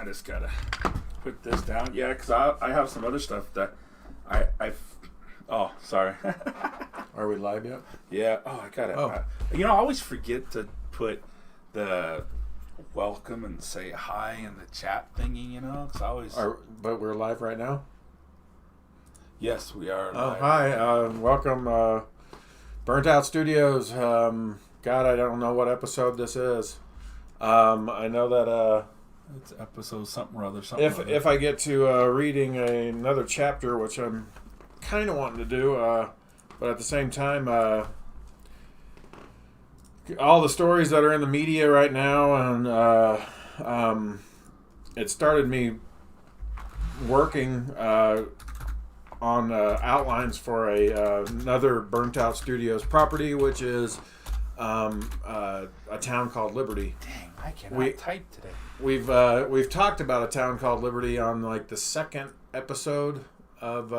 just gotta put this down. Yeah, because I have some other stuff that I've. Oh, sorry. Are we live yet? Yeah. Oh, I got it. Oh. I always forget to put the welcome and say hi in the chat thingy. Because I always. But we're live right now. Yes, we are. Oh, live. hi. Welcome, Burnt Out Studios. God, I don't know what episode this is. I know that It's episode something or other. if I get to reading another chapter, which I'm kind of wanting to do, but at the same time, all the stories that are in the media right now, and it started me working on outlines for another Burnt Out Studios property, which is a town called Liberty. Dang, I cannot type today. We've talked about a town called Liberty on like the second episode of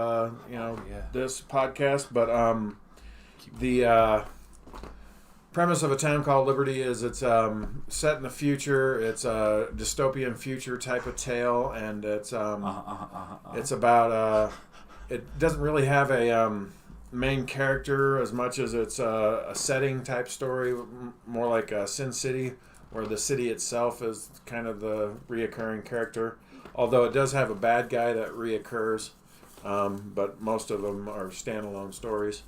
this podcast, but the premise of a town called Liberty is it's set in the future. It's a dystopian future type of tale, and it's it's about it doesn't really have a main character as much as it's a setting type story, more like Sin City, where the city itself is kind of the reoccurring character. Although it does have a bad guy that reoccurs, but most of them are standalone stories.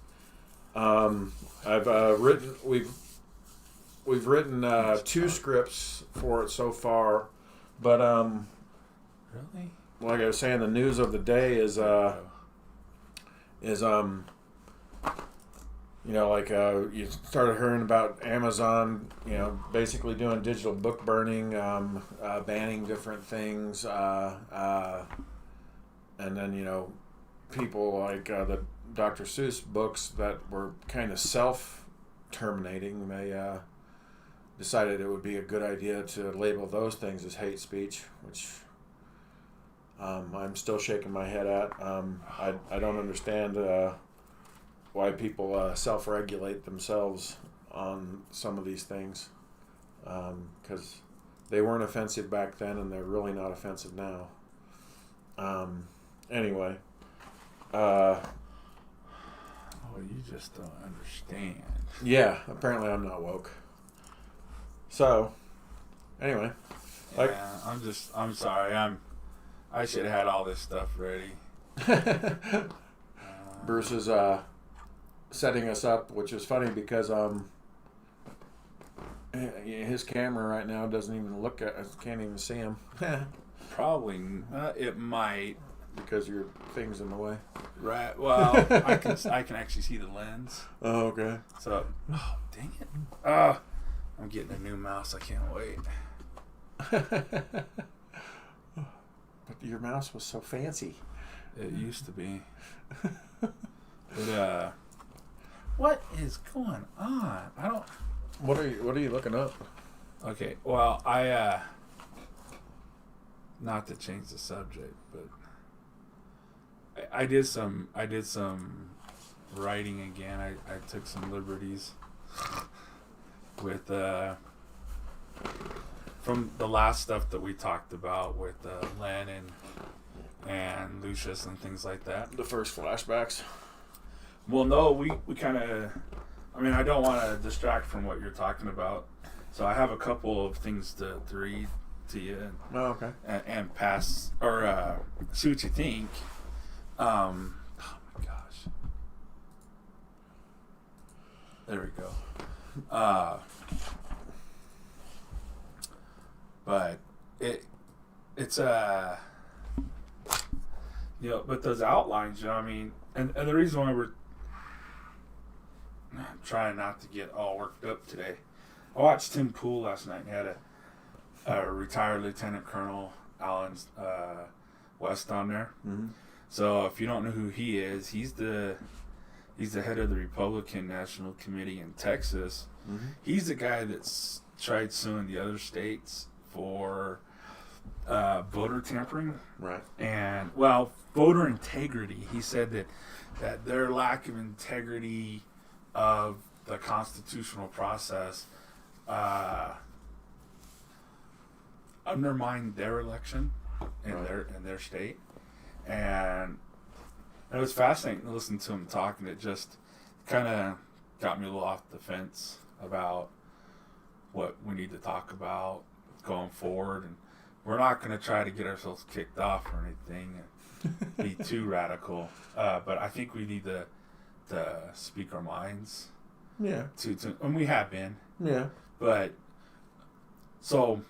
We've written 2 scripts for it so far, but Really? like I was saying, the news of the day is you started hearing about Amazon, basically doing digital book burning, banning different things, and then people like the Dr. Seuss books that were kind of self-terminating. They decided it would be a good idea to label those things as hate speech, which I'm still shaking my head at. I don't understand why people self-regulate themselves on some of these things, because they weren't offensive back then and they're really not offensive now. Anyway. Oh, you just don't understand. Yeah, apparently I'm not woke. So, anyway. I'm sorry. I should have had all this stuff ready. Bruce is setting us up, which is funny because his camera right now doesn't even look at us, can't even see him. Probably it might, because your thing's in the way. right? Well, I can actually see the lens. Oh, okay. So, dang it! I'm getting a new mouse. I can't wait. But your mouse was so fancy. It used to be. But what is going on? I don't. What are you looking up? Okay. Well, I not to change the subject, but I did some writing again. I took some liberties with from the last stuff that we talked about with Len and Lucius and things like that. The first flashbacks. Well, no, we kind of. I don't want to distract from what you're talking about, so I have a couple of things to read to you. Oh, okay. And pass or see what you think. Oh my gosh. There we go. But it's but those outlines, and the reason why I'm trying not to get all worked up today. I watched Tim Pool last night. He had a retired Lieutenant Colonel Alan West on there. Mm-hmm. So if you don't know who he is, he's the head of the Republican National Committee in Texas. Mm-hmm. He's the guy that's tried suing the other states for voter tampering. Right. And voter integrity. He said that their lack of integrity of the constitutional process undermined their election in their state, and it was fascinating to listen to him talk, and it just kind of got me a little off the fence about what we need to talk about going forward. And we're not going to try to get ourselves kicked off or anything and be too radical, but I think we need to speak our minds. Yeah. And we have been. Yeah. But so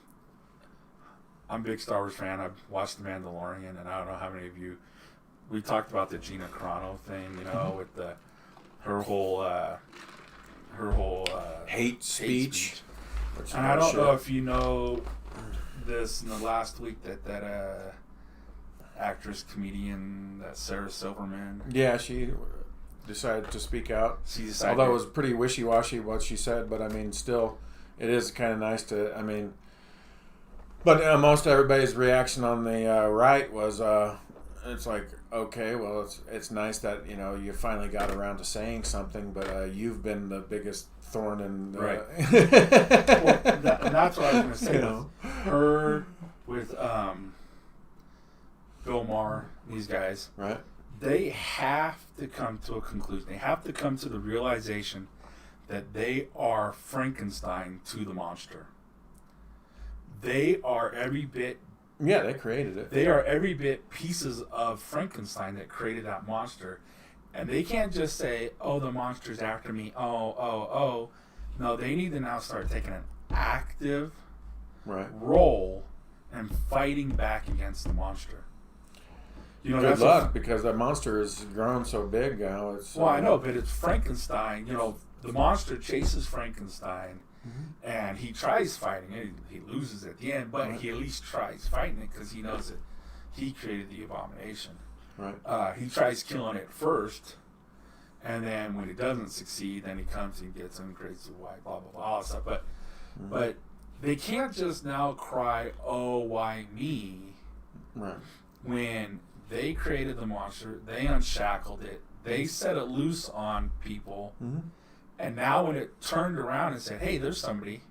I'm a big Star Wars fan. I've watched The Mandalorian, and I don't know how many of you. We talked about the Gina Carano thing, you know, with her whole hate speech. And I don't know if you know this in the last week that actress comedian, that Sarah Silverman. Yeah, she decided to speak out. She decided, although it was pretty wishy-washy what she said, but I mean, still, it is kind of nice to. I mean, but most everybody's reaction on the right was, it's like, okay, well, it's nice that you finally got around to saying something, but you've been the biggest thorn in the right. Well, and that's what I was going to say. You know? Her with Bill Maher, these guys, right? They have to come to a conclusion. They have to come to the realization that they are Frankenstein to the monster. They are every bit. Yeah, they created it. They are every bit pieces of Frankenstein that created that monster. And they can't just say, oh, the monster's after me. Oh. No, they need to now start taking an active role and fighting back against the monster. Good luck, because that monster has grown so big now. Well, I know, but it's Frankenstein. The monster chases Frankenstein, and he tries fighting it. He loses at the end, but he at least tries fighting it because he knows that he created the abomination. Right. He tries killing it first, and then when it doesn't succeed, then he comes and gets him, creates the white, blah blah blah, all that stuff. But they can't just now cry, "Oh, why me?" Right. When they created the monster, they unshackled it, they set it loose on people, and now when it turned around and said, "Hey, there's somebody,"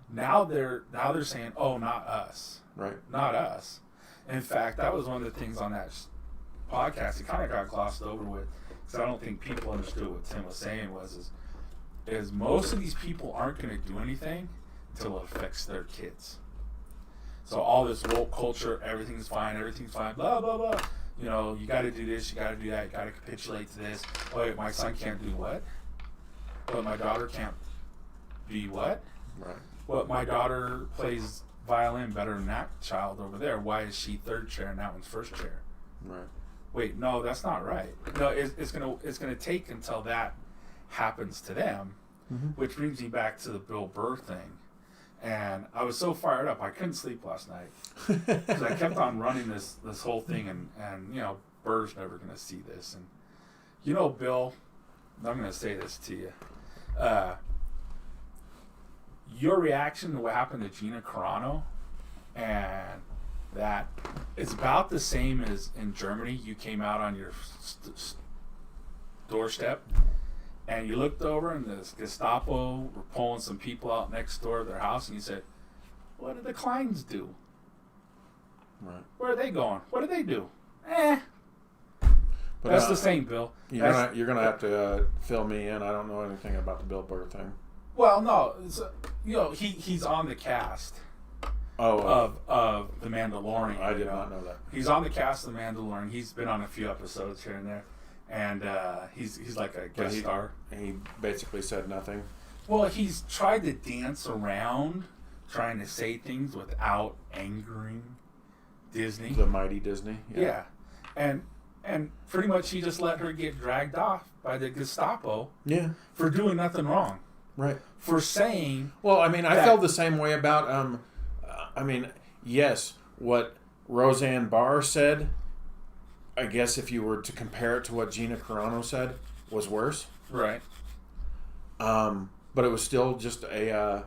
now they're saying, "Oh, not us." Right. Not us. In fact, that was one of the things on that podcast. It kind of got glossed over with, because I don't think people understood what Tim was saying is most of these people aren't going to do anything until it affects their kids. So all this woke culture, everything's fine, blah, blah, blah. You got to do this, you got to do that, you got to capitulate to this. Wait, my son can't do what? But my daughter can't be what? Right. Well, my daughter plays violin better than that child over there. Why is she third chair and that one's first chair? Right. Wait, no, that's not right. No, it's gonna take until that happens to them, which brings me back to the Bill Burr thing. And I was so fired up, I couldn't sleep last night because I kept on running this whole thing, and Burr's never gonna see this, and Bill, I'm gonna say this to you. Your reaction to what happened to Gina Carano, and that it's about the same as in Germany. You came out on your doorstep, and you looked over, and the Gestapo were pulling some people out next door to their house, and you said, "What did the Kleins do? Right. Where are they going? What did they do?" But that's the same, Bill. You're gonna have to fill me in. I don't know anything about the Bill Burr thing. Well, no, he's on the cast of The Mandalorian. I did not know that. He's on the cast of The Mandalorian. He's been on a few episodes here and there, and he's like a guest star. He basically said nothing. Well, he's tried to dance around, trying to say things without angering Disney. The mighty Disney. Yeah. And pretty much he just let her get dragged off by the Gestapo. Yeah. For doing nothing wrong. Right. For saying. Well, I mean, I felt the same way about. Yes, what Roseanne Barr said. I guess if you were to compare it to what Gina Carano said, was worse. Right. But it was still just it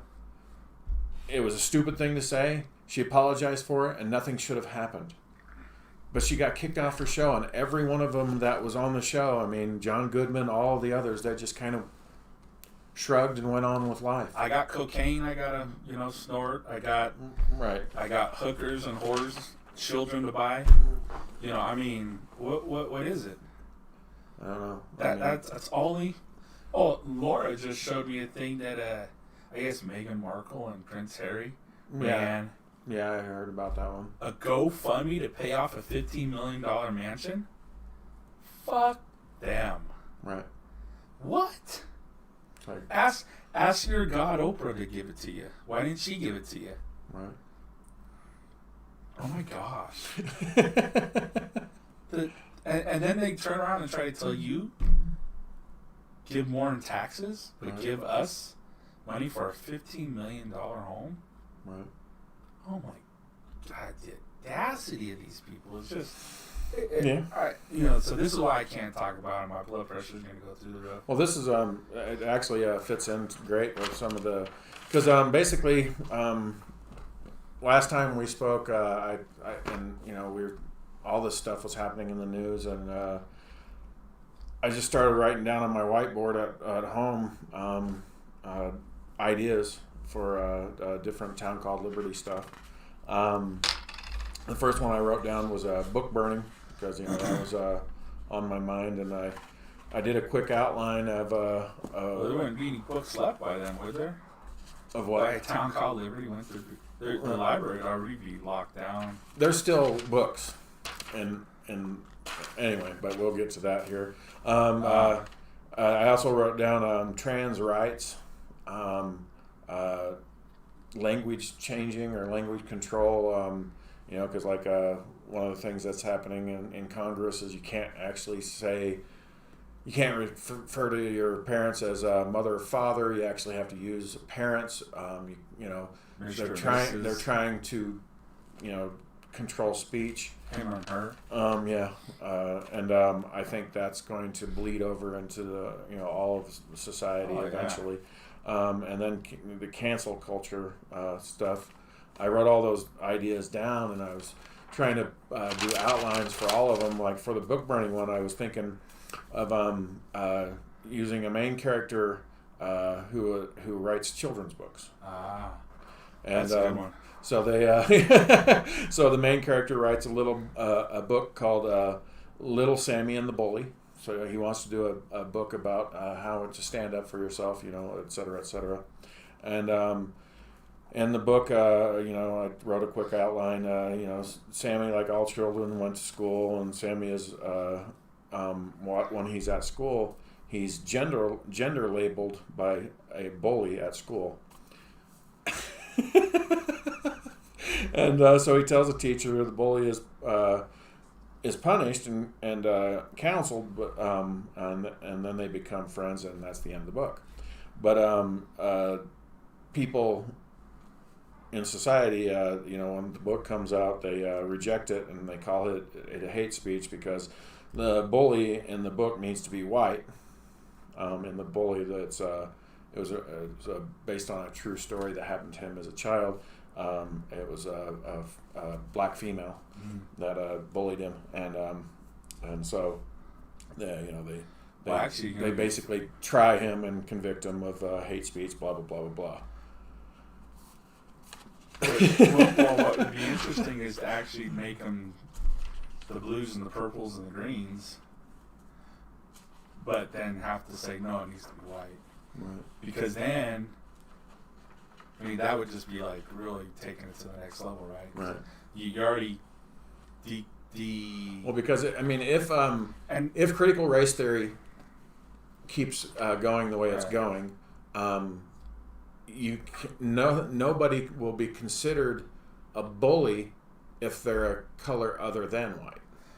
was a stupid thing to say. She apologized for it, and nothing should have happened. But she got kicked off her show, and every one of them that was on the show, I mean, John Goodman, all the others, that just kind of shrugged and went on with life. I got cocaine. I got to snort. I got hookers and whores, children to buy. I mean, what is it? I don't know. That's only. Oh, Laura just showed me a thing that I guess Meghan Markle and Prince Harry ran. Yeah, I heard about that one. A GoFundMe to pay off a $15 million mansion. Fuck them. Right. What? Like, ask your God Oprah to give it to you. Why didn't she give it to you? right. Oh my gosh. And then they turn around and try to tell you, give more in taxes, but give us money for a $15 million home. Right. Oh my God, the audacity of these people is just. So this is why I can't talk about it. My blood pressure is going to go through the roof. Well, this is it actually fits in great with some of the, because basically last time we spoke, all this stuff was happening in the news, and I just started writing down on my whiteboard at home ideas for a different Town Called Liberty stuff. The first one I wrote down was book burning, because that was on my mind, and I did a quick outline of. Well, there wouldn't be any books left by then, would there? Of what? By a Town Called Liberty went through. The library would already be locked down. There's still books, and anyway, but we'll get to that here. I also wrote down trans rights, language changing or language control. Because one of the things that's happening in Congress is you can't refer to your parents as mother or father. You actually have to use parents. They're trying to, control speech. Him or her. I think that's going to bleed over into the all of society eventually. And then the cancel culture stuff. I wrote all those ideas down, and I was trying to do outlines for all of them. Like for the book burning one, I was thinking of using a main character who writes children's books. That's a good one. So so the main character writes a book called Little Sammy and the Bully. So he wants to do a book about how to stand up for yourself, et cetera, et cetera. And in the book, I wrote a quick outline. Sammy, like all children, went to school, and Sammy is when he's at school, he's gender labeled by a bully at school. And so he tells the teacher the bully is punished and counseled, but and then they become friends, and that's the end of the book. But people in society, when the book comes out, they reject it, and they call it a hate speech, because the bully in the book needs to be white. And the bully it was based on a true story that happened to him as a child. It was a black female that bullied him, and so they basically try him and convict him of hate speech, blah blah blah blah blah. Well, what would be interesting is to actually make them the blues and the purples and the greens, but then have to say no, it needs to be white, Right. Because then, that would just be like really taking it to the next level, right? Right. You already Well, because if critical race theory keeps going the way it's going, nobody will be considered a bully if they're a color other than white.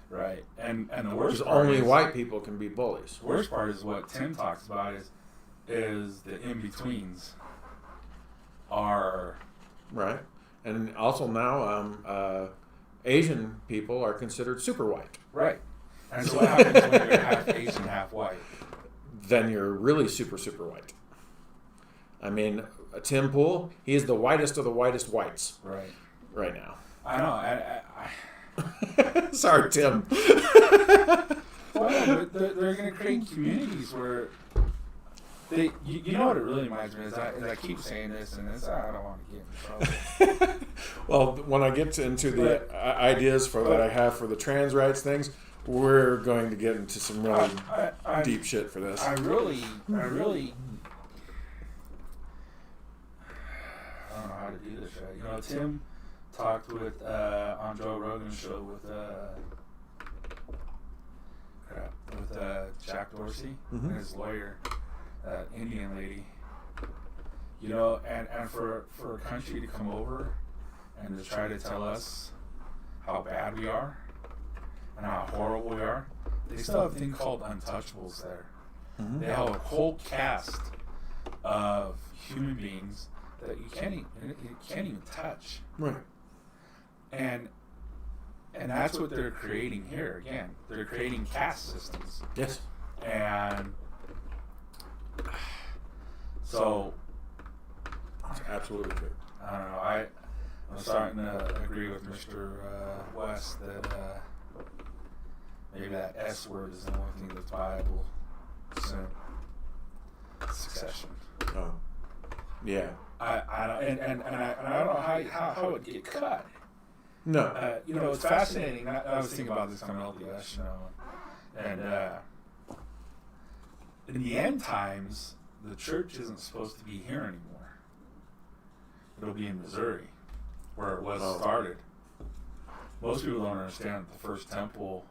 Right, and the worst part only is, white people can be bullies. The worst part is what Tim talks about is the in betweens are right, and also now Asian people are considered super white. Right, and so what happens when you're half Asian, half white? Then you're really super white. Tim Pool, he is the whitest of the whitest whites. Right now. I know. I Sorry, Tim. Well, but they're going to create communities where You know what it really reminds me is I keep saying this, and I don't want to get in trouble. Well, when I get into the ideas that I have for the trans rights things, we're going to get into some really deep shit for this. I really I don't know how to do this right. You know, Tim talked with on Joe Rogan's show with Jack Dorsey and his lawyer, Indian lady. You know, and for a country to come over and to try to tell us how bad we are and how horrible we are, they still have a thing called untouchables there. They have a whole cast of human beings that you can't even touch. Right. And that's what they're creating here. Again, they're creating caste systems. Yes. And so, absolutely true. I don't know. I'm starting to agree with Mr. West that maybe that S word is the only thing that's viable soon. Succession. Oh. Yeah. I don't know how it would get cut. No. You know, it's fascinating. I was thinking about this on LDS, you know, and in the end times, the church isn't supposed to be here anymore. It'll be in Missouri, where it was started. Most people don't understand that the first temple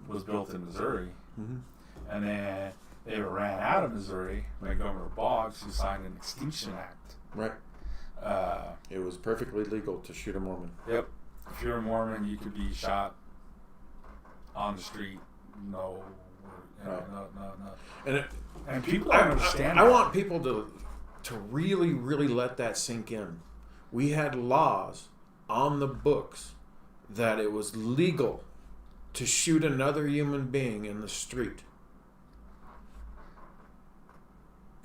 was built in Missouri, and then they ran out of Missouri by Governor Boggs, who signed an Extinction Act. Right. It was perfectly legal to shoot a Mormon. Yep. If you're a Mormon, you could be shot on the street. No. And people don't understand I want people to really, really let that sink in. We had laws on the books that it was legal to shoot another human being in the street.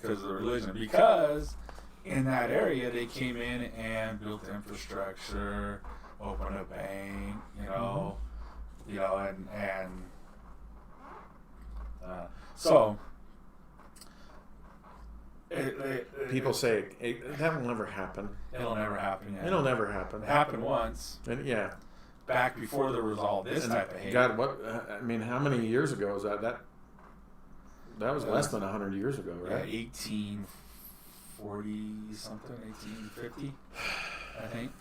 Because of the religion. Because in that area, they came in and built infrastructure, opened a bank, you know, so people say that will never happen. It'll never happen. Yeah. It'll never happen. It happened once. And, yeah. Back before there was all this type of hate. God, what? I mean, how many years ago was that? That was less than 100 years ago, right? Yeah, 1840 something, 1850, I think.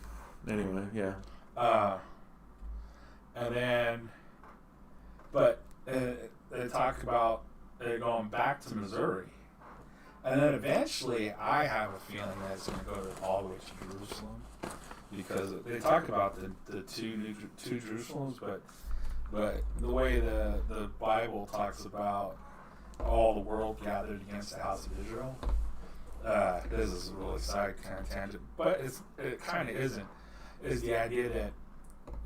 Anyway, yeah. And then, but they talk about it going back to Missouri. And then eventually, I have a feeling that it's going to go all the way to Jerusalem. Because they talk about the two Jerusalems, but the way the Bible talks about all the world gathered against the house of Israel, this is a really side kind of tangent, but it kind of isn't. Is the idea that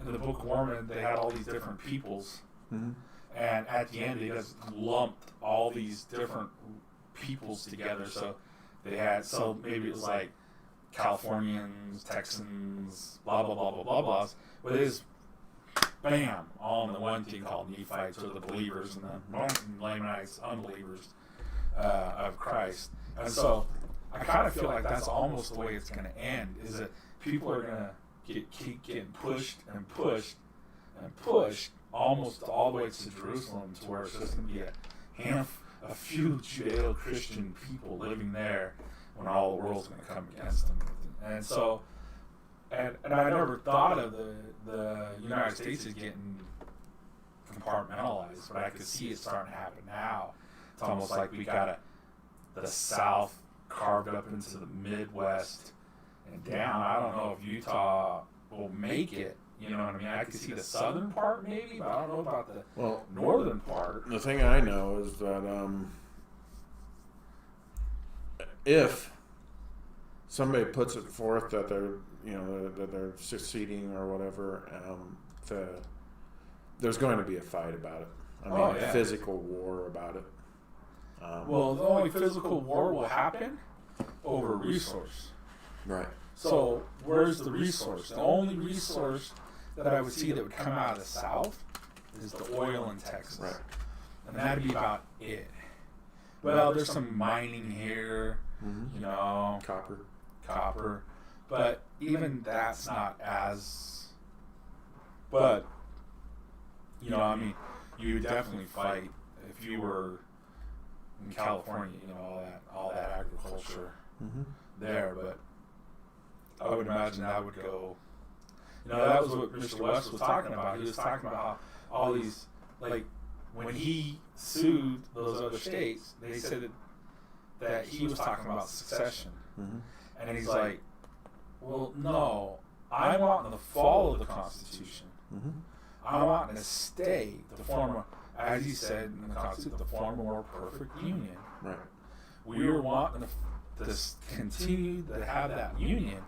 in the Book of Mormon they had all these different peoples, and at the end they just lumped all these different peoples together. So they had maybe it was like Californians, Texans, blah blah blah blah blah blah. But it is bam all in the one thing called Nephites, or the believers, and the Lamanites, unbelievers of Christ. And so I kind of feel like that's almost the way it's going to end. Is that people are going to keep getting pushed and pushed and pushed almost all the way to Jerusalem, to where it's just going to be a few Judeo-Christian people living there when all the world's going to come against them. And so, and I never thought of the United States as getting compartmentalized, but I could see it starting to happen now. It's almost like we got the South carved up into the Midwest and down. I don't know if Utah will make it. You know what I mean? I could see the southern part maybe, but I don't know about the northern part. The thing I know is that if somebody puts it forth that they're seceding or whatever, there's going to be a fight about it. I mean, a physical war about it. Well, the only physical war will happen over resource. Right. So where's the resource? The only resource that I would see that would come out of the South is the oil in Texas. Right. And that'd be about it. Well, there's some mining here, Mm-hmm. you know, Copper. but even that's not as. But you know, I mean, you would definitely fight if you were in California. You know, all that agriculture Mm-hmm. there, but I would imagine that would go. You know, that was what Mr. West was talking about. He was talking about how all these, like, when he sued those other states, they said that he was talking about succession. Mm-hmm. And he's like, well, no, I want to follow the Constitution. Mm-hmm. I want to stay to form, as he said in the Constitution, to form a more perfect union. Right. We were wanting to continue to have that union.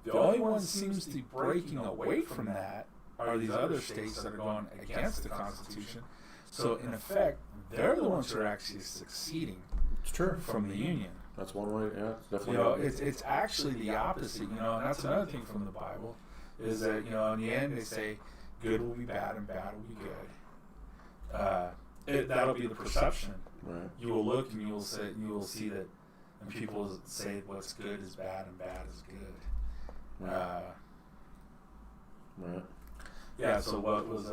The only one that seems to be breaking away from that are these other states that are going against the Constitution. So in effect, they're the ones who are actually succeeding It's true. from the Union. That's one way. Yeah, it's definitely. You know, it's actually the opposite. You know, and that's another thing from the Bible, is that, you know, in the end they say good will be bad and bad will be good. That'll be the perception. Right. You will look and you will see that, and people say what's good is bad and bad is good. Right. Yeah. So what was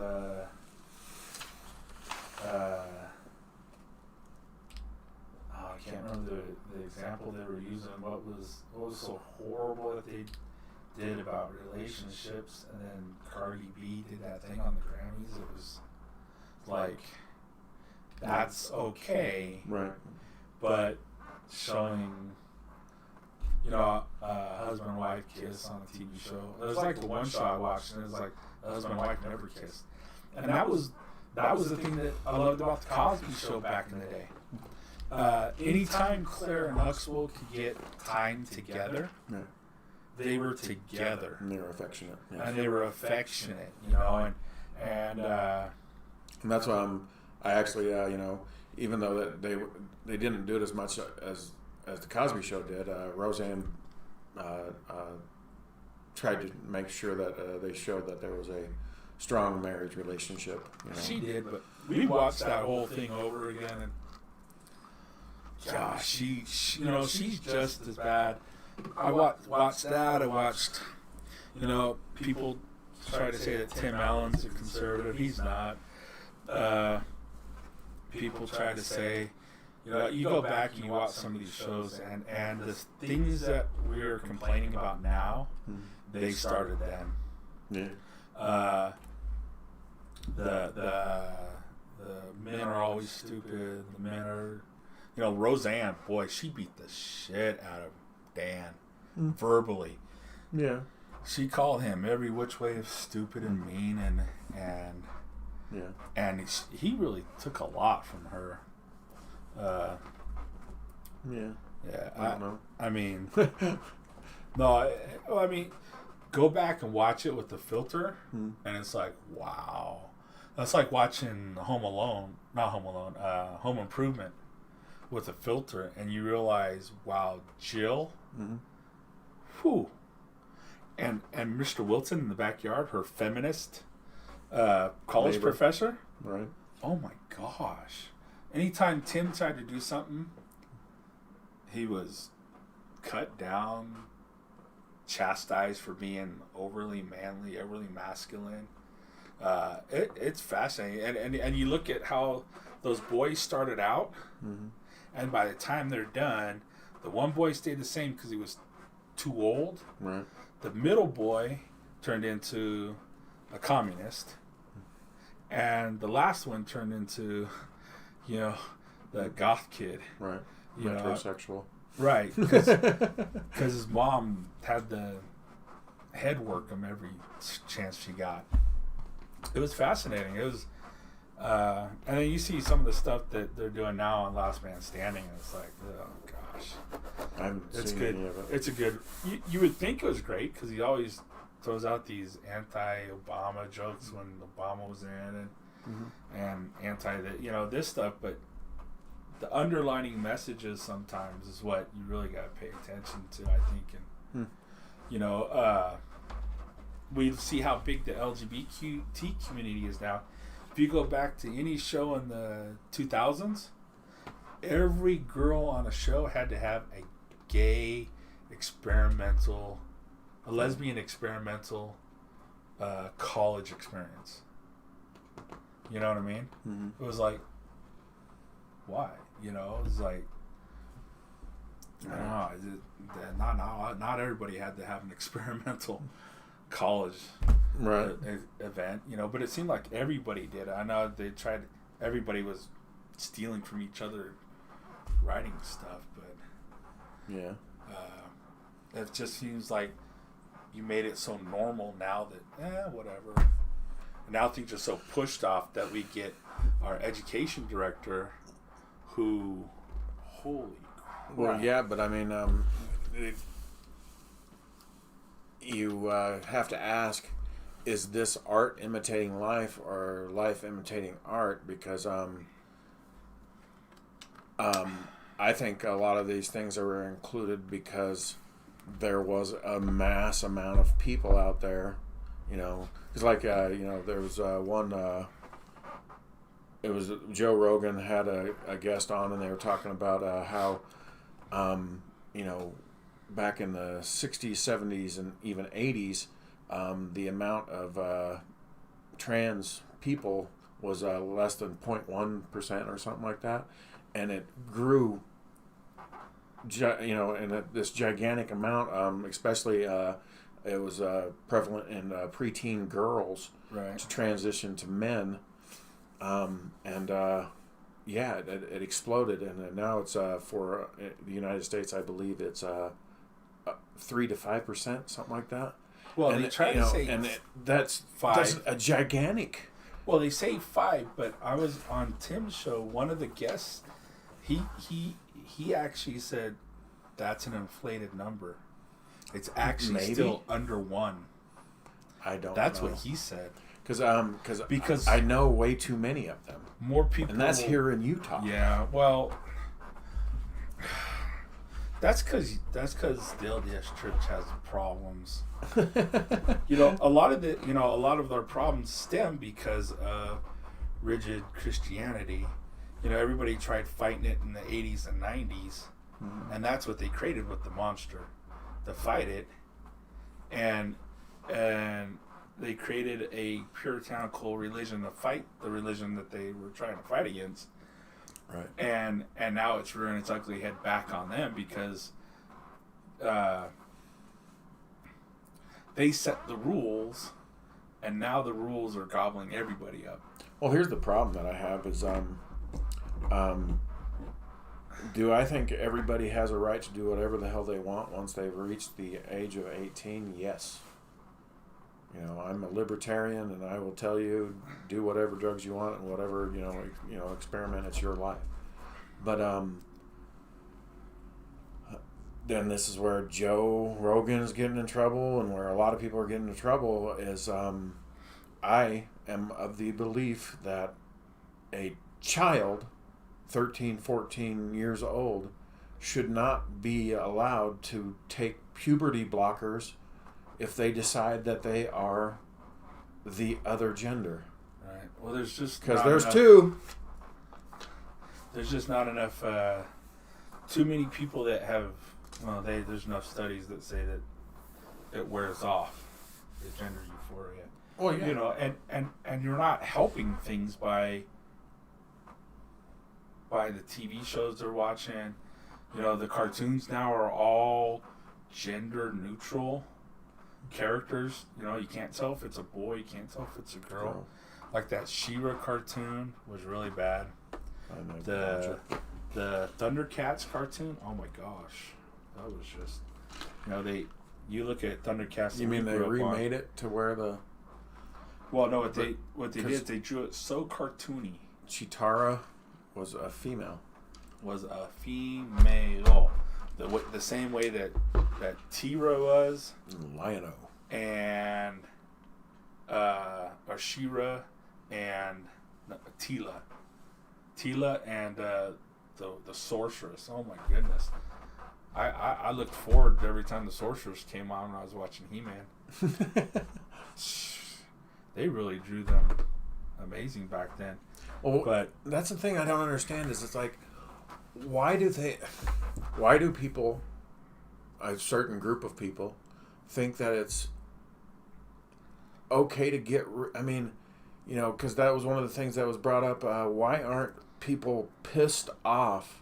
I can't remember the example they were using. What was so horrible that they did about relationships, and then Cardi B did that thing on the Grammys. It was like, that's okay, Right. but showing, you know, husband and wife kiss on a TV show. It was like the one show I watched, and it was like the husband and wife never kissed, and that was the thing that I loved about the Cosby Show back in the day. Anytime Claire and Huxtable could get time together, Right. they were together, And they were affectionate. Yeah. and they were affectionate, you know, and And that's why I actually, you know, even though that they didn't do it as much as the Cosby Show did, Roseanne tried to make sure that they showed that there was a strong marriage relationship. You know? she did. But we watched that whole thing over again, and gosh, she you know, she's just as bad. I watched that. I watched, you know, people try to say that Tim Allen's a conservative. He's not. People try to say, you know, you go back and you watch some of these shows, and the things that we're complaining about now, they started then. Yeah. The men are always stupid. The men are, you know, Roseanne, boy, she beat the shit out of Dan verbally. Yeah. She called him every which way of stupid and mean, and Yeah. he really took a lot from her. Yeah. Yeah, I don't know. I mean, I mean, go back and watch it with the filter, and it's like, wow. That's like watching Home Improvement with a filter, and you realize, wow, Jill, whew, and Mr. Wilson in the backyard, her feminist college Neighbor. professor. Right. Oh my gosh. Anytime Tim tried to do something, he was cut down, chastised for being overly manly, overly masculine. It's fascinating. And you look at how those boys started out, and by the time they're done, the one boy stayed the same because he was too old. Right. The middle boy turned into a communist. And the last one turned into, you know, the goth kid. Right. You know, Metrosexual. right. Because his mom had the head work him every chance she got. It was fascinating. It was, and then you see some of the stuff that they're doing now on Last Man Standing, and it's like, oh gosh, I haven't it's seen good. any of it. It's a good. You would think it was great because he always throws out these anti-Obama jokes when Obama was in, and anti this stuff, but the underlining messages sometimes is what you really got to pay attention to, I think, and we see how big the LGBT community is now. If you go back to any show in the 2000s, every girl on a show had to have a gay experimental, a lesbian experimental college experience. You know what I mean? Mm-hmm. It was like, why? You know, it was like, I don't know. Not everybody had to have an experimental college Right. event, you know, but it seemed like everybody did. I know they tried. Everybody was stealing from each other, writing stuff, but Yeah. it just seems like you made it so normal now that whatever. And now things are so pushed off that we get our education director, who, holy crap. Well, yeah, but I mean, you have to ask, is this art imitating life or life imitating art? Because I think a lot of these things are included because there was a mass amount of people out there, you know. It's like, you know, there was one, it was Joe Rogan had a guest on, and they were talking about how, you know, back in the 60s, 70s, and even 80s, the amount of trans people was less than 0.1% or something like that. And it grew, you know, in this gigantic amount, especially it was prevalent in preteen girls Right. to transition to men. Yeah, it exploded, and now it's for the United States, I believe it's 3 to 5%, something like that. Well, And they try to say that's 5. That's a gigantic. Well, they say 5, but I was on Tim's show. One of the guests, he actually said that's an inflated number. It's actually Maybe. still under 1. I don't. That's know. what he said. Because I know way too many of them, More people, and that's here in Utah. Yeah, well, that's because the LDS Church has problems. You know, a lot of their problems stem because of rigid Christianity. You know, everybody tried fighting it in the 80s and 90s, and that's what they created with the monster, to fight it, and they created a puritanical religion to fight the religion that they were trying to fight against. Right. And now it's rearing its ugly head back on them because they set the rules, and now the rules are gobbling everybody up. Well, here's the problem that I have is, do I think everybody has a right to do whatever the hell they want once they've reached the age of 18? Yes. You know, I'm a libertarian, and I will tell you, do whatever drugs you want and whatever, you know, experiment. It's your life. But then this is where Joe Rogan is getting in trouble, and where a lot of people are getting in trouble is, I am of the belief that a child, 13, 14 years old, should not be allowed to take puberty blockers if they decide that they are the other gender. Right. Well, there's just Because not there's enough- two. There's just not enough. Too many people that have. Well, there's enough studies that say that it wears off the gender euphoria. Well, yeah. You know, and you're not helping things by the TV shows they're watching. You know, the cartoons now are all gender neutral characters. You know, you can't tell if it's a boy, you can't tell if it's a girl. Like that She-Ra cartoon was really bad. I know. The Thundercats cartoon, oh my gosh, that was just, you know, you look at Thundercats. You mean they remade it to where the Well, no, what they did, they drew it so cartoony. Chitara was a female. Was a female, the same way that Tira was, Lion-O. and Ashira and Tila and the sorceress. Oh my goodness, I looked forward every time the sorceress came on when I was watching He-Man. They really drew them amazing back then. Well, But that's the thing I don't understand is it's like, why do people, a certain group of people, think that it's okay to get? I mean, you know, because that was one of the things that was brought up. Why aren't people pissed off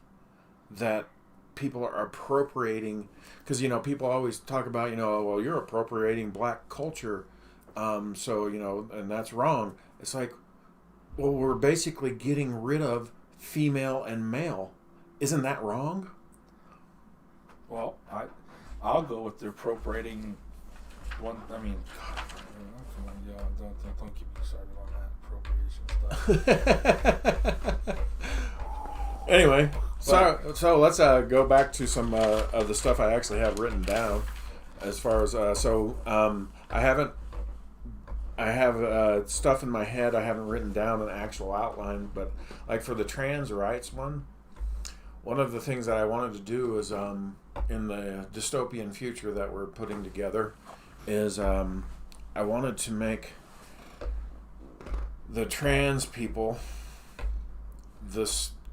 that people are appropriating? Because, you know, people always talk about, you know, well, you're appropriating black culture, so, you know, and that's wrong. It's like, well, we're basically getting rid of female and male. Isn't that wrong? Well, I'll go with the appropriating one. I mean, come on, y'all, don't get me started on that appropriation stuff. Anyway, so let's go back to some of the stuff I actually have written down. As far as I have stuff in my head. I haven't written down an actual outline, but like for the trans rights one of the things that I wanted to do is in the dystopian future that we're putting together is I wanted to make the trans people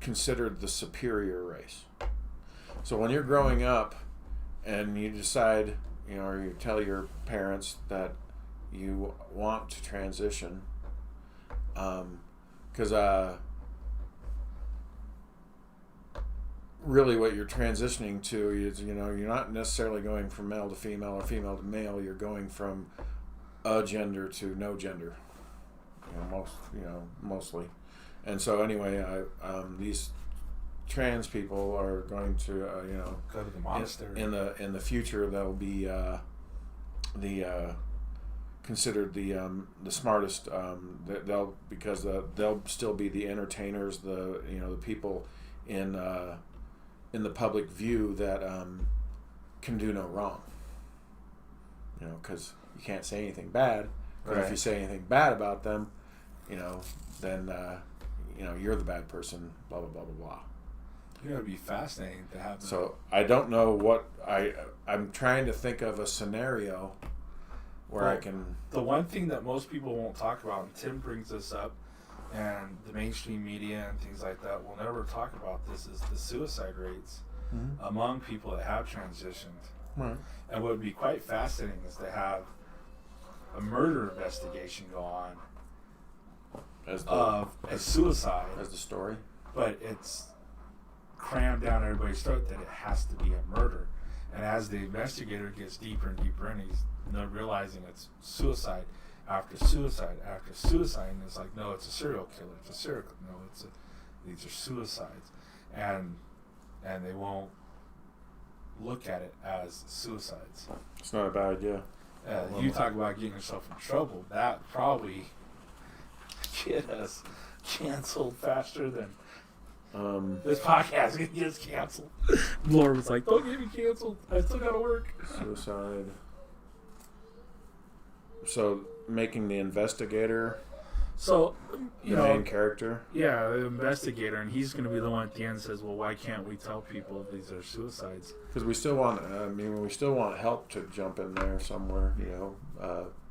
considered the superior race. So when you're growing up and you decide, you know, or you tell your parents that you want to transition, because really what you're transitioning to is, you know, you're not necessarily going from male to female or female to male. You're going from a gender to no gender, mostly. And so anyway, these trans people are going to, go to the monastery. In the future, they'll be considered the smartest. Because they'll still be the entertainers, the people in the public view that can do no wrong. You know, because you can't say anything bad. But if you say anything bad about them, then you're the bad person. Blah blah blah blah blah. It's gonna be fascinating to have. So I don't know what I'm trying to think of a scenario where I can. The one thing that most people won't talk about, and Tim brings this up, and the mainstream media and things like that will never talk about this, is the suicide rates among people that have transitioned. Right. And what would be quite fascinating is to have a murder investigation go on of a suicide as the story, but it's crammed down everybody's throat that it has to be a murder. And as the investigator gets deeper and deeper in, he's realizing it's suicide after suicide after suicide, and it's like, no, it's a serial killer. It's a serial killer. No, these are suicides, and they won't look at it as suicides. It's not a bad idea. You talk about getting yourself in trouble. That probably get us canceled faster than this podcast gets canceled. Laura was like, don't get me canceled. I still gotta work. Suicide. So making the investigator the main character? Yeah, the investigator, and he's going to be the one at the end that says, well, why can't we tell people if these are suicides? Because we still want, we still want help to jump in there somewhere,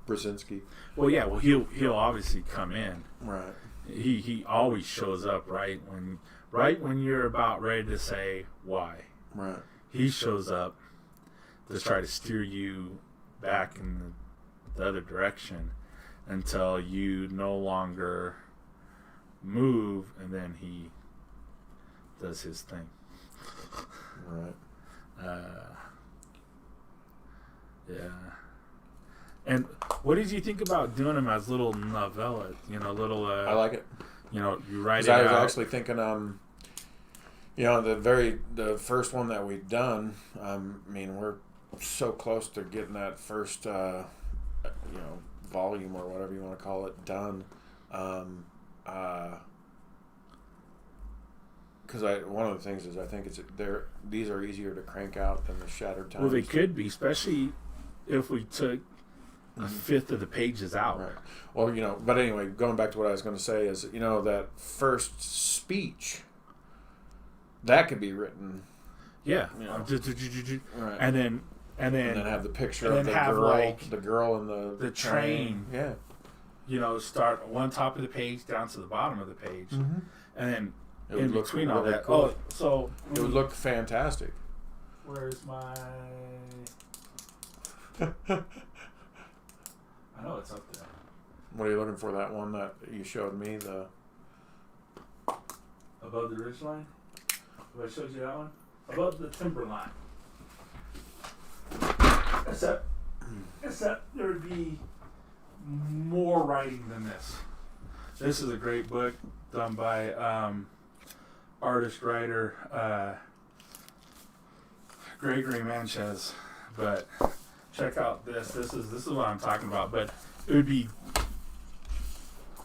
Brzezinski. Well, yeah, he'll obviously come in. Right. He always shows up right when you're about ready to say why. Right. He shows up to try to steer you back in the other direction until you no longer move, and then he does his thing. Right. Yeah. And what did you think about doing them as little novellas? I like it. You write it out. I was out. actually thinking, the first one that we've done, we're so close to getting that first, volume or whatever you want to call it done. Because one of the things is I think these are easier to crank out than the Shattered Times. Well, they could be, especially if we took a fifth of the pages out. Right. Well, but anyway, going back to what I was going to say is, that first speech, that could be written. Yeah. Right. And then have the picture of the girl in the train. Yeah. Start one top of the page down to the bottom of the page, and then It in would look between all really that. cool. Oh, so It would look fantastic. Where's my? I know it's up there. What are you looking for? That one that you showed me, the Above the ridge line? Have I showed you that one? Above the timber line. Except there would be more writing than this. This is a great book done by artist writer Gregory Manchez. But check out this. This is what I'm talking about. But it would be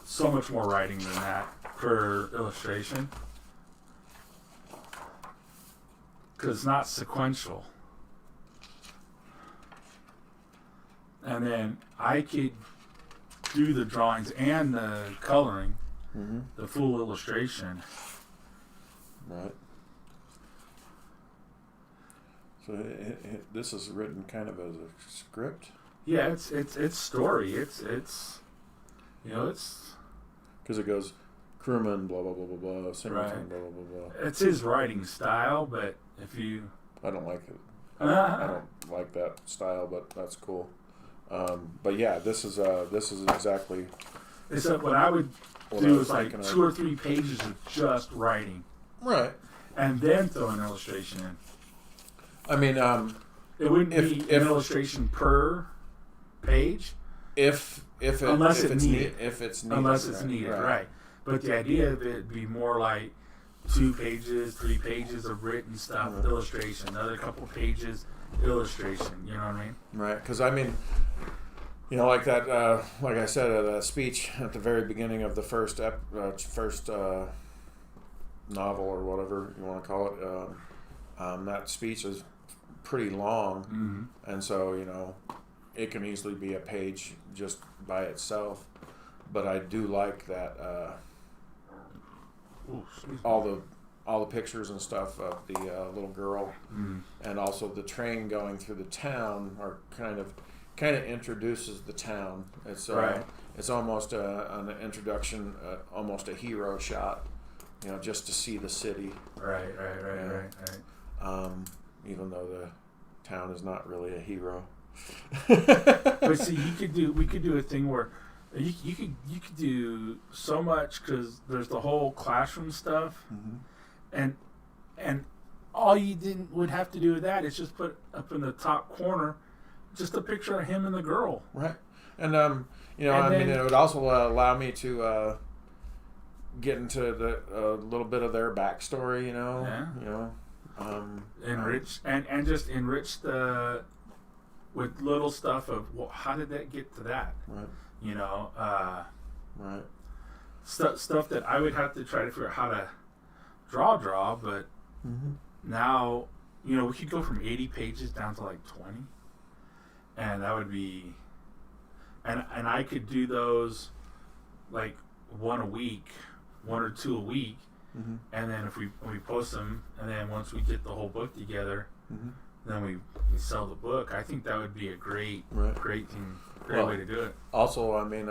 so much more writing than that per illustration. Because it's not sequential. And then I could do the drawings and the coloring, the full illustration. right. So this is written kind of as a script. Yeah, it's story. It's you know, it's Because it goes crewman, blah, blah, blah, blah, blah, Singleton, Right. blah, blah, blah, blah. it's his writing style, but if you I don't like it. I don't like that style, but that's cool. But yeah, this is exactly it's what I would what do I was is like thinking 2 of. or 3 pages of just writing, Right. and then throw an illustration in. I mean, It wouldn't If- be if- an illustration per page if Unless it's it's needed. if it's needed, unless it's needed, right? But the idea of it would be more like 2 pages, 3 pages of written stuff, Mhm. illustration, another couple pages, illustration. You know what I mean? Right, because I mean, you know, like that, like I said, that speech at the very beginning of the first novel or whatever you want to call it. That speech is pretty long, Mm-hmm. and so you know, it can easily be a page just by itself. But I do like that all the pictures and stuff of the little girl. And also the train going through the town, or kind of introduces the town. It's Right. It's almost an introduction, almost a hero shot, you know, just to see the city. Right. Yeah. Even though the town is not really a hero. But see, we could do a thing where you could do so much, because there's the whole classroom stuff, Mm-hmm. and all you would have to do with that is just put up in the top corner just a picture of him and the girl. Right. And you know, And I mean, then- it would also allow me to get into the little bit of their backstory. You know. Yeah. You know. Enrich and just enrich the with little stuff of, well, how did that get to that? Right. You know, Right. stuff that I would have to try to figure out how to draw, but Mm-hmm. now, you know, we could go from 80 pages down to like 20, and that would be, and I could do those like 1 a week, 1 or 2 a week, Mm-hmm. and then if we post them, and then once we get the whole book together, Mm-hmm. then we sell the book. I think that would be a great Right. thing, Well, way to do it. Also, I mean,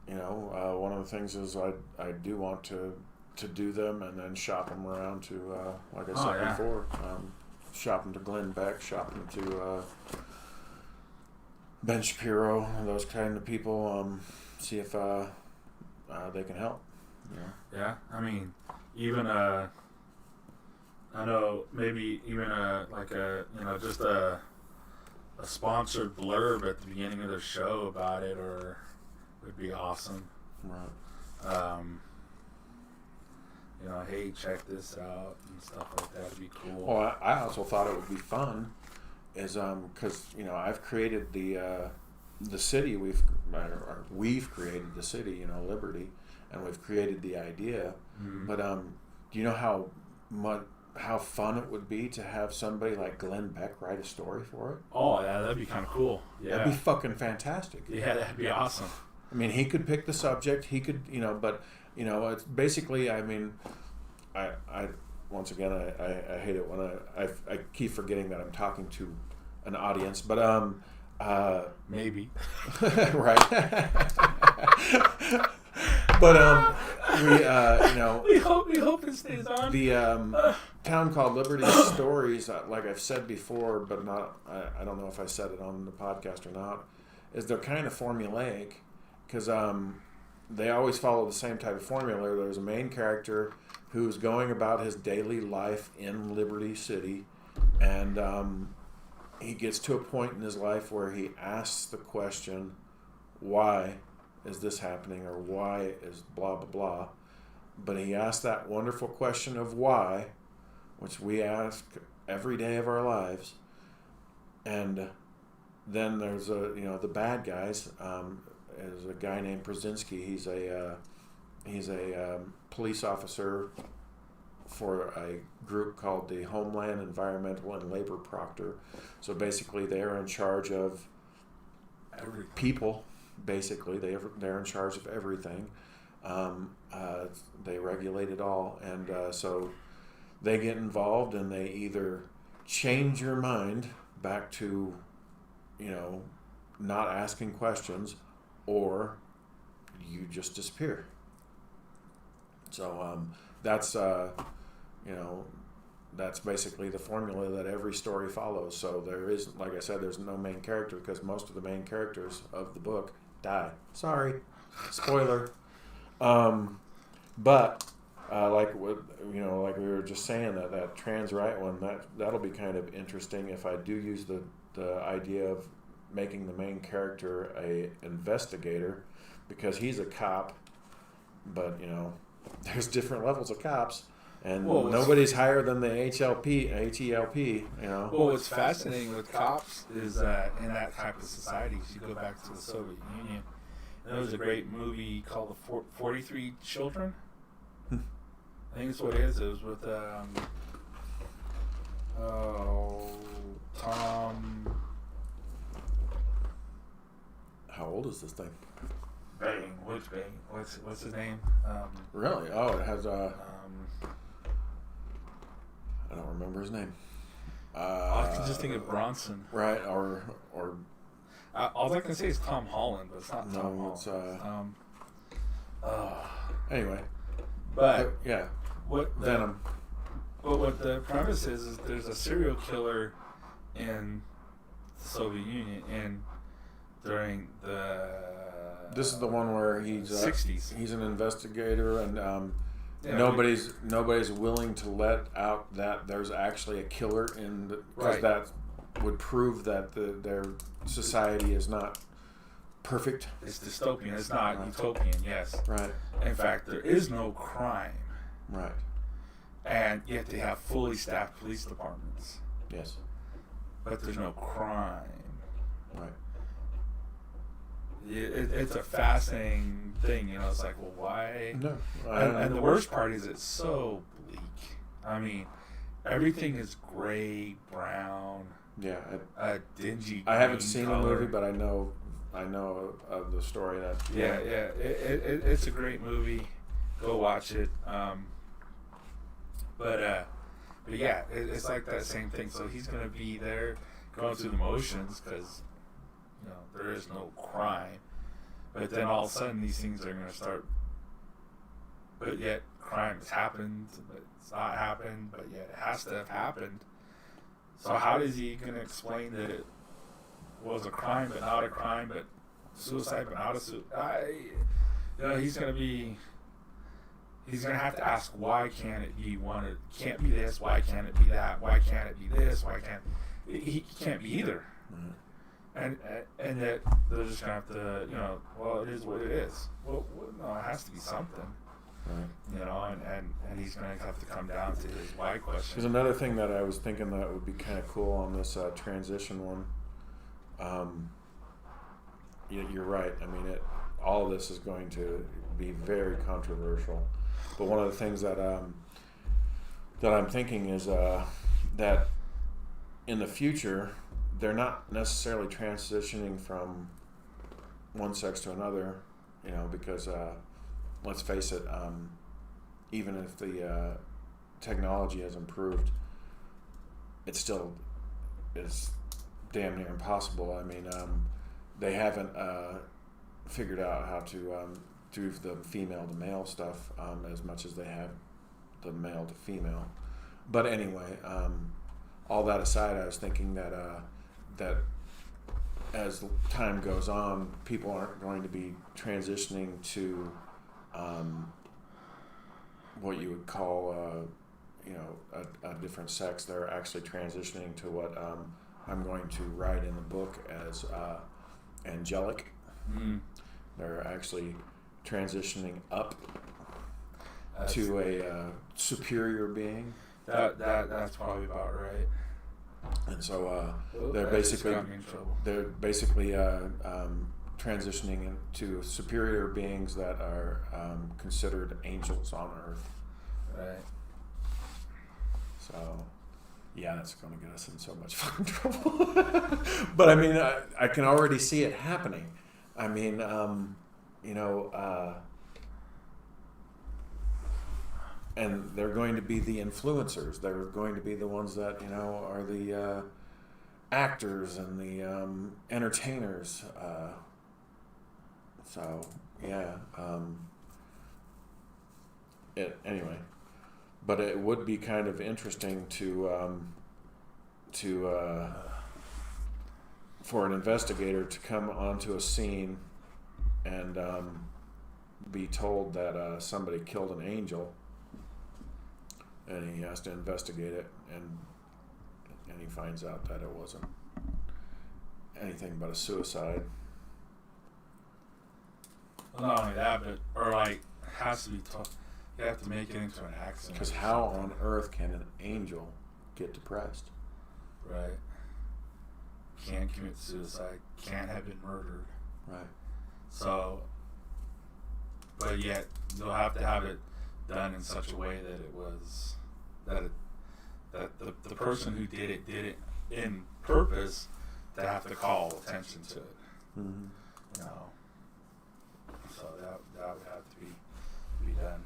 you know, one of the things is I do want to do them and then shop them around to, like I said yeah. before, shop them to Glenn Beck, shop them to Ben Shapiro, those kind of people. See if they can help. You know? Yeah, I mean, even I know maybe even just a sponsored blurb at the beginning of the show about it, or would be awesome. Right. You know, hey, check this out and stuff like that would be cool. Well, I also thought it would be fun, is because you know I've created the city we've created the city, you know, Liberty, and we've created the idea. Mhm. But do you know how fun it would be to have somebody like Glenn Beck write a story for it? Oh, yeah, that'd be kind of cool. Yeah, That'd be fucking fantastic. yeah, that'd be awesome. I mean, he could pick the subject. He could, you know, but you know, it's basically. I mean, I once again, I hate it when I keep forgetting that I'm talking to an audience, but Maybe. right. But we hope it stays on. The town called Liberty Stories, like I've said before, but not. I don't know if I said it on the podcast or not. Is they're kind of formulaic because they always follow the same type of formula. There's a main character who's going about his daily life in Liberty City, and he gets to a point in his life where he asks the question, why is this happening, or why is blah blah blah. But he asks that wonderful question of why, which we ask every day of our lives. And then there's the bad guys. There's a guy named Brzezinski. He's a police officer for a group called the Homeland Environmental and Labor Proctor. So basically, they're in charge of people. Basically, they're in charge of everything. They regulate it all, and so they get involved, and they either change your mind back to, not asking questions, or you just disappear. So that's that's basically the formula that every story follows. So there is, like I said, there's no main character because most of the main characters of the book die. Sorry, spoiler. But like we were just saying, that trans right one, that'll be kind of interesting if I do use the idea of making the main character a investigator, because he's a cop, but there's different levels of cops. And nobody's higher than the HELP. Well, what's fascinating with cops is that in that type of society, you go back to the Soviet Union. And there was a great movie called The 43 Children. I think that's what it is. It was with Tom. How old is this thing? Bang. Which Bang? What's his name? Really? Oh, it has I don't remember his name. I can just think of Bronson. Right, or all I can say is Tom Holland, but it's not Tom Holland. Anyway, but yeah, Venom. But what the premise is there's a serial killer in the Soviet Union, and during the this is the one where he's 60s. He's an investigator, and nobody's willing to let out that there's actually a killer because that would prove that their society is not perfect. It's dystopian. It's not utopian. Yes. Right. In fact, there is no crime. Right. And yet they have fully staffed police departments. Yes. But there's no crime. Right. It's a fascinating thing, It's like, well, why? No. And the worst part is it's so bleak. I mean, everything is gray, brown. Yeah. A dingy. I haven't seen color. the movie, but I know of the story that. Yeah. It's a great movie. Go watch it. But yeah, it's like that same thing. So he's gonna be there, going through the motions because. There is no crime, but then all of a sudden these things are going to start. But yet crime has happened, but it's not happened, but yet it has to have happened. So how is he going to explain that it was a crime but not a crime, but suicide but not a suicide? He's going to have to ask, why can't it be one? It can't be this. Why can't it be that? Why can't it be this? Why can't he can't be either? Mm-hmm. And that they're just gonna have to, well, it is what it is. Well, no, it has to be something, right. And he's gonna have to come down to his why question. There's another thing that I was thinking that would be kind of cool on this transition one. You're right. I mean, all of this is going to be very controversial. But one of the things that I'm thinking is that in the future, they're not necessarily transitioning from one sex to another, because let's face it, even if the technology has improved, it still is damn near impossible. I mean, they haven't figured out how to do the female to male stuff as much as they have the male to female. But anyway, all that aside, I was thinking that that as time goes on, people aren't going to be transitioning to what you would call a different sex. They're actually transitioning to what I'm going to write in the book as angelic. Mm. They're actually transitioning up to a superior being. That's probably about right. And so they're That just basically got me in trouble. transitioning into superior beings that are considered angels on Earth. Right. So, yeah, that's going to get us in so much fucking trouble. But I mean, I can already see it happening. I mean, and they're going to be the influencers. They're going to be the ones that are the actors and the entertainers. So yeah. Anyway, but it would be kind of interesting to for an investigator to come onto a scene and be told that somebody killed an angel, and he has to investigate it, and he finds out that it wasn't anything but a suicide. Well, not only that, but has to be tough. You have to make it into an accident. Because how on earth can an angel get depressed? Right. Can't commit suicide. Can't have been murdered. Right. So, but yet they'll have to have it done in such a way that it was that the person who did it in purpose to have to call attention to it. Mm-hmm. So that would have to be done.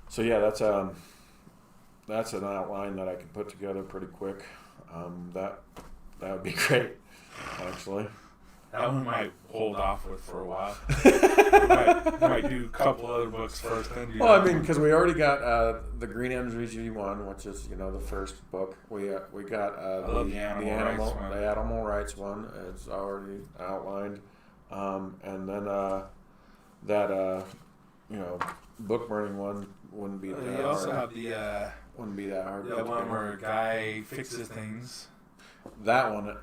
So yeah, that's an outline that I can put together pretty quick. That would be great, actually. That one might hold off with for a while. we might do a couple other books first. Then do Well, I that mean, one. because we already got the Green Energy one, which is the first book. We got love the animal rights one. It's already outlined, and then that book burning one wouldn't be that You hard. also have the Wouldn't be that hard. to put one together. where a guy fixes things. That one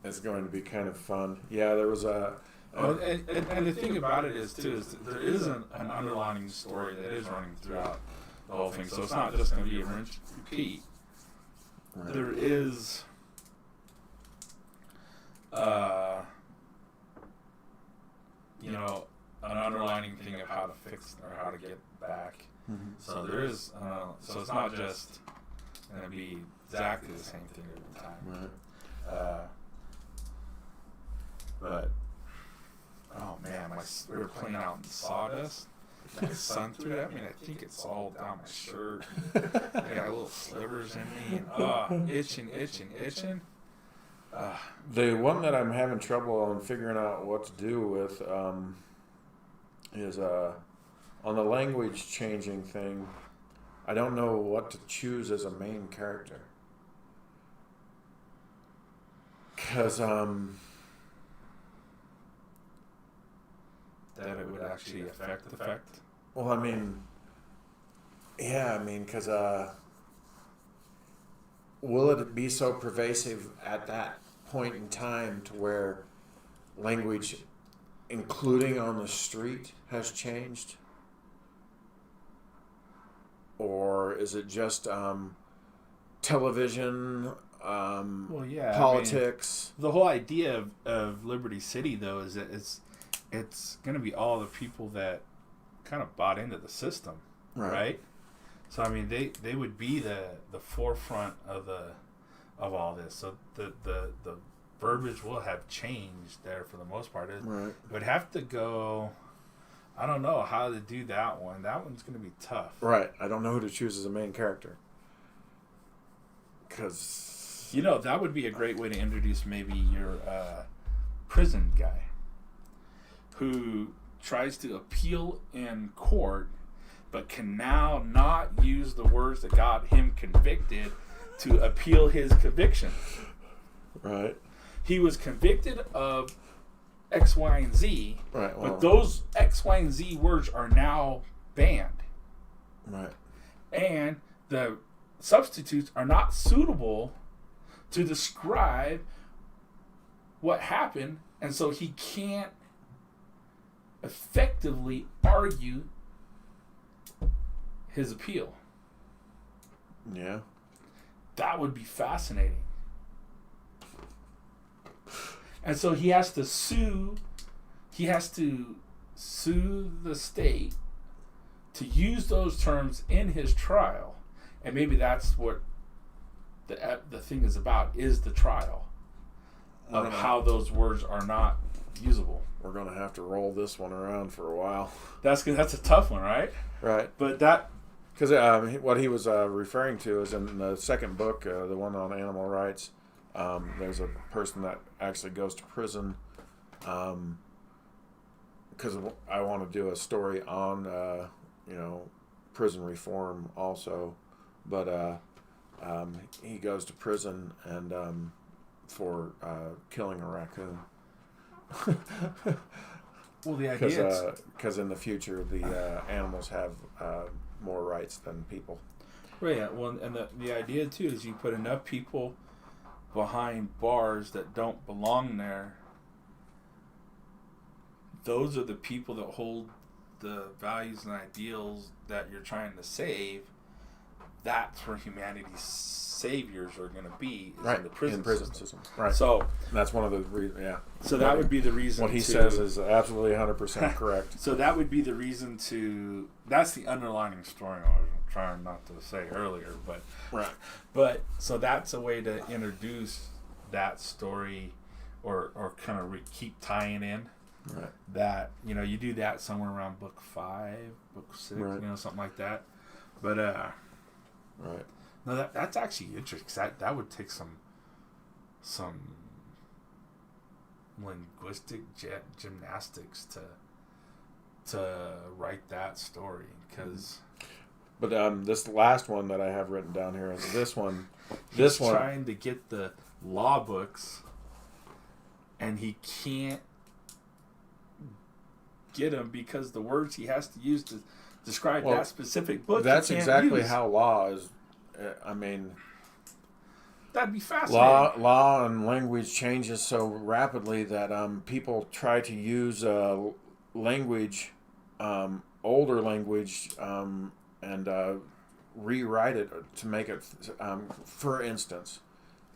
is going to be kind of fun. Yeah, there was a. And the thing about it is there is an underlying story that is running throughout the whole thing. So it's not just going to be a rinse and repeat. Right. There is an underlining thing of how to fix or how to get back. Mhm. So there is so it's not just going to be exactly the same thing every time. Right. But oh man, we were playing out in sawdust. My sun threw it at me, and I think it's all down my shirt. I got little slivers in me, and itching. The one that I'm having trouble on figuring out what to do with is on the language changing thing. I don't know what to choose as a main character. Because that it would actually affect the fact. well, I mean, yeah, because will it be so pervasive at that point in time to where language, including on the street, has changed? Or is it just television, Well, yeah, politics? the whole idea of Liberty City, though, is that it's going to be all the people that kind of bought into the system, right? So I mean, they would be the forefront of all this. So the verbiage will have changed there for the most part. It Right. would have to go. I don't know how to do that one. That one's going to be tough. Right. I don't know who to choose as a main character. Because That would be a great way to introduce maybe your prison guy, who tries to appeal in court, but can now not use the words that got him convicted to appeal his conviction. Right. He was convicted of X, Y, and Z, Right. Well, but those X, Y, and Z words are now banned. right. And the substitutes are not suitable to describe what happened, and so he can't effectively argue his appeal. Yeah. That would be fascinating. And so he has to sue the state to use those terms in his trial. And maybe that's what the thing is about, is the trial of how those words are not usable. We're going to have to roll this one around for a while. That's a tough one, right? Right. But that... Because what he was referring to is in the second book, the one on animal rights, there's a person that actually goes to prison because I want to do a story on, prison reform also. But he goes to prison and for killing a raccoon. Well, the idea is... Because in the future, the animals have more rights than people. Right, yeah. Well, and the idea, too, is you put enough people behind bars that don't belong there. Those are the people that hold the values and ideals that you're trying to save. That's where humanity's saviors are going to be, is right, in the prison system. Right. So that's one of the reasons, yeah. So that would be the reason. What he says is absolutely 100% correct. So that would be the reason to... That's the underlining story I was trying not to say earlier, but... Right. But, so that's a way to introduce that story or kind of keep tying in. Right. That, you do that somewhere around book 5, book 6, right. Something like that. But, right. No, that's actually interesting. That would take some linguistic gymnastics to write that story, because. But this last one that I have written down here is this one. He's trying to get the law books, and he can't get them because the words he has to use to describe that specific book. That's he can't exactly use. how law is. That'd be fascinating. Law and language changes so rapidly that people try to use language, older language, and rewrite it to make it. For instance,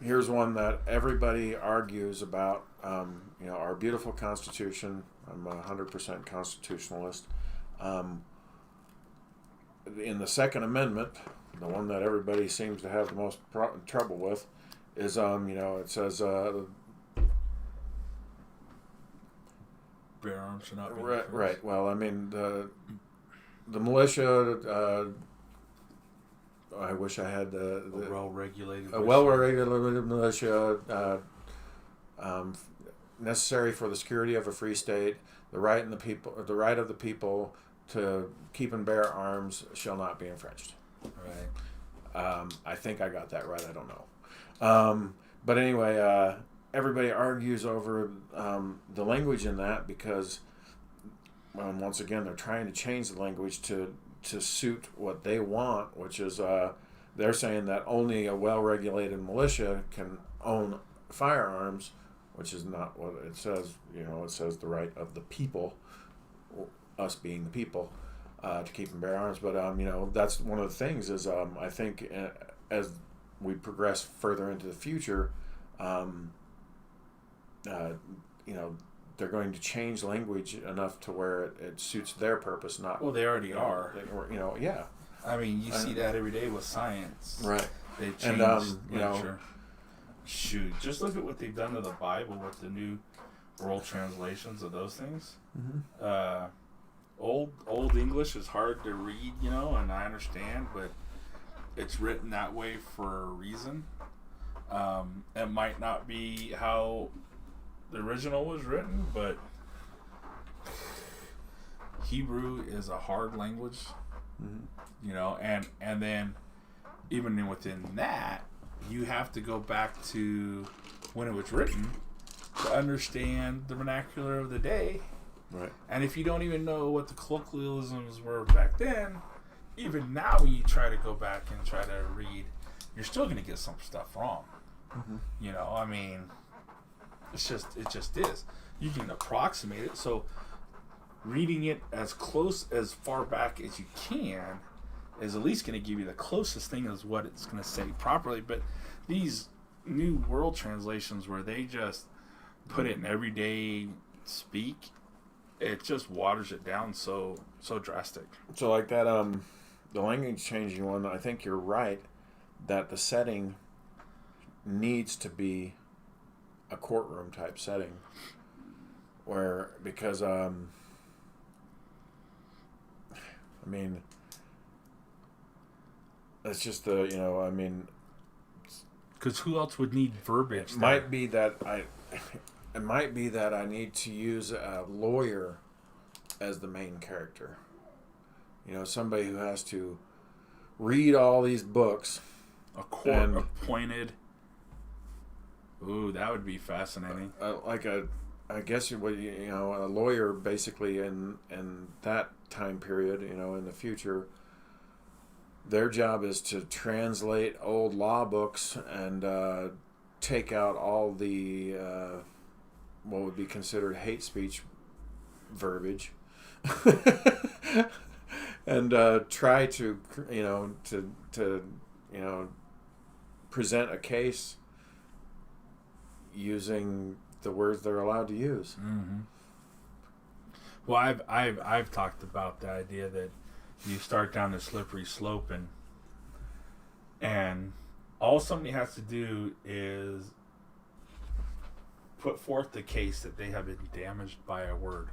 here's one that everybody argues about. Our beautiful Constitution. I'm 100% constitutionalist. In the Second Amendment, the one that everybody seems to have the most trouble with is, it says... Bear arms should not be right. Well, the militia... I wish I had the well-regulated militia, necessary for the security of a free state. The right of the people to keep and bear arms shall not be infringed. Right. I think I got that right. I don't know. But anyway, everybody argues over the language in that because, once again, they're trying to change the language to suit what they want, which is they're saying that only a well-regulated militia can own firearms, which is not what it says. It says the right of the people, us being the people, to keep and bear arms. But that's one of the things is I think as we progress further into the future, they're going to change language enough to where it suits their purpose. Not well, they already are. Yeah. I mean, you see that every day with science. Right. They change literature. Shoot, just look at what they've done to the Bible with the new world translations of those things. Mm-hmm. Old English is hard to read, and I understand, but it's written that way for a reason. It might not be how the original was written, but Hebrew is a hard language, you know, and then even within that, you have to go back to when it was written to understand the vernacular of the day. Right. And if you don't even know what the colloquialisms were back then, even now when you try to go back and try to read, you're still going to get some stuff wrong. You know, I mean, it just is. You can approximate it. So reading it as far back as you can is at least going to give you the closest thing as what it's going to say properly. But these new world translations where they just put it in everyday speak, it just waters it down so drastic. So like that, the language changing one, I think you're right that the setting needs to be a courtroom type setting, because I mean, it's just because who else would need verbiage? It might be that I need to use a lawyer as the main character. You know, somebody who has to read all these books. A court appointed. Ooh, that would be fascinating. I guess a lawyer basically in that time period, you know, in the future, their job is to translate old law books and take out all the what would be considered hate speech verbiage, and try to present a case using the words they're allowed to use. Mm-hmm. Well, I've talked about the idea that you start down the slippery slope, and all somebody has to do is put forth the case that they have been damaged by a word,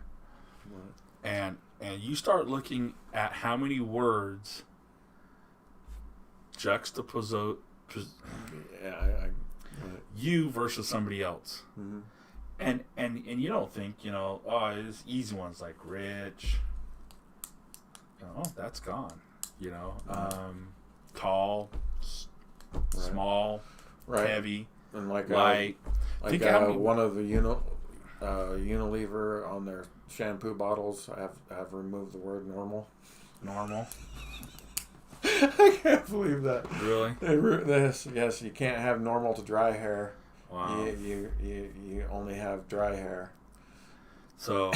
and you start looking at how many words juxtapose you versus somebody else. Mm-hmm. And you don't think, it's easy ones like rich, that's gone, tall, small, heavy, and like light. Like one of the Unilever on their shampoo bottles have removed the word normal. I can't believe that. Really? Yes, you can't have normal to dry hair. Wow. You only have dry hair. So,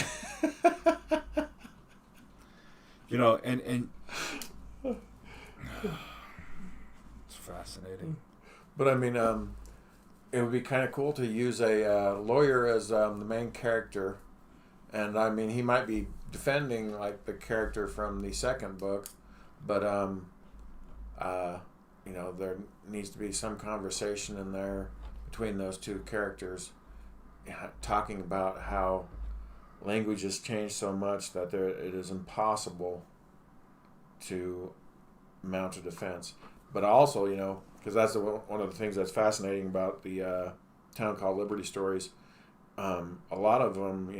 and it's fascinating. But I mean, it would be kind of cool to use a lawyer as the main character, and I mean he might be defending like the character from the second book, but there needs to be some conversation in there between those two characters, talking about how language has changed so much that it is impossible to mount a defense. But also, because that's one of the things that's fascinating about the Town Called Liberty stories. A lot of them,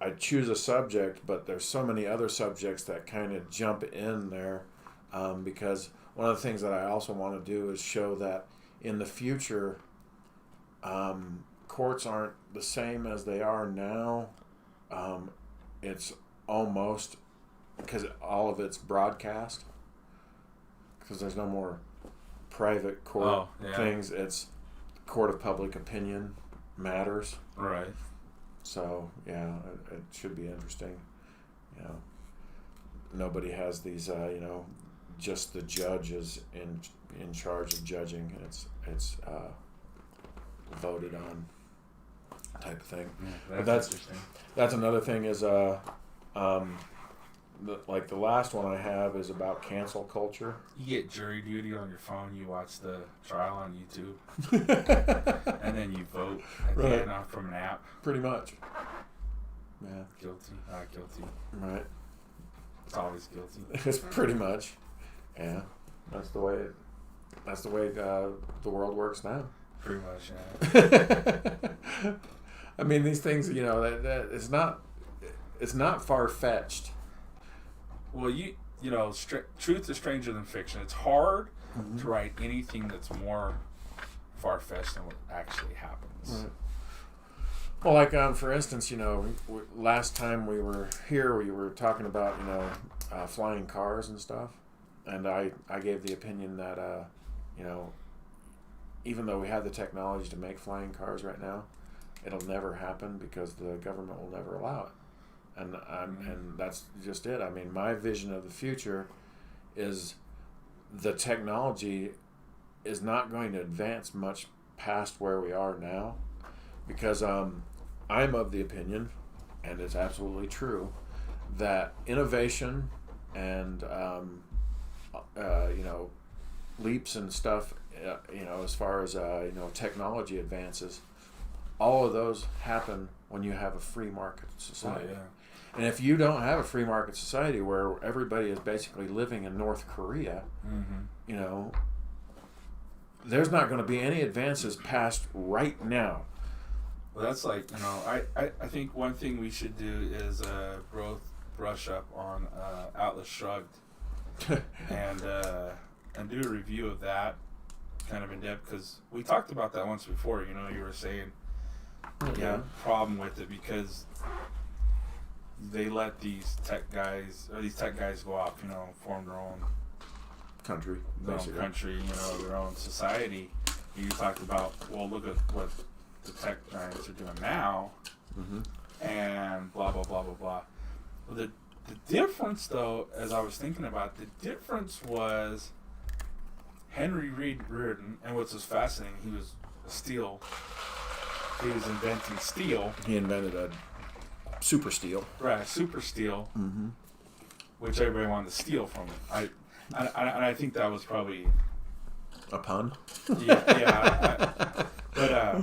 I choose a subject, but there's so many other subjects that kind of jump in there, because one of the things that I also want to do is show that in the future, courts aren't the same as they are now. It's almost, because all of it's broadcast, because there's no more private court things. It's court of public opinion matters. Right. So, it should be interesting. Nobody has these, just the judge is in charge of judging. It's voted on type of thing. Yeah, that's interesting. That's another thing is the last one I have is about cancel culture. You get jury duty on your phone. You watch the trial on YouTube, and then you vote at the end from an app. Pretty much. Yeah. Guilty. Not guilty. Right. It's always guilty. It's pretty much. Yeah. That's the way the world works now. Pretty much, yeah. I mean, these things, that it's not. it's not far fetched. Well, you know, truth is stranger than fiction. It's hard to write anything that's more far fetched than what actually happens. Right. Well, like for instance, you know, last time we were here, we were talking about, you know, flying cars and stuff, and I gave the opinion that you know, even though we have the technology to make flying cars right now, it'll never happen because the government will never allow it, and that's just it. I mean, my vision of the future is the technology is not going to advance much past where we are now, because I'm of the opinion, and it's absolutely true, that innovation and you know, leaps and stuff, you know, as far as you know, technology advances, all of those happen when you have a free market society. Oh, yeah. And if you don't have a free market society where everybody is basically living in North Korea, you know, there's not going to be any advances past right now. Well, that's like, you know, I think one thing we should do is brush up on Atlas Shrugged and do a review of that kind of in depth, because we talked about that once before. You know, you were saying you have a problem with it because they let these tech guys go off, you know, form their own country, you know, their own society. You talked about, well, look at what the tech giants are doing now, and blah blah blah blah blah. Well, the difference, though, as I was thinking about, the difference was Henry Reed Reardon, and what's so fascinating, he was inventing steel. He invented a super steel. Right, super steel, which everybody wanted to steal from him. I think that was probably a pun. But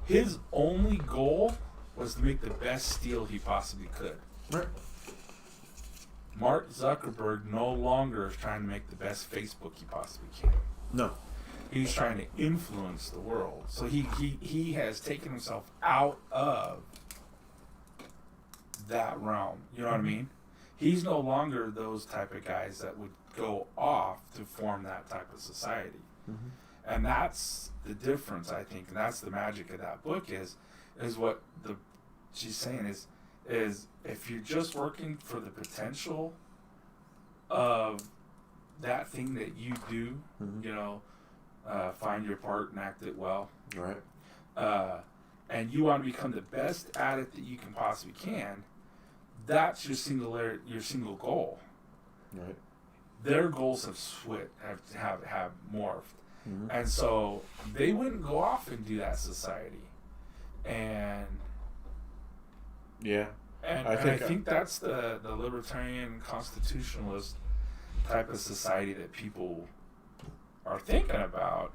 his only goal was to make the best steel he possibly could. Right. Mark Zuckerberg no longer is trying to make the best Facebook he possibly can. No. He's trying to influence the world. So he has taken himself out of that realm. You know what I mean? He's no longer those type of guys that would go off to form that type of society. And that's the difference, I think. And that's the magic of that book is what she's saying is if you're just working for the potential of that thing that you do, you know, find your part and act it well. Right. And you want to become the best at it that you can possibly can, that's your single goal. Right. Their goals have morphed. And so they wouldn't go off and do that society. And I think that's the libertarian constitutionalist type of society that people are thinking about.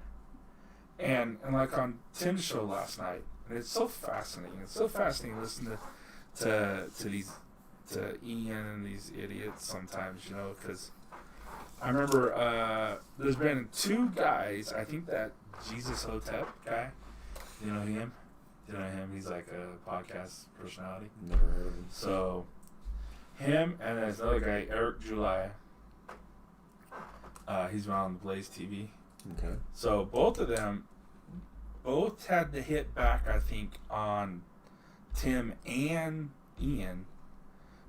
And like on Tim's show last night, and it's so fascinating. It's so fascinating listening to Ian and these idiots sometimes, you know, because I remember there's been two guys. I think that Jesus Hotep guy, you know him? You know him? He's like a podcast personality. Never heard of him. So him and there's another guy, Eric July. He's on Blaze TV. Okay. So both of them had to hit back, I think, on Tim and Ian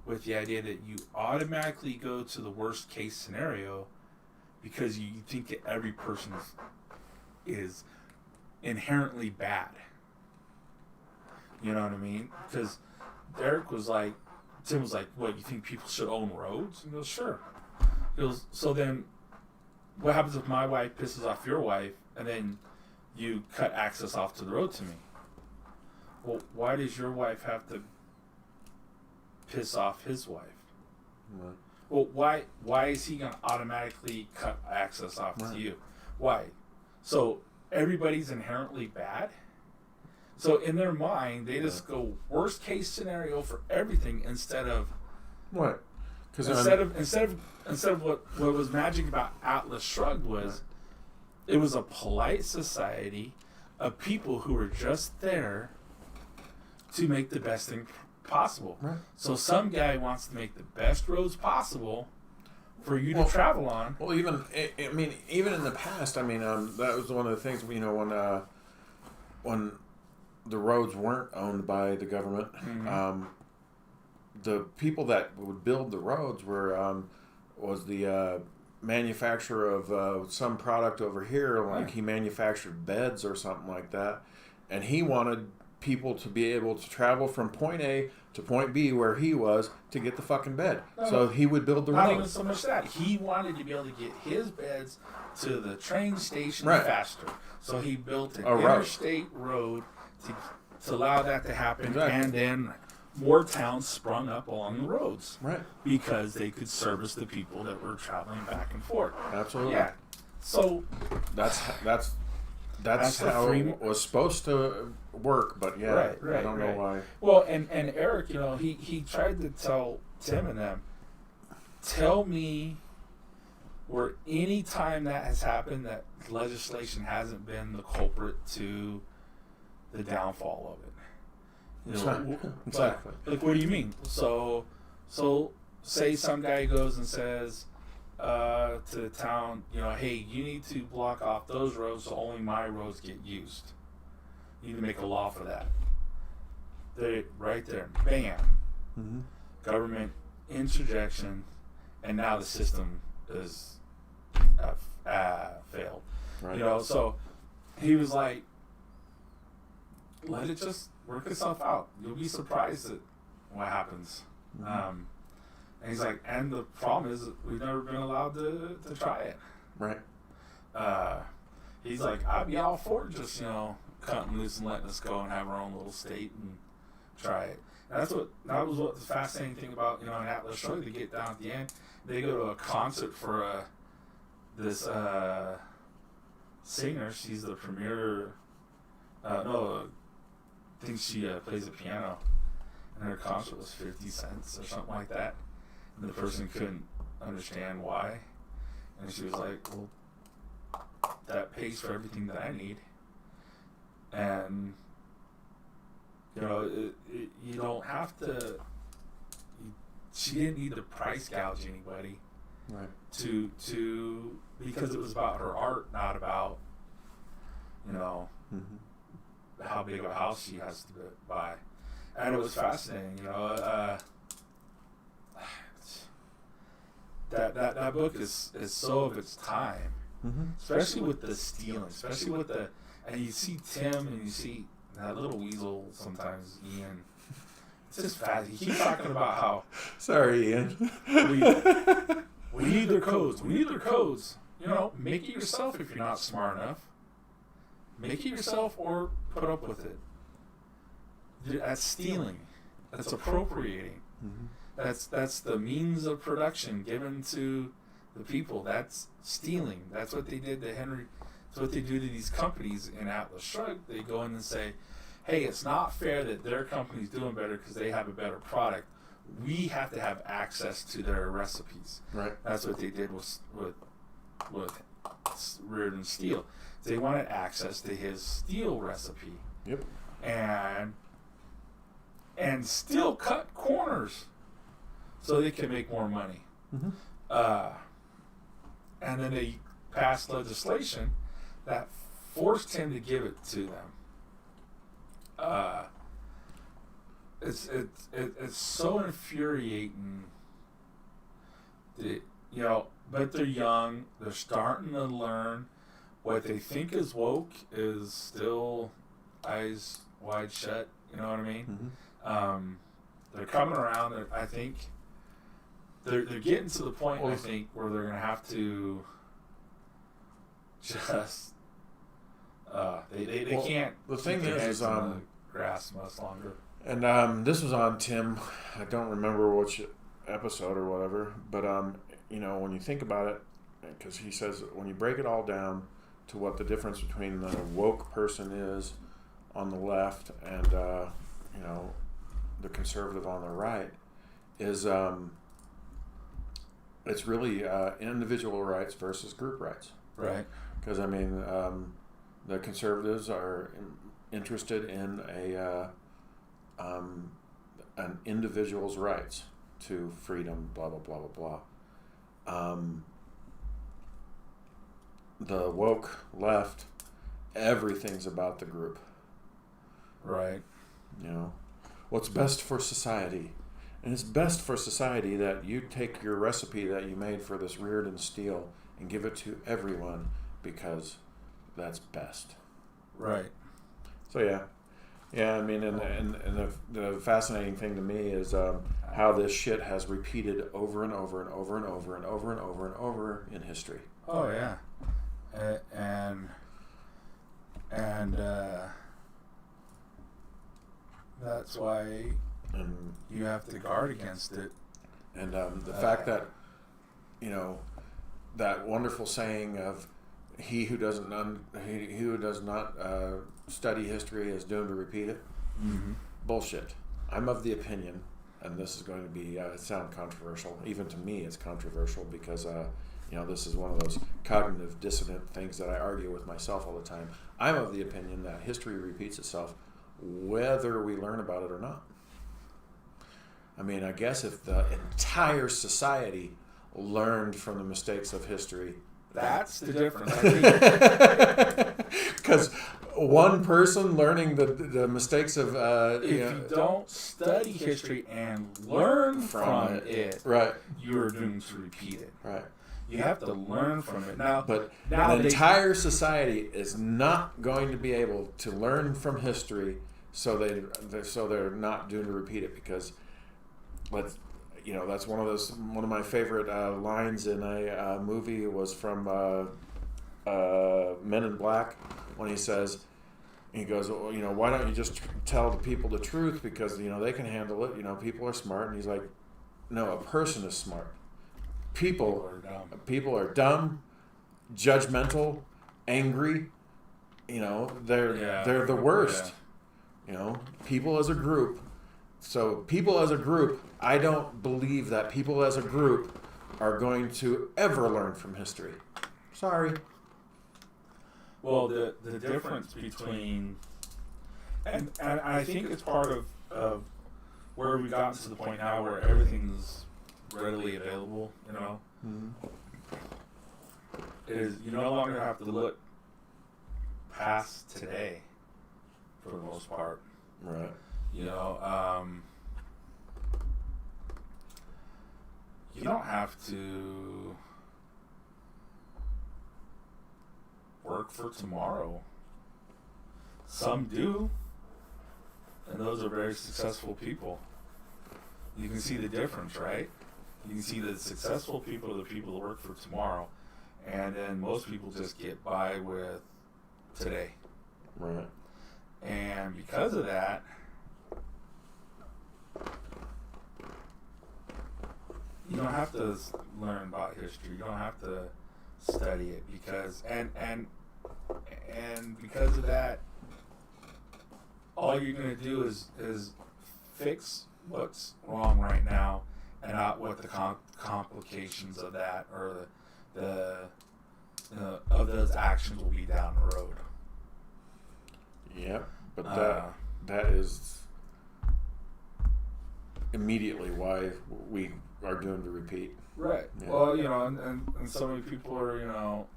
with the idea that you automatically go to the worst case scenario because you think that every person is inherently bad. You know what I mean? Because Derek was like, Tim was like, what, you think people should own roads? And he goes, sure. He goes, so then what happens if my wife pisses off your wife and then you cut access off to the road to me? Well, why does your wife have to piss off his wife? Right. Well, why is he going to automatically cut access off to you? Why? So everybody's inherently bad? So in their mind, they just go worst case scenario for everything instead of what? Instead of what was magic about Atlas Shrugged was, it was a polite society of people who were just there to make the best thing possible. Right. So some guy wants to make the best roads possible for you to travel on. Well, even in the past, that was one of the things, when the roads weren't owned by the government, the people that would build the roads was the manufacturer of some product over here, like he manufactured beds or something like that, and he wanted people to be able to travel from point A to point B where he was to get the fucking bed. So he would build the road. Not even so much that. He wanted to be able to get his beds to the train station faster. So he built an interstate road to allow that to happen. Exactly. And then more towns sprung up along the roads. Right. Because they could service the people that were traveling back and forth. Absolutely. Yeah. So that's how it was supposed to work, but I don't know why. Well, and Eric, he tried to tell Tim and them, tell me where any time that has happened that legislation hasn't been the culprit to the downfall of it. Exactly. Like, what do you mean? So say some guy goes and says to the town, hey, you need to block off those roads so only my roads get used. You need to make a law for that. Right there, bam. Mm-hmm. Government interjection, and now the system is failed. Right. So he was like, let it just work itself out. You'll be surprised at what happens. Mm-hmm. And he's like, and the problem is we've never been allowed to try it. Right. He's like, I'd be all for just, cutting loose and letting us go and have our own little state and try it. And that was what the fascinating thing about, an Atlas Shrugged, to get down at the end. They go to a concert for this singer. She's the premier, I think she plays the piano. And her concert was 50 cents or something like that. And the person couldn't understand why. And she was like, well, that pays for everything that I need. And, you don't have to, she didn't need to price gouge anybody. Right. Because it was about her art, not about, how big of a house she has to buy. And it was fascinating, that book is so of its time, especially with the stealing, especially with and you see Tim and you see that little weasel sometimes, Ian. It's just fast. He keeps talking about how. Sorry, Ian. we need their codes. We need their codes. Make it yourself if you're not smart enough. Make it yourself or put up with it. That's stealing. That's appropriating. Mm-hmm. That's the means of production given to the people. That's stealing. That's what they did to Henry. That's what they do to these companies in Atlas Shrugged. They go in and say, hey, it's not fair that their company's doing better because they have a better product. We have to have access to their recipes. Right. That's what they did with Reardon Steel. They wanted access to his steel recipe. Yep. And still cut corners so they can make more money. Mm-hmm. And then they passed legislation that forced him to give it to them. It's so infuriating that, but they're young, they're starting to learn. What they think is woke is still eyes wide shut, you know what I mean? Mm-hmm. They're coming around. I think they're getting to the point, I think, where they're going to have to just they can't. The thing keep their is heads in the grass much longer. And this was on Tim. I don't remember which episode or whatever, but when you think about it, because he says when you break it all down to what the difference between the woke person is on the left and the conservative on the right is it's really individual rights versus group rights. Right. Because the conservatives are interested in an individual's rights to freedom, blah, blah, blah, blah, blah. The woke left, everything's about the group. Right. You know, what's best for society? And it's best for society that you take your recipe that you made for this Reardon steel and give it to everyone because that's best. Right. So yeah. I mean, and the fascinating thing to me is how this shit has repeated over and over and over and over and over and over and over in history. Oh yeah, and that's why you have to guard against it. And the fact that, you know, that wonderful saying of he who does not study history is doomed to repeat it. Mm-hmm. Bullshit. I'm of the opinion, and this is going to be sound controversial. Even to me, it's controversial because you know, this is one of those cognitive dissonant things that I argue with myself all the time. I'm of the opinion that history repeats itself, whether we learn about it or not. I mean, I guess if the entire society learned from the mistakes of history, that's the difference. I think because one person learning the mistakes of if you don't study history and learn from it, right, you're doomed to repeat it. Right. You have to learn from it. Now, an entire society is not going to be able to learn from history, so they're not doomed to repeat it. Because, that's one of my favorite lines in a movie was from Men in Black, when he goes, well, why don't you just tell the people the truth, because they can handle it. People are smart, and he's like, no, a person is smart. People are dumb, judgmental, angry. They're the worst. Yeah. People as a group. So people as a group, I don't believe that people as a group are going to ever learn from history. Sorry. Well, the difference between, and I think it's part of where we've gotten to the point now where everything's readily available, Mm-hmm. is you no longer have to look past today for the most part. Right. You don't have to work for tomorrow. Some do, and those are very successful people. You can see the difference, right? You can see the successful people are the people that work for tomorrow, and then most people just get by with today. Right. And because of that, you don't have to learn about history. You don't have to study it because and because of that, all you're going to do is fix what's wrong right now, and not what the complications of that or the of those actions will be down the road. Yeah, but that is immediately why we are doomed to repeat. Right. Yeah. Well, and so many people are,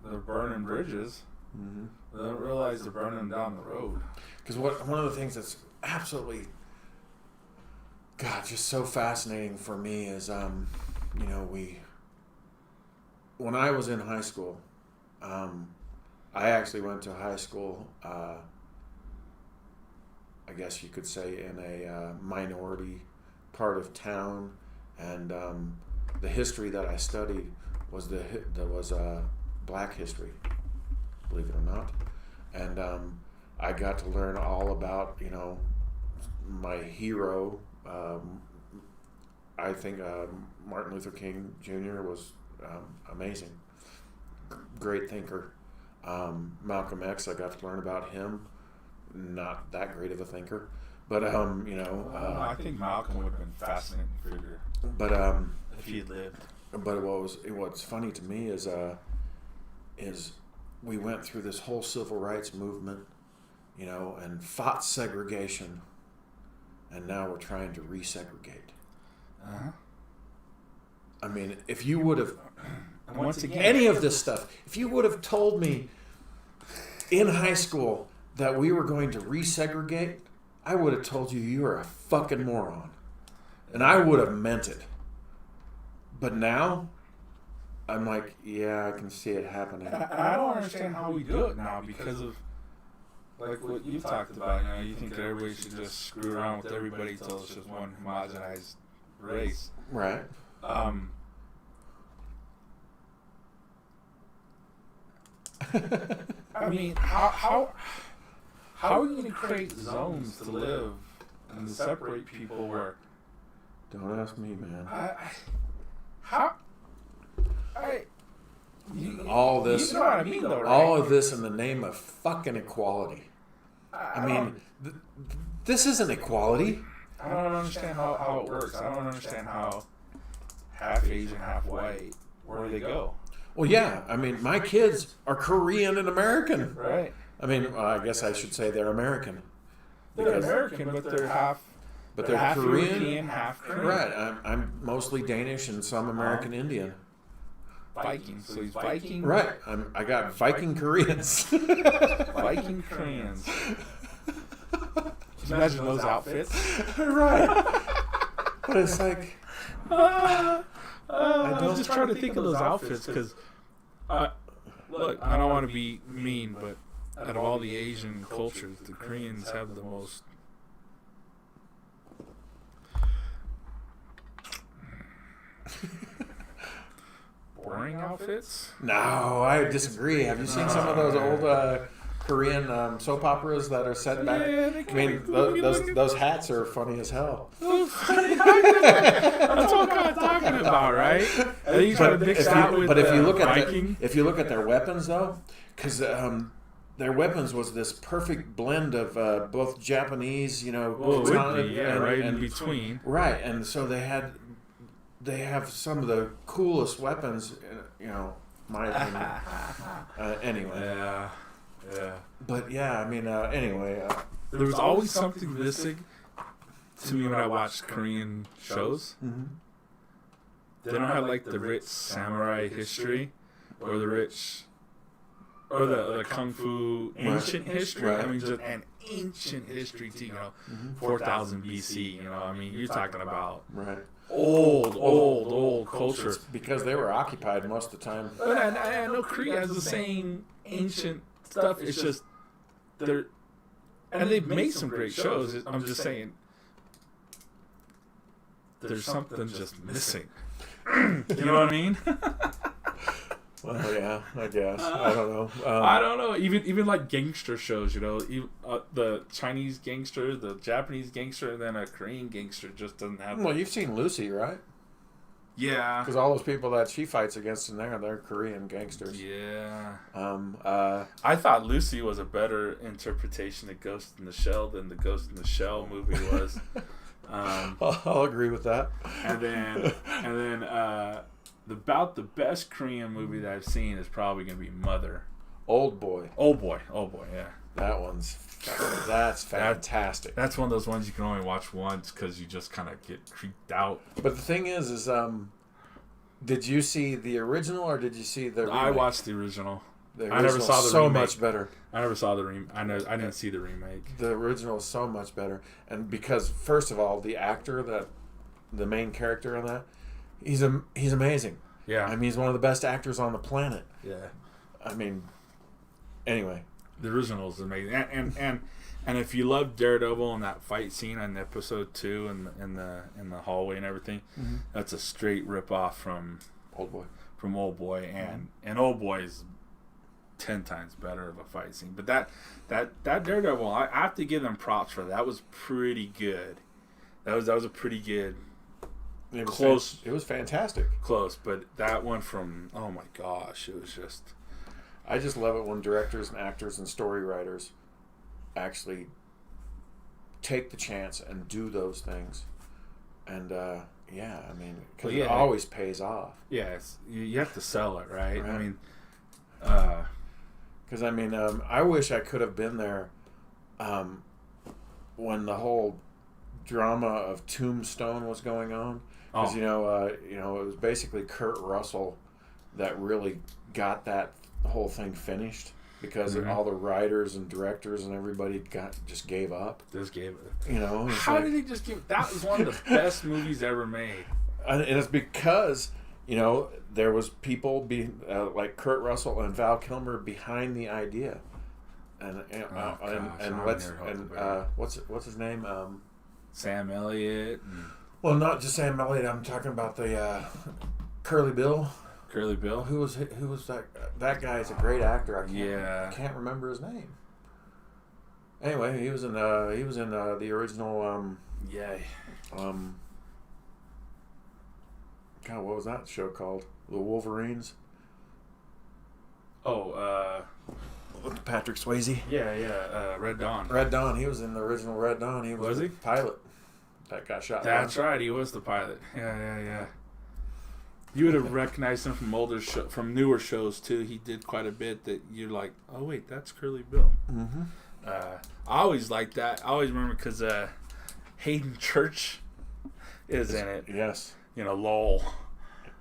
they're burning bridges. Mm-hmm. They don't realize they're burning them down the road. Because one of the things that's absolutely, just so fascinating for me is, when I was in high school, I actually went to high school, I guess you could say in a minority part of town, and the history that I studied was Black history, believe it or not, and I got to learn all about my hero. I think Martin Luther King Jr. was amazing, great thinker. Malcolm X, I got to learn about him. Not that great of a thinker, but I think Malcolm would have been a fascinating figure. But if he had lived. But what's funny to me is we went through this whole civil rights movement, and fought segregation, and now we're trying to resegregate. Uh-huh. I mean, if you would have, And once again, any of this stuff, if you would have told me in high school that we were going to resegregate, I would have told you you are a fucking moron. And I would have meant it. But now, I'm like, yeah, I can see it happening. I don't understand how we do it now because of like what you talked about. You know, you think that everybody should just screw around with everybody until it's just one homogenized race. Right. I mean, how are you going to create zones to live and to separate people where? Don't ask me, man. All this, you know what I mean, though, right? all of this in the name of fucking equality. I mean, this isn't equality. I don't understand how it works. I don't understand how half Asian, half white, where do they go? Well, yeah. I mean, my kids are Korean and American. Right. I mean, I guess I should say they're American. They're American, but they're half. But they're half Korean. European, half Korean. Right. I'm mostly Danish and some American Indian. Viking. So he's Viking. Right. I got Viking Koreans. Viking Koreans. Can you imagine those outfits? Right. But it's like, I'm just trying to think of those outfits because, look, I don't want to be mean, but out of all the Asian cultures, the Koreans have the most. Boring outfits? no, I disagree. Have you seen some of those old Korean soap operas that are set back? Yeah, I mean, those hats are funny as hell. That's what I'm talking about, right? And you try to mix that with if you look at Viking. if you look at their weapons though, because their weapons was this perfect blend of both Japanese, right in between. Right, and so they have some of the coolest weapons, my opinion. Anyway. Yeah. But yeah, I mean, anyway. There was always something missing to me when I watched Korean shows. Mm-hmm. They don't have like the rich samurai history or the rich or the kung fu ancient history. Right. I mean, just an ancient history to 4000 BC. I mean, you're talking about Right. old culture. It's because they were occupied most of the time. But I know Korea has the same ancient stuff. It's just they're and they've made some great shows. I'm just saying there's something just missing. You know what I mean? Well, yeah, I guess. I don't know. I don't know. Even like gangster shows, the Chinese gangster, the Japanese gangster, and then a Korean gangster just doesn't have. Well, you've seen Lucy, right? Yeah. Because all those people that she fights against in there, they're Korean gangsters. Yeah. I thought Lucy was a better interpretation of Ghost in the Shell than the Ghost in the Shell movie was. I'll agree with that. And then about the best Korean movie that I've seen is probably gonna be Mother. Old Boy. Old boy, yeah. That's fantastic. That's one of those ones you can only watch once because you just kind of get creeped out. But the thing is, did you see the original or did you see the remake? I watched the original. I never saw the so remake. much better. I never saw the remake. I didn't see the remake. The original is so much better, and because first of all, the actor the main character in that, he's amazing. Yeah. I mean, he's one of the best actors on the planet. Yeah. I mean, anyway. The original is amazing, and if you love Daredevil and that fight scene in episode 2 in the hallway and everything, that's a straight rip off from Old Boy. Old Boy, and Old Boy is 10 times better of a fight scene. But that Daredevil, I have to give them props for that. That was pretty good. That was a pretty good. It was close. It was fantastic. Close, but that one from oh my gosh, it was just. I just love it when directors and actors and story writers actually take the chance and do those things. And, yeah, I mean, because it always pays off. Yeah, you have to sell it, right? I mean, because, I wish I could have been there when the whole drama of Tombstone was going on. Because it was basically Kurt Russell that really got that whole thing finished. Because all the writers and directors and everybody just gave up. Just gave it. How did he just give? That was one of the best movies ever made. And it's because there was people like Kurt Russell and Val Kilmer behind the idea, what's his name? Sam Elliott. Well, not just Sam Elliott. I'm talking about the Curly Bill. Curly Bill. Who was that? That guy is a great actor. I can't remember his name. Anyway, he was in the original. God, what was that show called? The Wolverines. Oh, with Patrick Swayze. Yeah. Red Dawn. Red Dawn. He was in the original Red Dawn. He was the pilot that got shot. That's right. He was the pilot. Yeah. You would have recognized him from newer shows too. He did quite a bit that you're like, oh wait, that's Curly Bill. Mm-hmm. I always liked that. I always remember because Hayden Church is in it. Yes. Lowell.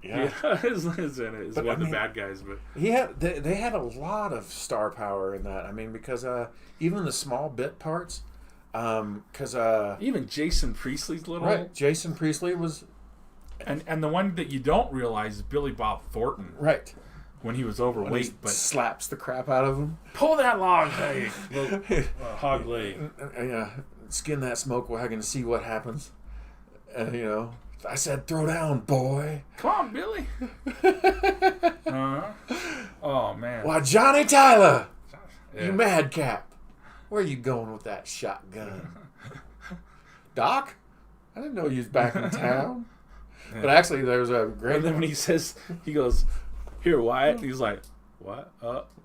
Yeah. is in it. Is one of the bad guys, but they had a lot of star power in that. I mean, because even the small bit parts, because even Jason Priestley's little right. Jason Priestley was. And the one that you don't realize is Billy Bob Thornton. Right. When he was overweight. But slaps the crap out of him. Pull that log, hey. Hog leg. Yeah. Skin that smoke wagon and see what happens. I said, throw down, boy. Come on, Billy. Oh, man. Why, Johnny Tyler. Yeah. You madcap. Where are you going with that shotgun? Doc? I didn't know you was back in town. Yeah. But actually, there's a great... And then when he goes, here, Wyatt. He's like, what?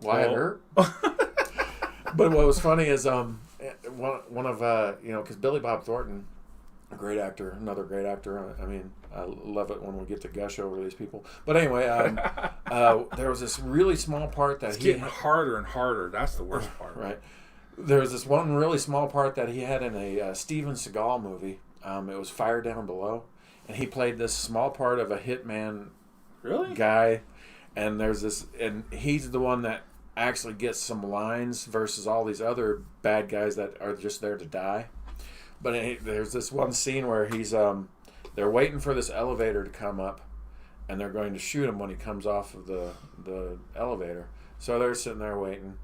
Wyatt Earp? But what was funny is one of, because Billy Bob Thornton, a great actor, another great actor. I mean, I love it when we get to gush over these people. But anyway, there was this really small part that it's getting harder and harder. That's the worst part. Right. There was this one really small part that he had in a Steven Seagal movie. It was Fire Down Below. And he played this small part of a hitman guy. And and he's the one that actually gets some lines versus all these other bad guys that are just there to die. But there's this one scene where they're waiting for this elevator to come up, and they're going to shoot him when he comes off of the elevator. So they're sitting there waiting,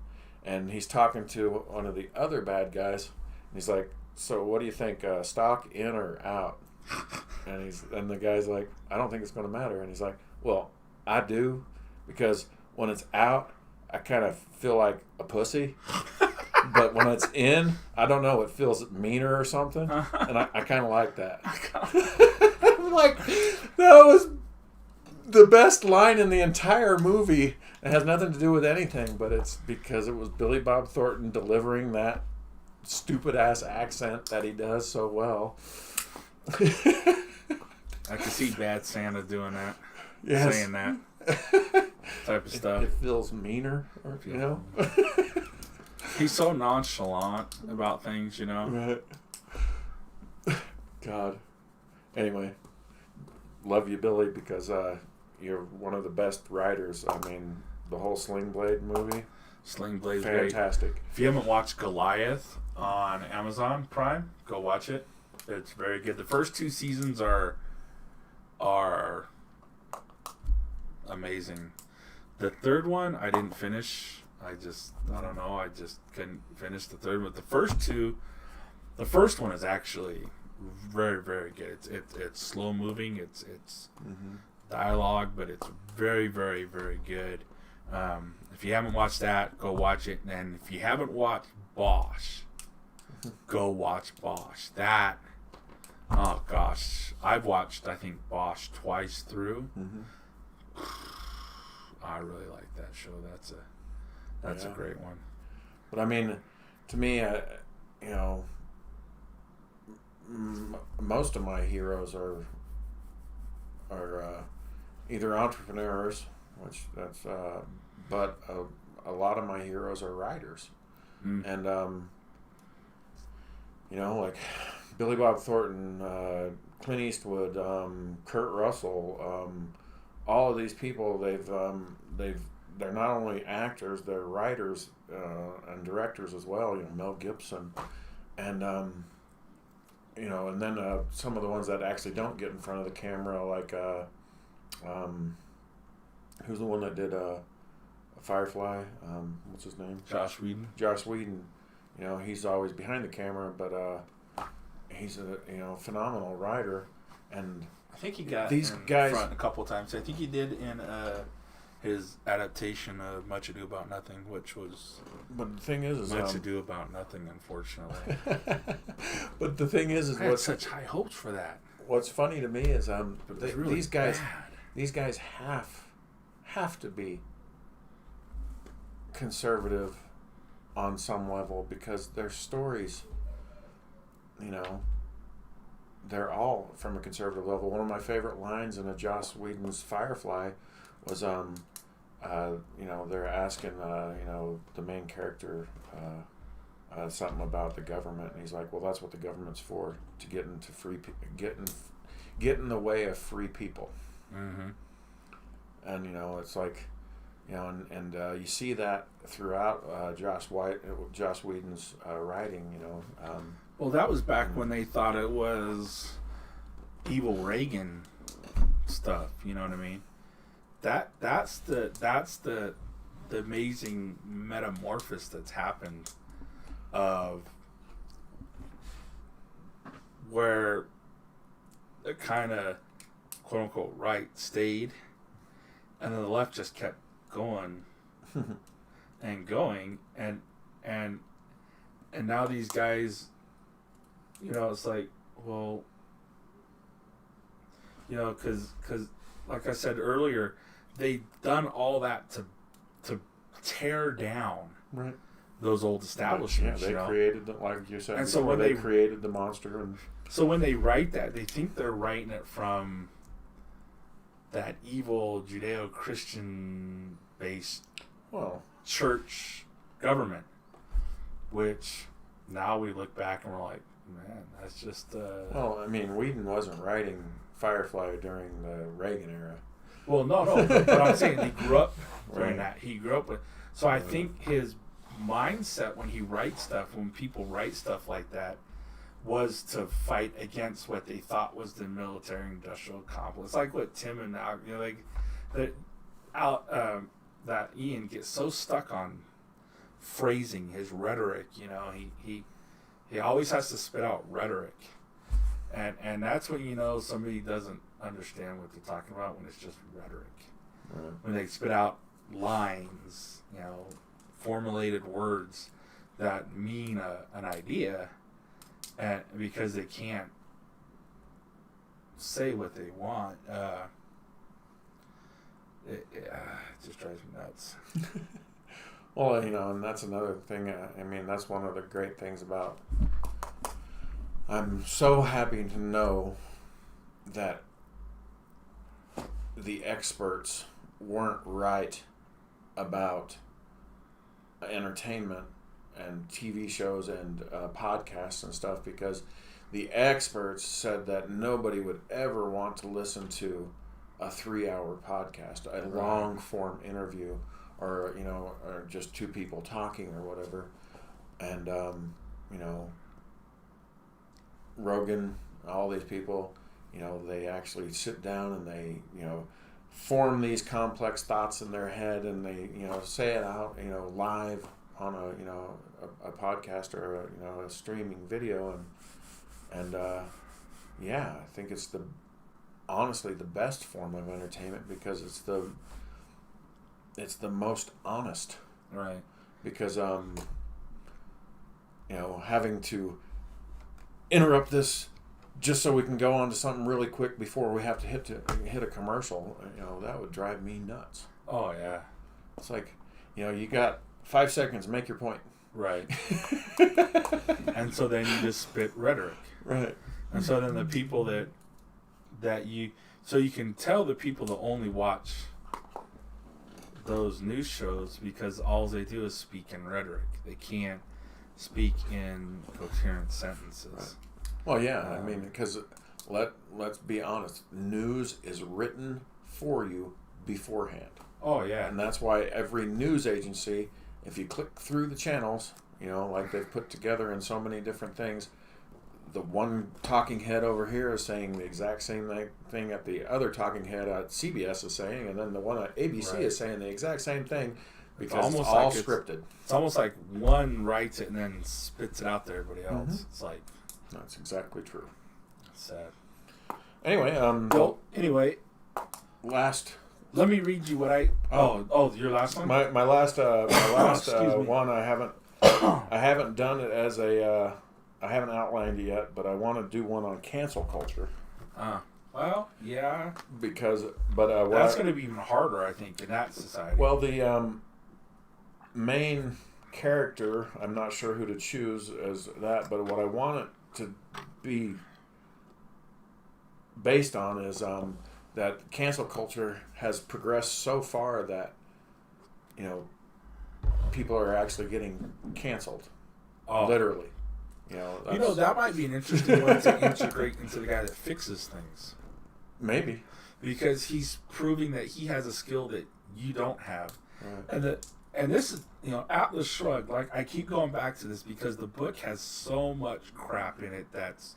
and he's talking to one of the other bad guys, and he's like, "So what do you think? Stock in or out?" And the guy's like, "I don't think it's going to matter." And he's like, "Well, I do, because when it's out, I kind of feel like a pussy." But when it's in, I don't know, it feels meaner or something. And I kind of like that. I'm like, that was the best line in the entire movie. It has nothing to do with anything, but it's because it was Billy Bob Thornton delivering that stupid-ass accent that he does so well. I can see Bad Santa doing that. Yes. Saying that type of stuff. It feels meaner, He's so nonchalant about things, Right. God. Anyway, love you, Billy, because you're one of the best writers. I mean, the whole Sling Blade movie. Sling Blade's fantastic. Great. If you haven't watched Goliath on Amazon Prime, go watch it. It's very good. The first 2 seasons are amazing. The third one I didn't finish. I don't know. I just couldn't finish the third one. The first one is actually very, very good. It's slow moving. It's dialogue, but it's very, very, very good. If you haven't watched that, go watch it. And if you haven't watched Bosch, go watch Bosch. That, oh gosh, I've watched, I think, Bosch twice through. I really like that show. That's a great one. But I mean, to me, most of my heroes are either entrepreneurs, but a lot of my heroes are writers, and like Billy Bob Thornton, Clint Eastwood, Kurt Russell, all of these people, they're not only actors, they're writers and directors as well. Mel Gibson, and and then some of the ones that actually don't get in front of the camera, like who's the one that did Firefly? What's his name? Joss Whedon. Joss Whedon. He's always behind the camera, but he's a phenomenal writer, and I think he got these in guys front a couple times. I think he did in his adaptation of Much Ado About Nothing, which was. But the thing is Much Ado About Nothing, unfortunately. But the thing is I had what's such high hopes for that. What's funny to me is But it was really these guys bad. these guys have to be conservative on some level, because their stories, they're all from a conservative level. One of my favorite lines in a Joss Whedon's Firefly was they're asking the main character something about the government, and he's like, well, that's what the government's for, to get in the way of free people. Mm-hmm. And it's like, and you see that throughout Joss Whedon's writing. Well, that was back when they thought it was evil Reagan stuff. You know what I mean? That's the amazing metamorphosis that's happened of where the kind of quote unquote right stayed, and then the left just kept going and going, and now these guys, it's like, well, because like I said earlier, they've done all that to tear down Right. those old establishments. Yeah, they created like you said, and so before, when they created the monster, and so when they write that, they think they're writing it from that evil Judeo-Christian based church government, which now we look back and we're like, man, that's just well, I mean, Whedon wasn't writing Firefly during the Reagan era. well, no, but I'm saying he grew up during Right. that. He grew up with, so I think his mindset when he writes stuff, when people write stuff like that, was to fight against what they thought was the military-industrial complex. Like what Tim and Al, that Ian gets so stuck on phrasing, his rhetoric. He always has to spit out rhetoric, and that's when somebody doesn't understand what they're talking about, when it's just rhetoric. Right. When they spit out lines, formulated words that mean an idea, and because they can't say what they want, it just drives me nuts. Well, and that's another thing. I mean, that's one of the great things about. I'm so happy to know that the experts weren't right about entertainment and TV shows and podcasts and stuff, because the experts said that nobody would ever want to listen to a 3-hour podcast, a long form interview, or or just two people talking or whatever. And Rogan, all these people, they actually sit down and they form these complex thoughts in their head, and they say it out live on a podcast or a streaming video, and I think it's honestly the best form of entertainment, because it's the most honest. Right. Because having to interrupt this just so we can go on to something really quick before we have to hit a commercial, that would drive me nuts. Oh yeah. It's like, you got 5 seconds, make your point. Right. And so then you just spit rhetoric. Right. And so then the people so you can tell the people that only watch those news shows, because all they do is speak in rhetoric. They can't speak in coherent sentences. Right. Well, yeah, I mean, because let's be honest, news is written for you beforehand. Oh yeah. And that's why every news agency, if you click through the channels, like they've put together in so many different things, the one talking head over here is saying the exact same thing that the other talking head at CBS is saying, and then the one at ABC is saying the exact same thing, because it's all scripted. It's almost like one writes it and then spits it out to everybody else. Mm-hmm. It's like... That's exactly true. Sad. Anyway, last... Let me read you what I... Oh, your last one? My last one, I haven't done it as a... I haven't outlined it yet, but I want to do one on cancel culture. Well, yeah. But that's going to be even harder, I think, in that society. Well, the main character, I'm not sure who to choose as that, but what I want it to be based on is that cancel culture has progressed so far that, people are actually getting canceled. Literally. That might be an interesting one to integrate into the guy that fixes things. Maybe. Because he's proving that he has a skill that you don't have. Right. And this is, Atlas Shrugged, like, I keep going back to this because the book has so much crap in it that's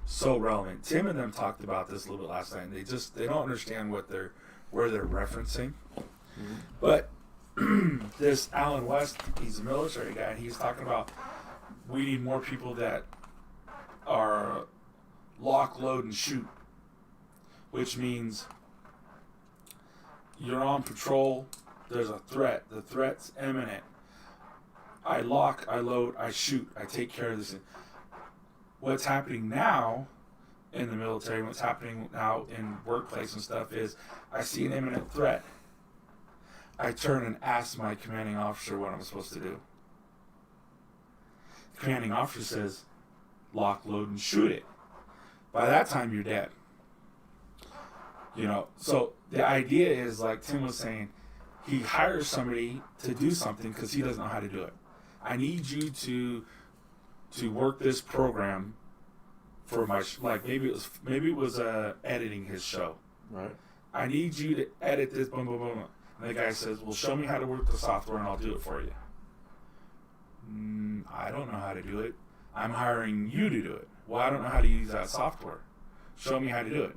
so relevant. Tim and them talked about this a little bit last night, and they don't understand where they're referencing. Mm-hmm. But this Alan West, he's a military guy, and he's talking about we need more people that are lock, load, and shoot, which means you're on patrol, there's a threat, the threat's imminent. I lock, I load, I shoot, I take care of this. What's happening now in the military, what's happening now in workplace and stuff is I see an imminent threat. I turn and ask my commanding officer what I'm supposed to do. The commanding officer says, lock, load, and shoot it. By that time, you're dead. So the idea is, like Tim was saying, he hires somebody to do something because he doesn't know how to do it. I need you to work this program for my maybe it was editing his show. Right. I need you to edit this. Boom, boom, boom. And the guy says, "Well, show me how to work the software, and I'll do it for you." I don't know how to do it. I'm hiring you to do it. Well, I don't know how to use that software. Show me how to do it.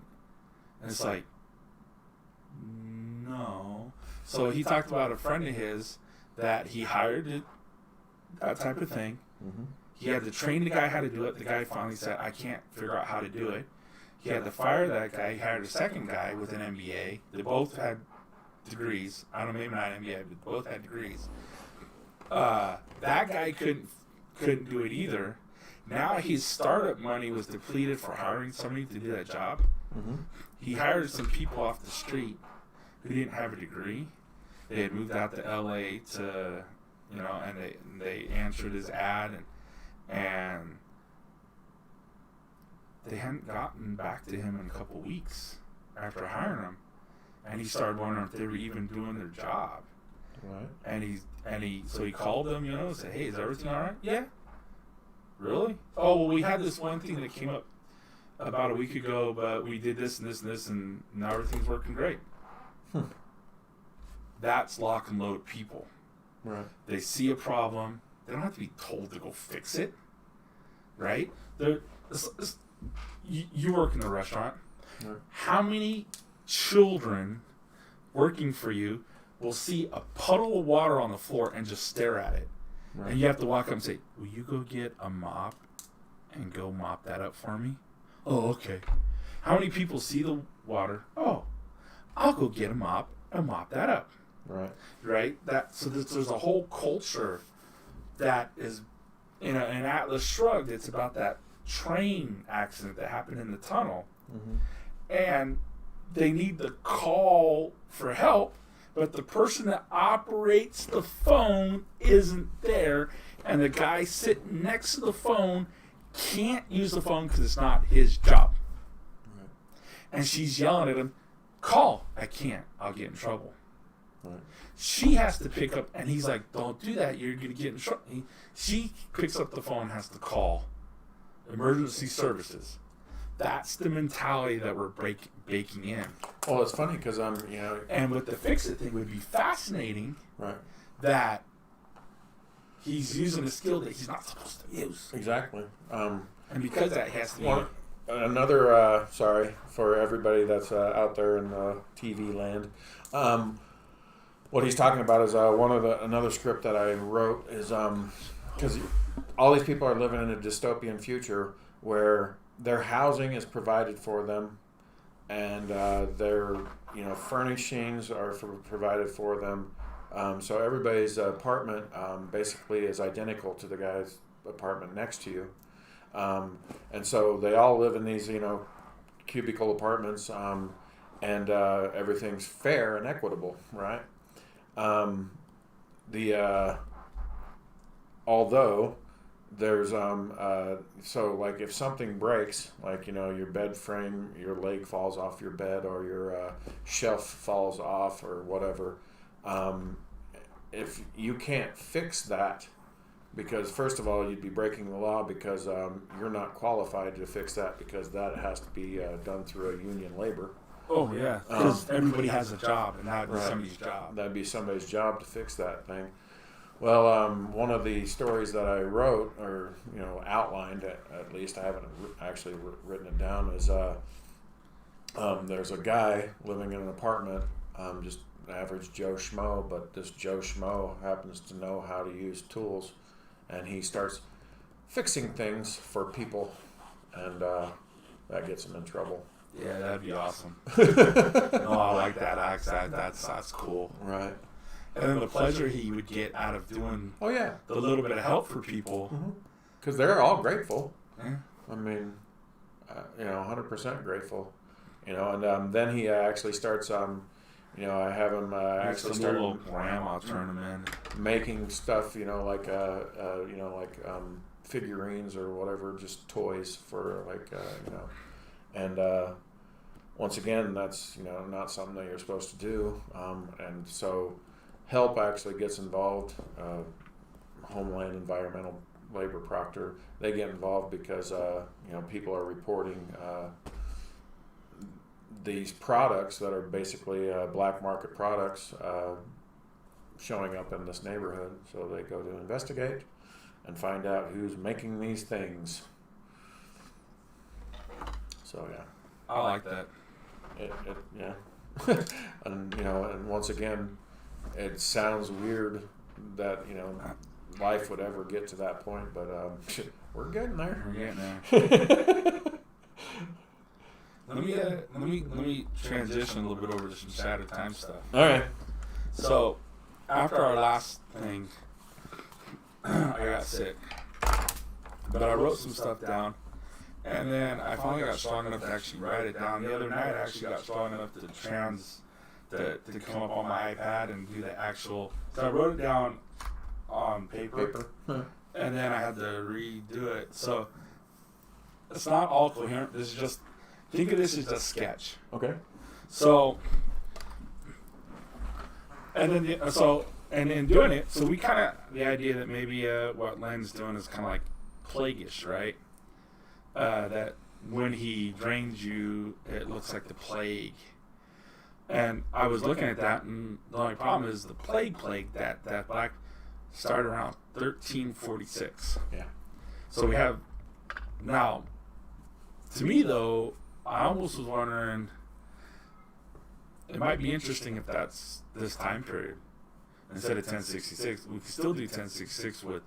And it's like, no. So he talked about a friend of his that he hired that type of thing. Mm-hmm. He had to train the guy how to do it. The guy finally said, I can't figure out how to do it. He had to fire that guy. He hired a second guy with an MBA. They both had degrees. I don't know, maybe not an MBA, but both had degrees. That guy couldn't do it either. Now his startup money was depleted for hiring somebody to do that job. Mm-hmm. He hired some people off the street who didn't have a degree. They had moved out to LA to, and they answered his ad and they hadn't gotten back to him in a couple weeks after hiring him. And he started wondering if they were even doing their job. Right. And he called them, and said, "Hey, is everything all right?" "Yeah." "Really?" "Oh, well, we had this one thing that came up about a week ago, but we did this and this and this, and now everything's working great." That's lock and load people. Right. They see a problem. They don't have to be told to go fix it. Right? You work in the restaurant. Right. How many children working for you will see a puddle of water on the floor and just stare at it? Right. And you have to walk up and say, "Will you go get a mop and go mop that up for me?" "Oh, okay." How many people see the water? "Oh, I'll go get a mop and mop that up." Right. Right? So there's a whole culture that is in Atlas Shrugged. It's about that train accident that happened in the tunnel. Mm-hmm. And they need the call for help, but the person that operates the phone isn't there, and the guy sitting next to the phone can't use the phone because it's not his job. Right. And she's yelling at him, "Call." "I can't. I'll get in trouble." Right. She has to pick up, and he's like, "Don't do that. You're going to get in trouble." She picks up the phone and has to call emergency services. That's the mentality that we're baking in. Well, it's funny because And with the Fix-It thing, would be fascinating. Right. That he's using a skill that he's not supposed to use. Exactly. And because that has to be... Another, sorry, for everybody that's out there in TV land, what he's talking about is another script that I wrote is, because all these people are living in a dystopian future where their housing is provided for them and their, furnishings are provided for them. So everybody's apartment basically is identical to the guy's apartment next to you. And so they all live in these, cubicle apartments, and everything's fair and equitable, right? Although there's, so like if something breaks, like, your bed frame, your leg falls off your bed or your shelf falls off or whatever, if you can't fix that, because first of all, you'd be breaking the law because you're not qualified to fix that because that has to be done through a union labor. Oh, yeah. Because everybody has a job, and that'd be Right. somebody's job. That'd be somebody's job to fix that thing. Well, one of the stories that I wrote, or outlined at least, I haven't actually written it down, is there's a guy living in an apartment, just an average Joe Schmo, but this Joe Schmo happens to know how to use tools, and he starts fixing things for people, and that gets him in trouble. Yeah, that'd be awesome. No, I like that. That's cool. Right. And then the pleasure he would get out of doing Oh yeah, the little bit of help for people. because they're all grateful. Yeah. I mean, 100% grateful. And then he actually starts. I have him actually Some start little grandma turn them in. making stuff. Like figurines or whatever, just toys for and once again, that's not something that you're supposed to do. And so, help actually gets involved. Homeland Environmental Labor Proctor, they get involved because people are reporting these products that are basically black market products showing up in this neighborhood. So they go to investigate and find out who's making these things. So yeah, I like that. yeah, and once again, it sounds weird that life would ever get to that point, but we're getting there. We're getting there. Let me transition a little bit over to some Shattered Time stuff. All right. So, after our last thing, I got sick, but I wrote some stuff down, and then I finally got strong enough to actually write it down. The other night, I actually got strong enough to to come up on my iPad and do the actual. So I wrote it down on paper. And then I had to redo it. So it's not all coherent. This is just, think of this as a sketch. Okay. So, and in doing it, so we kind of, the idea that maybe what Len's doing is kind of like plaguish, right? That when he drains you, it looks like the plague. And I was looking at that, and the only problem is the plague that black started around 1346. Yeah. So we have now. To me, though, I almost was wondering. It might be interesting if that's this time period instead of 1066. We could still do 1066 with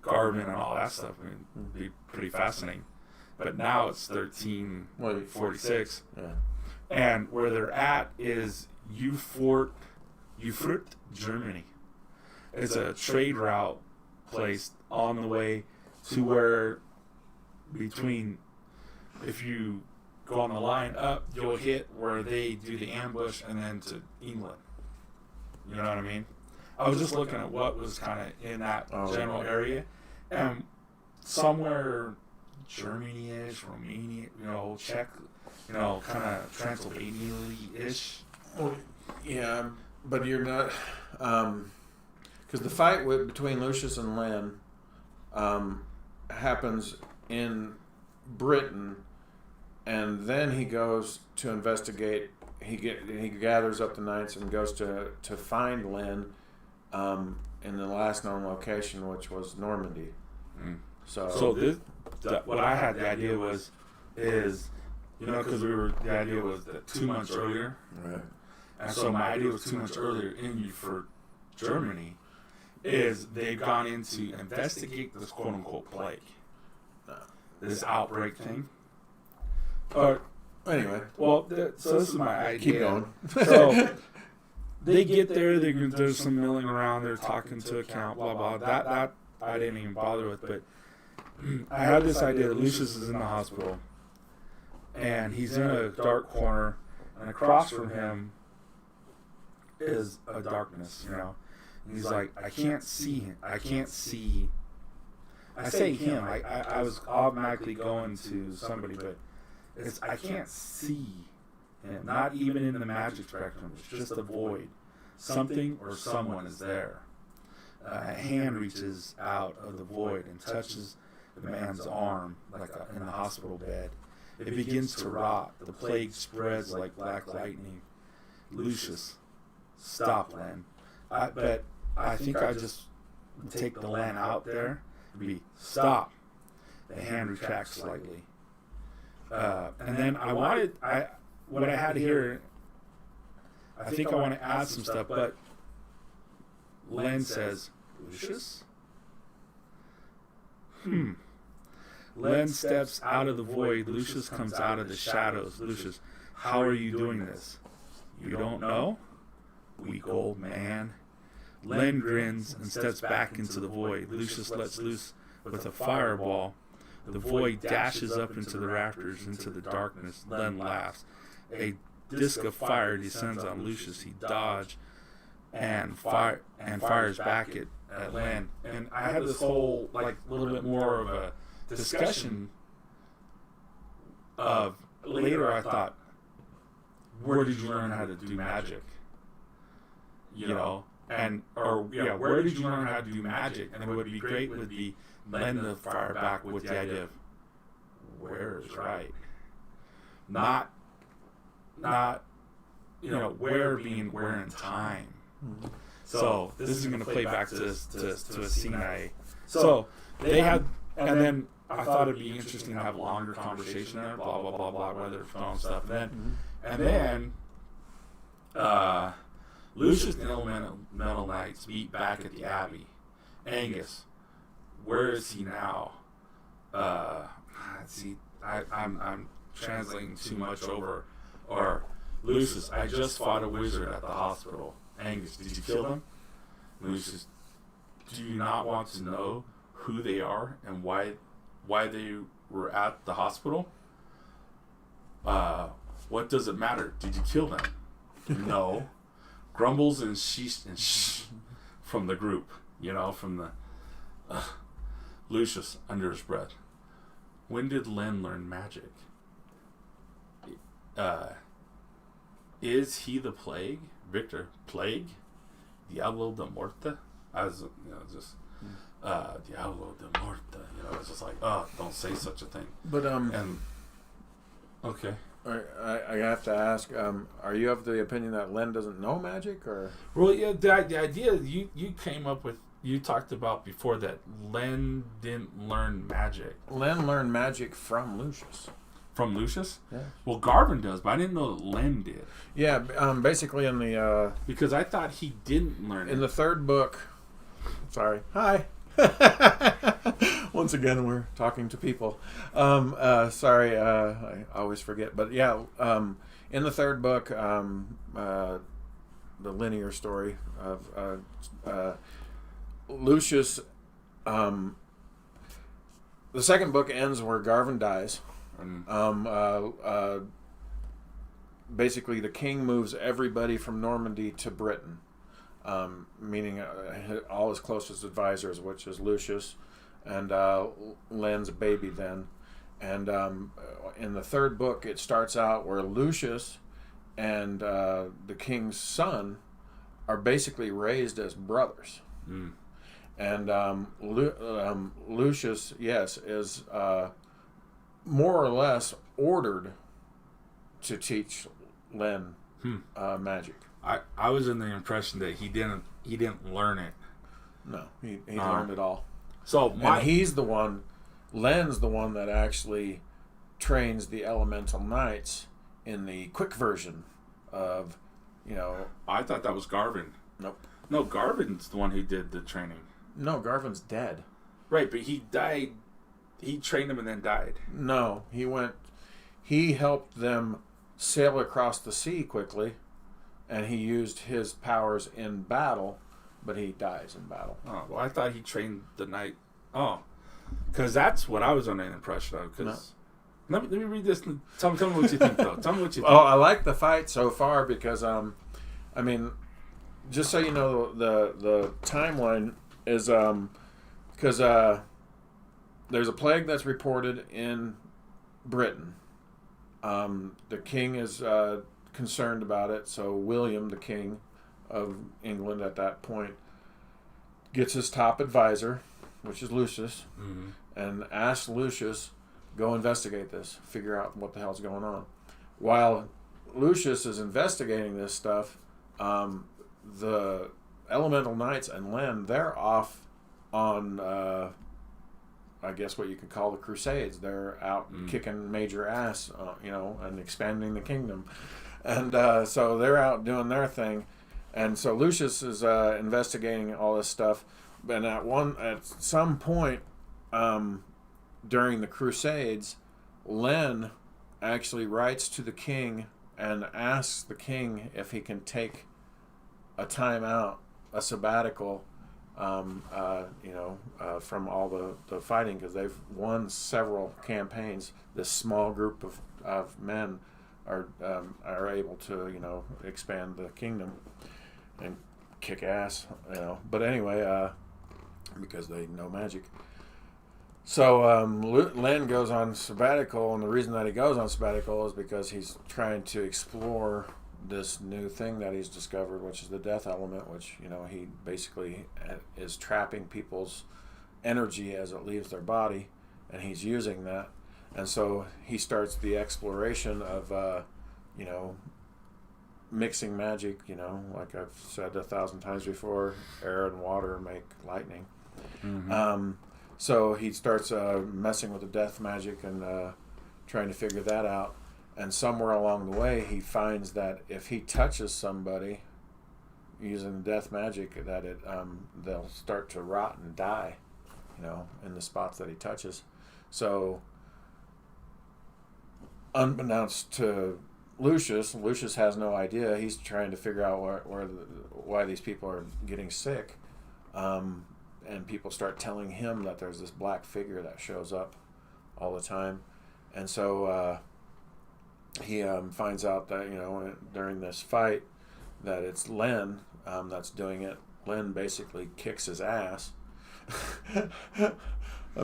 Garvin and all that stuff. I mean, it'd be pretty fascinating. But now it's 1346. Yeah. And where they're at is Erfurt, Germany. It's a trade route placed on the way to where if you go on the line up, you'll hit where they do the ambush and then to England. You know what I mean? I was just looking at what was kind of in that general area. And somewhere Germany-ish, Romania, Czech, kind of Transylvania-ish. Well, yeah, but you're not, because the fight between Lucius and Len happens in Britain, and then he goes to investigate. He gathers up the knights and goes to find Len in the last known location, which was Normandy. Mm. So what I had the idea is because the idea was that 2 months earlier, right. And so my idea was 2 months earlier for Germany is they've gone in to investigate this quote unquote plague, this outbreak thing. Anyway, well, so this is my idea. Keep going. So they get there. There's some milling around. They're talking to account. Blah blah. That I didn't even bother with. But I had this idea that Lucius is in the hospital, and he's in a dark corner, and across from him is a darkness. And he's like, I can't see him. I can't see. I say him. I was automatically going to somebody, but I can't see him. Not even in the magic spectrum. It's just a void. Something or someone is there. A hand reaches out of the void and touches the man's arm, like in the hospital bed. It begins to rot. The plague spreads like black lightning. Lucius, stop, Len. But I think I just take the Len out there and be, stop. The hand retracts slightly. And then what I had here, I think I want to add some stuff, but Len says, Lucius? Len steps out of the void. Lucius comes out of the shadows. Lucius, how are you doing this? You don't know? Weak old man. Len grins and steps back into the void. Lucius lets loose with a fireball. The void dashes up into the rafters, into the darkness. Len laughs. A disc of fire descends on Lucius. He dodges and fires back at Len. And I had this whole, little bit more of a discussion of, later I thought, where did you learn how to do magic? Where did you learn how to do magic? And it would be great would be Len the fire back with the idea of where is right. Not where being where in time. So this is going to play back to a scene So they had, and then I thought it'd be interesting to have a longer conversation there, blah blah blah blah, whether it's phone stuff. And then Lucius and the Elemental Knights meet back at the Abbey. Angus, where is he now? Let's see, I'm translating too much over. Or Lucius, I just fought a wizard at the hospital. Angus, did you kill them? Lucius, do you not want to know who they are and why they were at the hospital? What does it matter? Did you kill them? No. Grumbles and sheesh from the group, from the Lucius under his breath. When did Len learn magic? Is he the plague? Victor, plague? Diablo de Morte? I was, Diablo de Morte. It's just like, don't say such a thing. But okay. I have to ask, are you of the opinion that Len doesn't know magic, or? Well, yeah, the idea you came up with, you talked about before that Len didn't learn magic. Len learned magic from Lucius. From Lucius? Yeah. Well, Garvin does, but I didn't know that Len did. Yeah, basically in the... because I thought he didn't learn it. In the third book... Sorry. Hi. Once again, we're talking to people. Sorry, I always forget. But yeah, in the third book, the linear story of Lucius... the second book ends where Garvin dies. Basically, the king moves everybody from Normandy to Britain, meaning all his closest advisors, which is Lucius and Len's baby then. And in the third book, it starts out where Lucius and the king's son are basically raised as brothers. And Lucius, yes, is more or less ordered to teach Len magic. I was in the impression that he didn't learn it. No, he learned it all. So and he's the one, Len's the one that actually trains the elemental knights in the quick version of, I thought that was Garvin. Nope. No, Garvin's the one who did the training. No, Garvin's dead. Right, but he died. He trained him and then died. No, he helped them sail across the sea quickly, and he used his powers in battle, but he dies in battle. Oh, well, I thought he trained the knight. Oh, because that's what I was under the impression of. Because let me read this. And tell me what you think, though. Tell me what you think. Oh, I like the fight so far because, just so you know, the timeline is because there's a plague that's reported in Britain. The king is concerned about it, so William, the king of England at that point, gets his top advisor, which is Lucius, and asks Lucius, go investigate this, figure out what the hell's going on. While Lucius is investigating this stuff, the Elemental Knights and Len, they're off on, I guess what you could call the Crusades. They're out kicking major ass, and expanding the kingdom. And so they're out doing their thing. And so Lucius is investigating all this stuff. And at some point during the Crusades, Len actually writes to the king and asks the king if he can take a time out, a sabbatical, from all the fighting, because they've won several campaigns. This small group of men are able to expand the kingdom and kick ass, But anyway, because they know magic. So Len goes on sabbatical, and the reason that he goes on sabbatical is because he's trying to explore this new thing that he's discovered, which is the death element, which he basically is trapping people's energy as it leaves their body, and he's using that. And so he starts the exploration of mixing magic, like I've said 1,000 times before, air and water make lightning. So he starts messing with the death magic and trying to figure that out. And somewhere along the way, he finds that if he touches somebody using death magic, that they'll start to rot and die, in the spots that he touches. So, unbeknownst to Lucius has no idea. He's trying to figure out why these people are getting sick, and people start telling him that there's this black figure that shows up all the time, and so. He finds out that during this fight that it's Len that's doing it. Len basically kicks his ass. I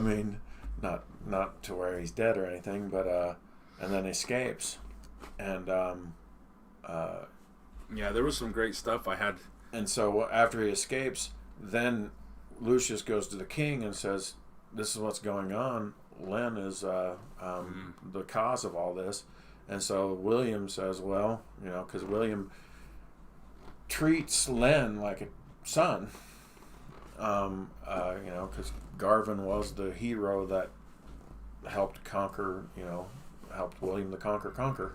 mean, not to where he's dead or anything, but and then escapes. And there was some great stuff I had. And so after he escapes, then Lucius goes to the king and says, "This is what's going on. Len is the cause of all this." And so William says, well, because William treats Len like a son, because Garvin was the hero that helped conquer, helped William the Conqueror.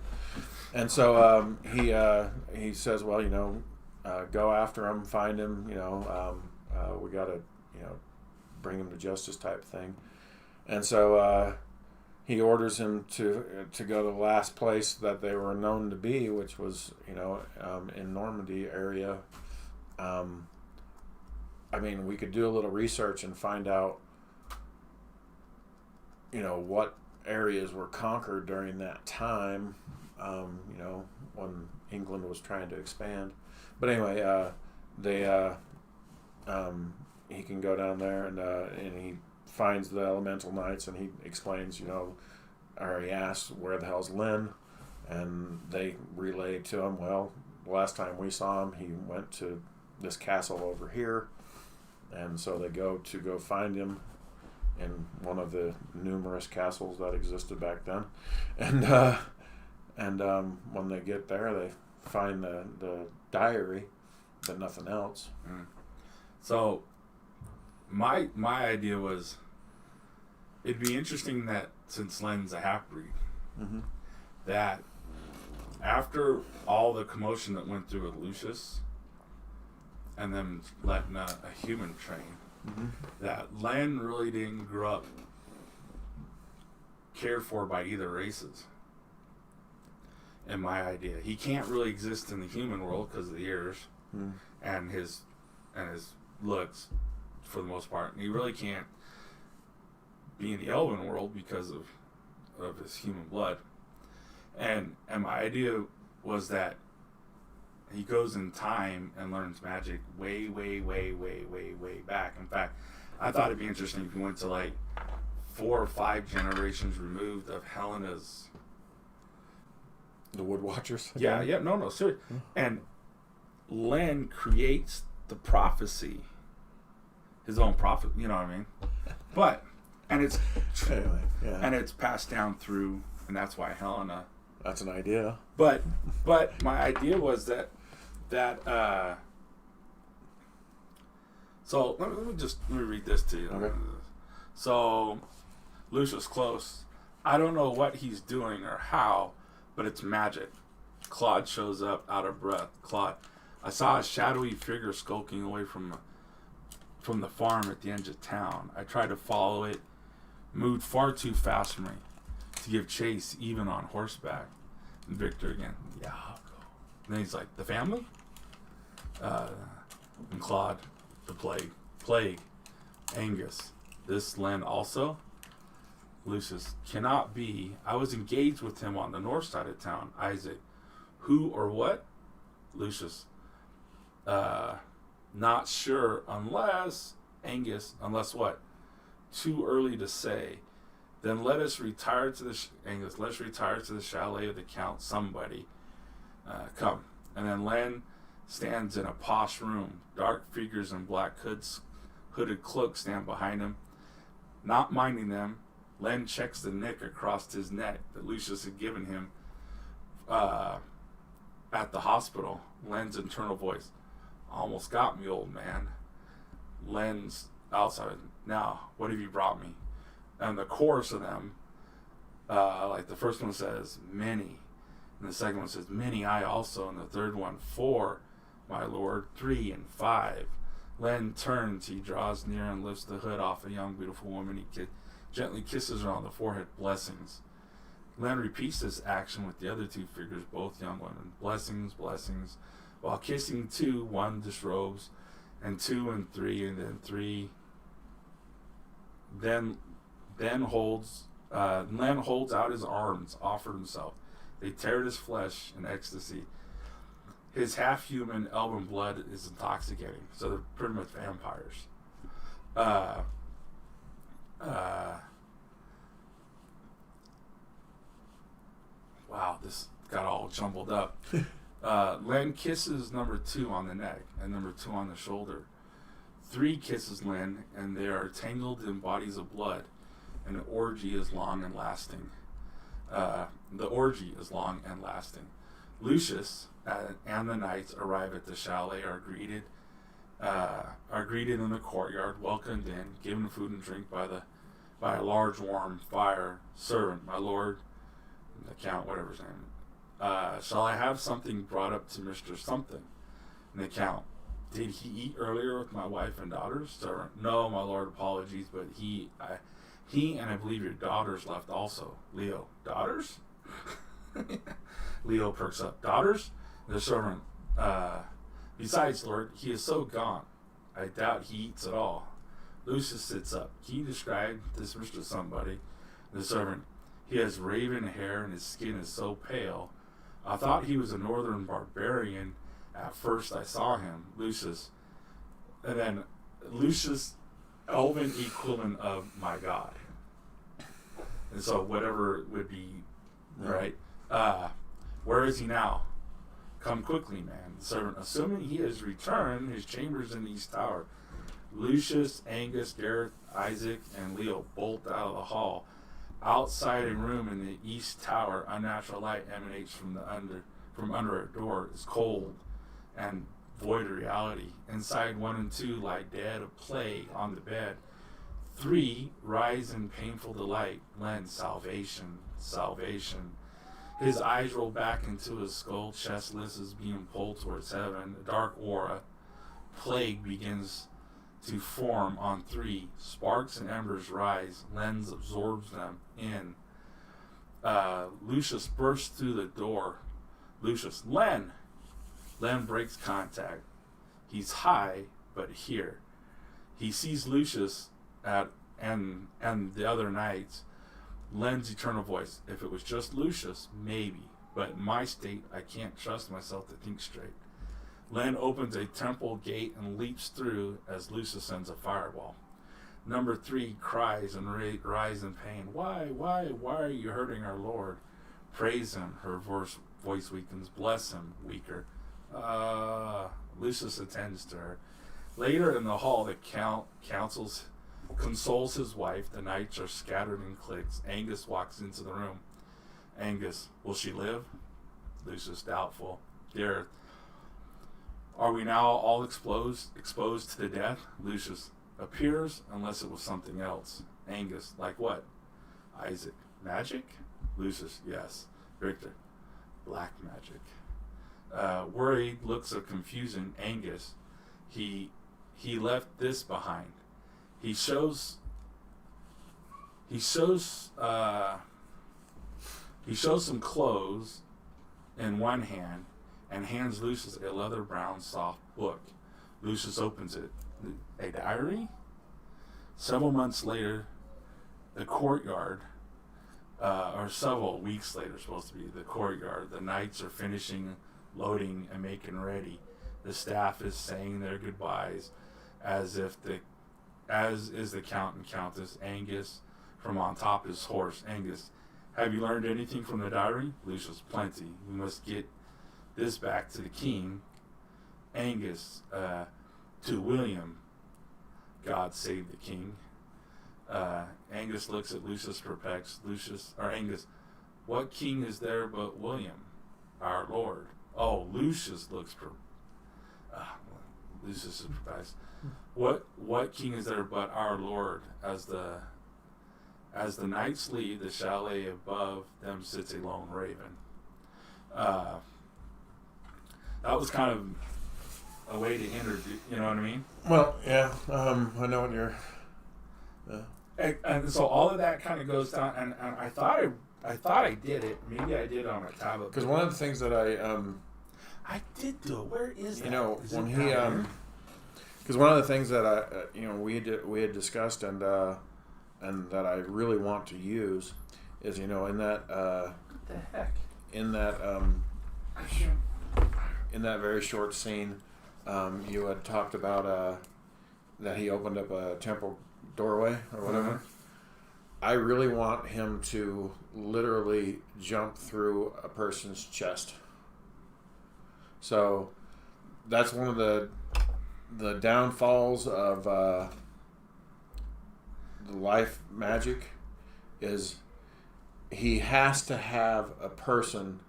And so he says, well, go after him, find him, we got to, bring him to justice type thing. And so he orders him to go to the last place that they were known to be, which was, in Normandy area. We could do a little research and find out, what areas were conquered during that time, when England was trying to expand. But anyway, he can go down there and he finds the Elemental Knights, and he explains, or he asks, where the hell's Len? And they relay to him, well, the last time we saw him, he went to this castle over here. And so they go find him, in one of the numerous castles that existed back then, and when they get there, they find the diary, but nothing else. So, my idea was, it'd be interesting that since Len's a half-breed, that after all the commotion that went through with Lucius, and then letting a human train, that Len really didn't grow up cared for by either races. In my idea, he can't really exist in the human world because of the ears and his looks, for the most part. And he really can't be in the elven world because of his human blood. And my idea was that he goes in time and learns magic way, way, way, way, way, way back. In fact, I thought it'd be interesting if he went to like 4 or 5 generations removed of Helena's. The Wood Watchers. Yeah, no, seriously. And Len creates the prophecy, his own prophet. You know what I mean? But it's anyway, and it's passed down through, and that's why Helena. That's an idea. But my idea was that so let me read this to you. Okay. So Lucius Close, I don't know what he's doing or how, but it's magic. Claude shows up out of breath. Claude, I saw a shadowy figure skulking away from the farm at the end of town. I tried to follow it, moved far too fast for me to give chase even on horseback. And Victor again, yeah, I'll go. And then he's like, the family? And Claude, the plague, Angus, this Len also? Lucius, cannot be. I was engaged with him on the north side of town. Isaac, who or what? Lucius, not sure unless, Angus, unless what? Too early to say. Then let us retire to the Angus. Let's retire to the chalet of the Count. Somebody, come. And then Len stands in a posh room. Dark figures in black hooded cloaks stand behind him. Not minding them, Len checks the nick across his neck that Lucius had given him at the hospital. Len's internal voice, almost got me, old man. Len's outside. Now, what have you brought me? And the chorus of them, like the first one says, many. And the second one says, many I also. And the third one, 4, my lord, 3 and 5. Len turns, he draws near and lifts the hood off a young, beautiful woman. He gently kisses her on the forehead, blessings. Len repeats this action with the other 2 figures, both young women. Blessings, blessings. While kissing 2, 1 disrobes, and 2 and 3, and then 3. Then Len holds out his arms, offered himself. They tear at his flesh in ecstasy. His half-human elven blood is intoxicating, so they're pretty much vampires. Wow, this got all jumbled up. Len kisses number 2 on the neck and number 2 on the shoulder. 3 kisses Len, and they are tangled in bodies of blood, and the orgy is long and lasting. Lucius and the knights arrive at the chalet, are greeted in the courtyard, welcomed in, given food and drink by a large warm fire. Servant, my lord, the count, whatever his name. Shall I have something brought up to Mr. Something? And the count, did he eat earlier with my wife and daughters? Servant, no, my lord, apologies, but he and I believe your daughters left also. Leo, daughters? Leo perks up. Daughters? The servant, besides, lord, he is so gaunt, I doubt he eats at all. Lucius sits up. Can you describe this Mr. Somebody? The servant, he has raven hair and his skin is so pale. I thought he was a northern barbarian at first I saw him. Lucius. And then Lucius, elven equivalent of my god. And so whatever it would be, right? Where is he now? Come quickly, man. The servant, assuming he has returned, his chambers in the east tower. Lucius, Angus, Gareth, Isaac, and Leo bolt out of the hall. Outside a room in the east tower, unnatural light emanates from under a door. It's cold and void of reality. Inside 1 and 2 lie dead of plague on the bed. 3 rise in painful delight. Lend salvation, salvation. His eyes roll back into his skull. Chestless is being pulled towards heaven. A dark aura, plague, begins to form on 3. Sparks and embers rise. Lens absorbs them in. Lucius bursts through the door. Lucius, Len! Len breaks contact. He's high, but here. He sees Lucius and the other knights. Len's eternal voice. If it was just Lucius, maybe. But in my state, I can't trust myself to think straight. Len opens a temple gate and leaps through as Lucius sends a fireball. Number 3 cries and rise in pain. Why are you hurting our Lord? Praise him. Her voice weakens. Bless him, weaker. Lucius attends to her. Later in the hall, the count consoles his wife. The knights are scattered in cliques. Angus walks into the room. Angus, will she live? Lucius, doubtful. Gareth, are we now all exposed to the death? Lucius, appears unless it was something else. Angus, like what? Isaac, magic? Lucius, yes. Victor, black magic. Worried looks of confusion. Angus, he left this behind. He shows some clothes in one hand and hands Lucius a leather brown soft book. Lucius opens it. A diary? Several months later, the courtyard, or several weeks later, supposed to be the courtyard, the knights are finishing loading and making ready. The staff is saying their goodbyes as is the Count and Countess. Angus from on top of his horse. Angus, have you learned anything from the diary? Lucius, plenty. We must get this back to the king. Angus, to William, God save the king. Angus looks at Lucius perplexed. Angus, what king is there but William, our Lord? Oh, Lucius looks Lucius is perplexed. What king is there but our Lord? As the knights leave the chalet, above them sits a lone raven. That was kind of a way to introduce, you know what I mean? Well, yeah, I know what you're. And so all of that kind of goes down, and I thought I did it. Maybe I did it on my tablet. Because one of the things that I did do it. Where is that? You know, is when he because one of the things that we had discussed and that I really want to use is, in that what the heck? in that very short scene, you had talked about that he opened up a temple doorway or whatever. Mm-hmm. I really want him to literally jump through a person's chest. So that's one of the downfalls of the life magic is he has to have a person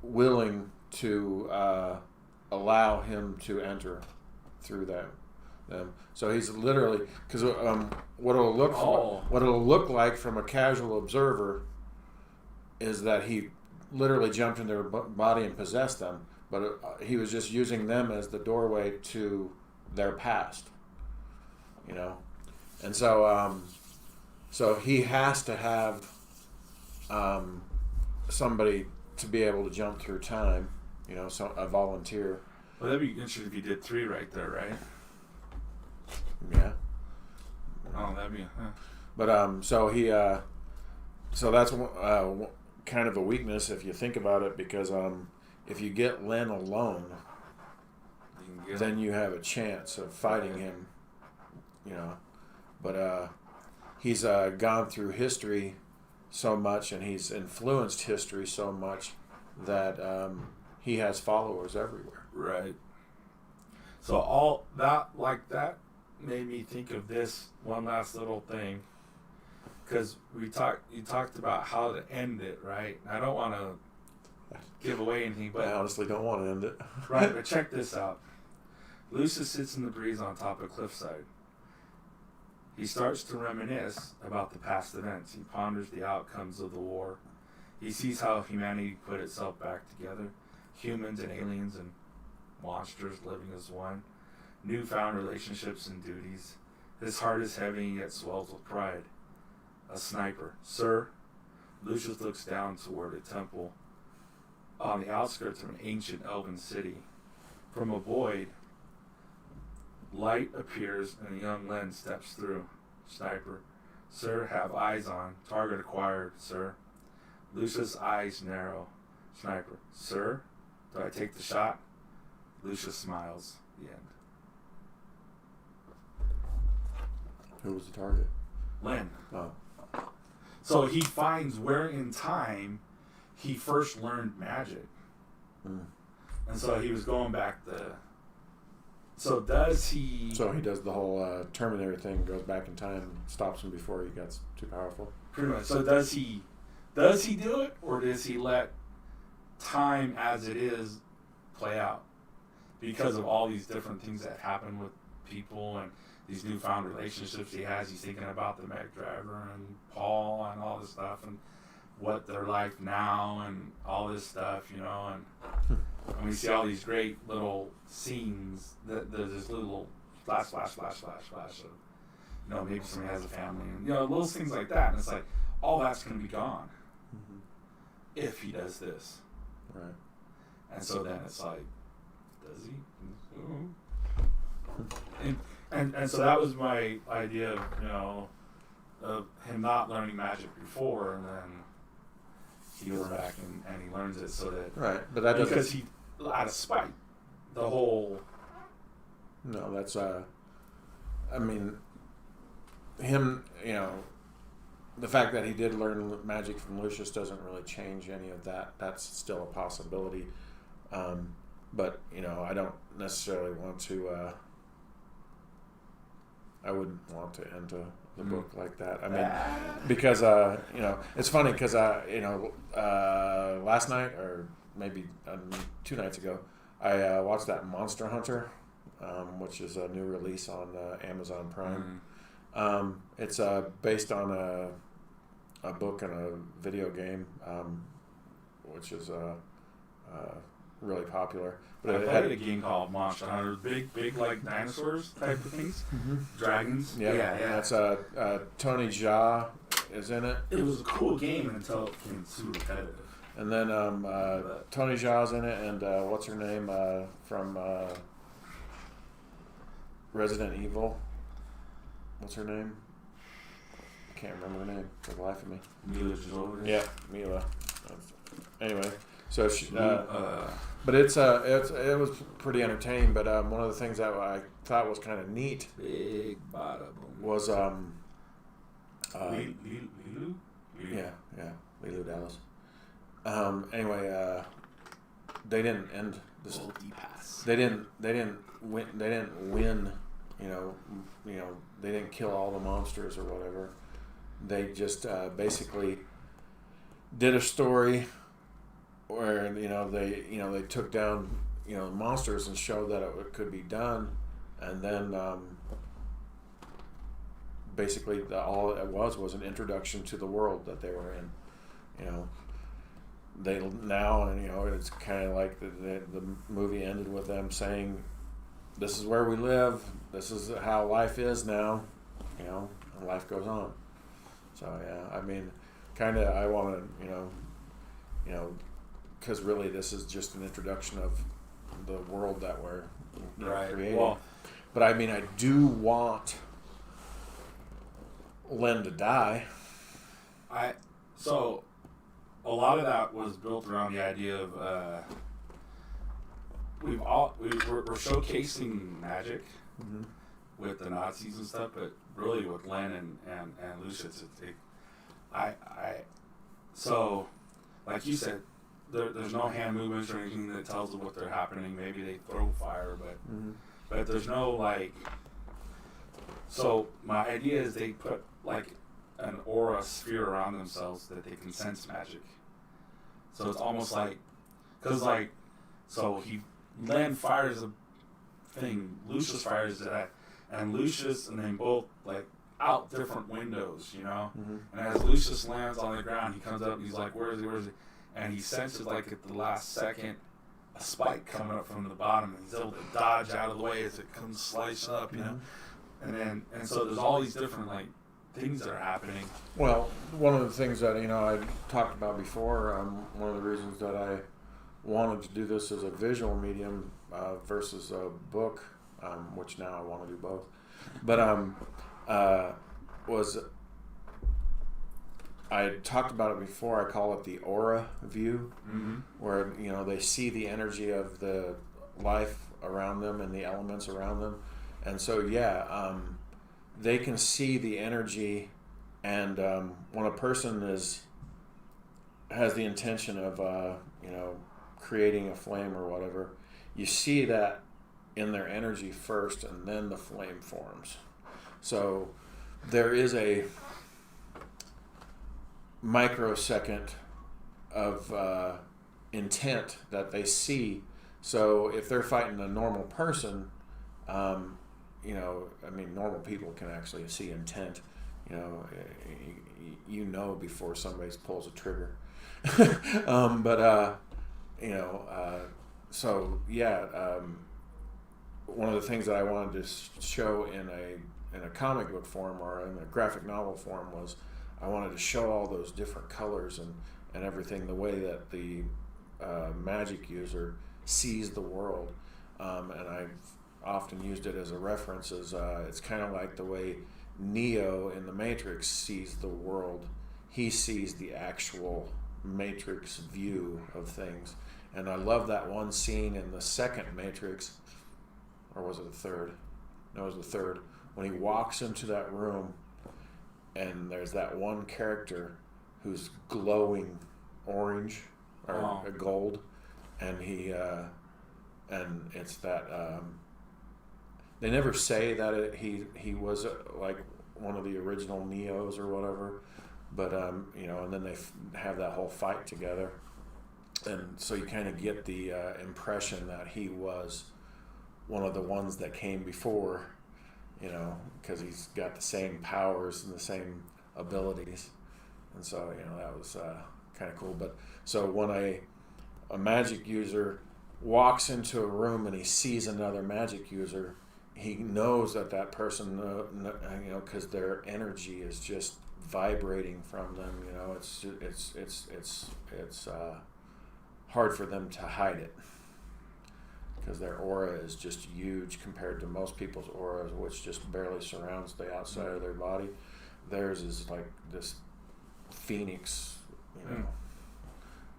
willing to allow him to enter through them. So he's literally, because what it'll look like from a casual observer is that he literally jumped into their body and possessed them, but he was just using them as the doorway to their past, and so so he has to have somebody to be able to jump through time, so a volunteer. Well, that'd be interesting if you did 3 right there, right? Yeah. Oh, that'd be. But so he, so that's kind of a weakness if you think about it, because if you get Len alone, then you have a chance of fighting him, But he's gone through history so much, and he's influenced history so much that he has followers everywhere. Right. So all that, like that, made me think of this one last little thing, because you talked about how to end it, right? I don't want to give away anything, but I honestly don't want to end it. right. But check this out. Lucius sits in the breeze on top of cliffside. He starts to reminisce about the past events. He ponders the outcomes of the war. He sees how humanity put itself back together, humans and aliens and monsters living as one, newfound relationships and duties. His heart is heavy and yet swells with pride. A sniper. Sir, Lucius looks down toward a temple on the outskirts of an ancient elven city. From a void, light appears and a young Len steps through. Sniper. Sir, have eyes on. Target acquired, sir. Lucius' eyes narrow. Sniper. Sir, do I take the shot? Lucius smiles. The end. Who was the target? Len. Oh. So he finds where in time he first learned magic. Mm. And so he was going back the... So does he... So he does the whole Terminator thing, goes back in time, stops him before he gets too powerful. Pretty much. So does he do it, or does he let time as it is play out? Because of all these different things that happen with people and these newfound relationships he has, he's thinking about the Meg Driver and Paul and all this stuff and what they're like now and all this stuff, you know, and we see all these great little scenes that there's this little flash of, you know, maybe somebody has a family and, you know, little things like that. And it's like, all that's going to be gone if he does this. Right. And so then it's like, does he? And so that was my idea of, you know, of him not learning magic before, and then he goes back and he learns it so that... Right, but that doesn't... Because he, out of spite, the whole... No, that's, I mean, him, you know, the fact that he did learn magic from Lucius doesn't really change any of that. That's still a possibility. But, you know, I don't necessarily want to, I wouldn't want to end the book like that. I mean, because, you know, it's funny because, you know, last night or maybe 2 nights ago, I watched that Monster Hunter, which is a new release on Amazon Prime. It's based on a book and a video game, which is really popular. But I played a game called Monster Hunter. Big like dinosaurs type of things, dragons. Yeah. That's Tony Jaa is in it. It was a cool game until it became too repetitive. And then Tony Jaa's in it, and what's her name from Resident Evil? What's her name? I can't remember her name for the life of me. Mila Jovovich. Yeah, Mila. Anyway, so she, but it was pretty entertaining. But one of the things that I thought was kind of neat Big bada boom. was Lilu? yeah, Lilu Dallas. Anyway, they didn't end this. Pass. They didn't win. They didn't win. You know, they didn't kill all the monsters or whatever. They just basically did a story where they took down monsters and showed that it could be done, and then basically all it was an introduction to the world that they were in. They now, and it's kind of like the movie ended with them saying, "This is where we live. This is how life is now." And life goes on. So yeah, I mean, kind of, I want to, because really this is just an introduction of the world that we're creating. Well, but I mean, I do want Len to die. So a lot of that was built around the idea of we're showcasing magic with the Nazis and stuff, but really with Len and Lucius, so like you said, there's no hand movements or anything that tells them what they're happening. Maybe they throw fire, but but there's no like. So my idea is they put like an aura sphere around themselves that they can sense magic. So it's almost like, cause like, so Len fires a thing, Lucius fires that, and Lucius and they both like out different windows, you know. Mm-hmm. And as Lucius lands on the ground, he comes up and he's like, "Where is he? Where is he?" And he senses like at the last second a spike coming up from the bottom, and he's able to dodge out of the way as it comes slicing up, you know. And so there's all these different like things that are happening. Well, one of the things that I talked about before, one of the reasons that I wanted to do this as a visual medium versus a book, which now I want to do both, but was I talked about it before. I call it the aura view, where they see the energy of the life around them and the elements around them. And so, they can see the energy, and when a person has the intention of, creating a flame or whatever, you see that in their energy first, and then the flame forms. So there is a microsecond of intent that they see. So if they're fighting a normal person, normal people can actually see intent. Before somebody pulls a trigger. One of the things that I wanted to show in a comic book form or in a graphic novel form was I wanted to show all those different colors and everything, the way that the magic user sees the world. And I've often used it as a reference as it's kind of like the way Neo in the Matrix sees the world. He sees the actual Matrix view of things. And I love that one scene in the second Matrix, or was it the third? No, it was the third. When he walks into that room and there's that one character who's glowing orange or gold, and and it's that they never say that he was like one of the original Neos or whatever, but and then they have that whole fight together, and so you kind of get the impression that he was one of the ones that came before, because he's got the same powers and the same abilities, and so that was kind of cool. But so when a magic user walks into a room and he sees another magic user, he knows that person, because their energy is just vibrating from them. It's hard for them to hide it, because their aura is just huge compared to most people's auras, which just barely surrounds the outside of their body. Theirs is like this phoenix,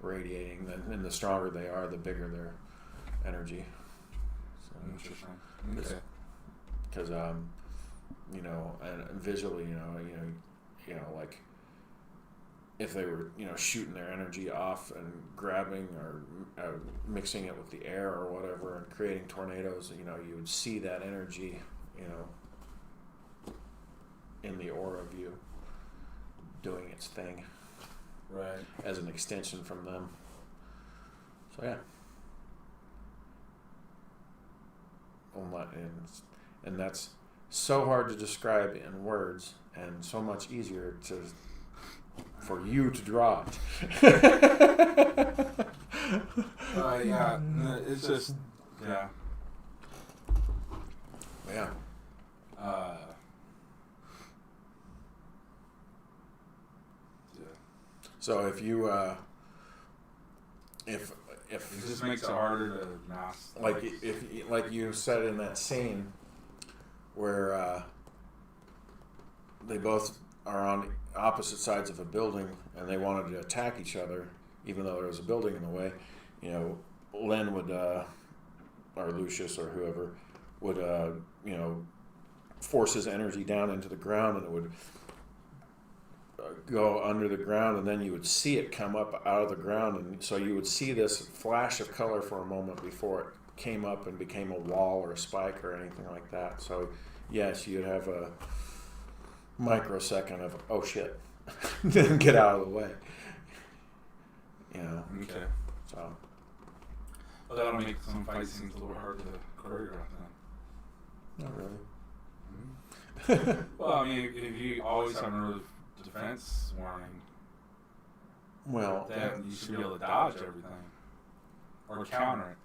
radiating. And the stronger they are, the bigger their energy. So, interesting. Okay. Because and visually, like if they were shooting their energy off and grabbing or mixing it with the air or whatever and creating tornadoes, you would see that energy, in the aura view doing its thing, right, as an extension from them. So yeah. And that's so hard to describe in words, and so much easier for you to draw it. It's just yeah. So if you if it just makes it harder to mask. Like you said in that scene where they both are on opposite sides of a building and they wanted to attack each other, even though there was a building in the way, Len would, or Lucius or whoever, would, force his energy down into the ground, and it would go under the ground, and then you would see it come up out of the ground, and so you would see this flash of color for a moment before it came up and became a wall or a spike or anything like that. So yes, you'd have a microsecond of, oh shit, then get out of the way. You know. Okay. So. Well, that'll make some fight scenes a little hard to choreograph then. Not really. Well, I mean, if you always have another defense warning, Well, then you should be able to dodge everything or counter it.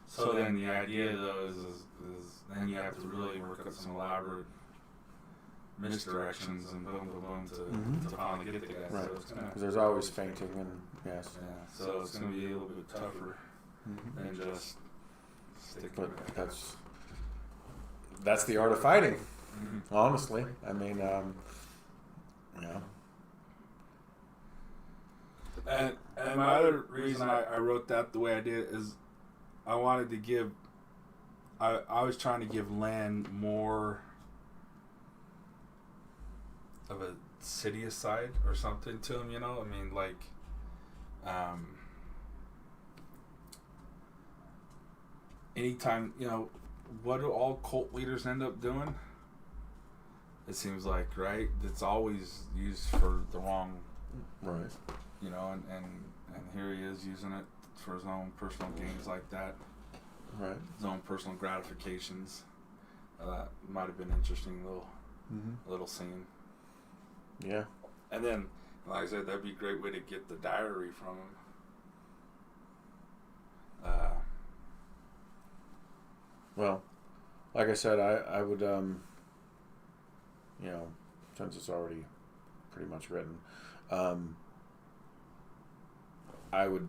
So then the idea though is then you have to really work up some elaborate misdirections and boom, boom, boom to finally get the guy. right. So it's gonna, Because there's always fainting and yes. yeah, so it's gonna be a little bit tougher than just sticking. But with it. that's the art of fighting. Mhm. Honestly, I mean, you know. And my other reason I wrote that the way I did is I wanted to give I was trying to give Len more of a city side or something to him, you know? I mean, like anytime, you know, what do all cult leaders end up doing? It seems like, right? It's always used for the wrong, Right. you know, and here he is using it for his own personal gains like that, Right. his own personal gratifications. That might have been an interesting little scene. Yeah. And then, like I said, that'd be a great way to get the diary from him. Well, like I said, I would, you know, since it's already pretty much written, I would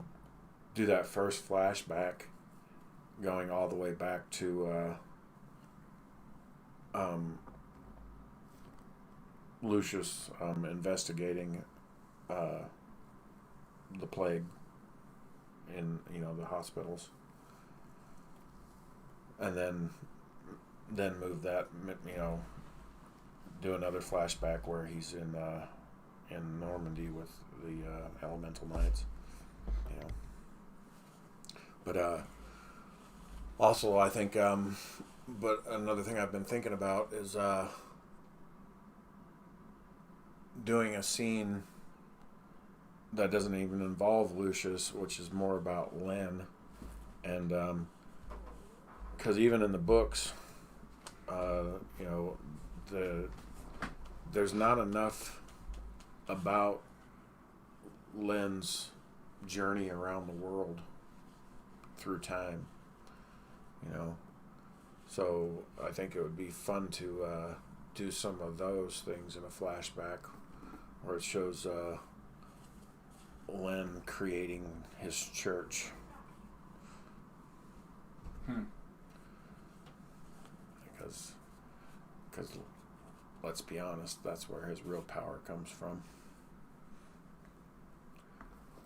do that first flashback going all the way back to Lucius investigating the plague in, you know, the hospitals. And then move that, you know, do another flashback where he's in Normandy with the Elemental Knights, you know. But also I think, but another thing I've been thinking about is doing a scene that doesn't even involve Lucius, which is more about Len, and because even in the books, you know, there's not enough about Len's journey around the world through time, you know. So I think it would be fun to do some of those things in a flashback where it shows Len creating his church. Because let's be honest, that's where his real power comes from.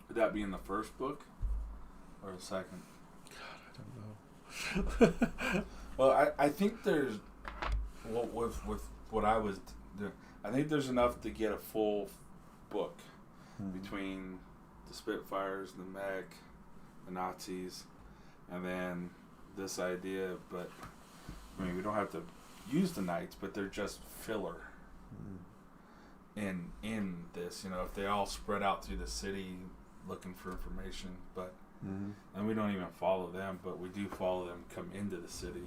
Would that be in the first book or the second? God, I don't know. Well, I think there's with what I was doing. I think there's enough to get a full book between the Spitfires, the Mech, the Nazis, and then this idea. But I mean, we don't have to use the Knights, but they're just filler in this. You know, if they all spread out through the city looking for information, but and we don't even follow them, but we do follow them come into the city.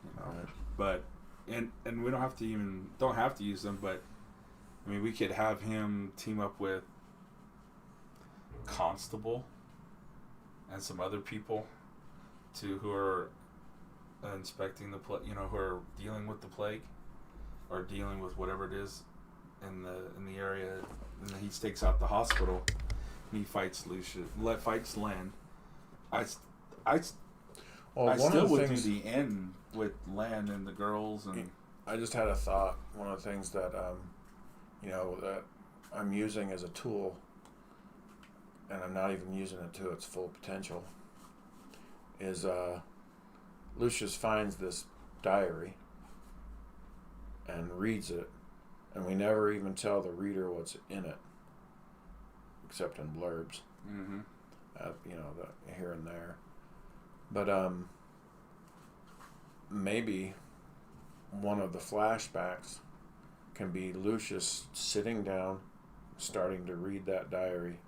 You know, Right. but and we don't have to use them, but I mean, we could have him team up with Constable and some other people too who are inspecting the plague, you know, who are dealing with the plague or dealing with whatever it is in the area, and then he stakes out the hospital and he fights fights Len. I Well, one still of the would things do the end with Len and the girls, and I just had a thought. One of the things that you know, that I'm using as a tool, and I'm not even using it to its full potential, is Lucius finds this diary and reads it, and we never even tell the reader what's in it, except in blurbs, you know, the here and there. But maybe one of the flashbacks can be Lucius sitting down, starting to read that diary,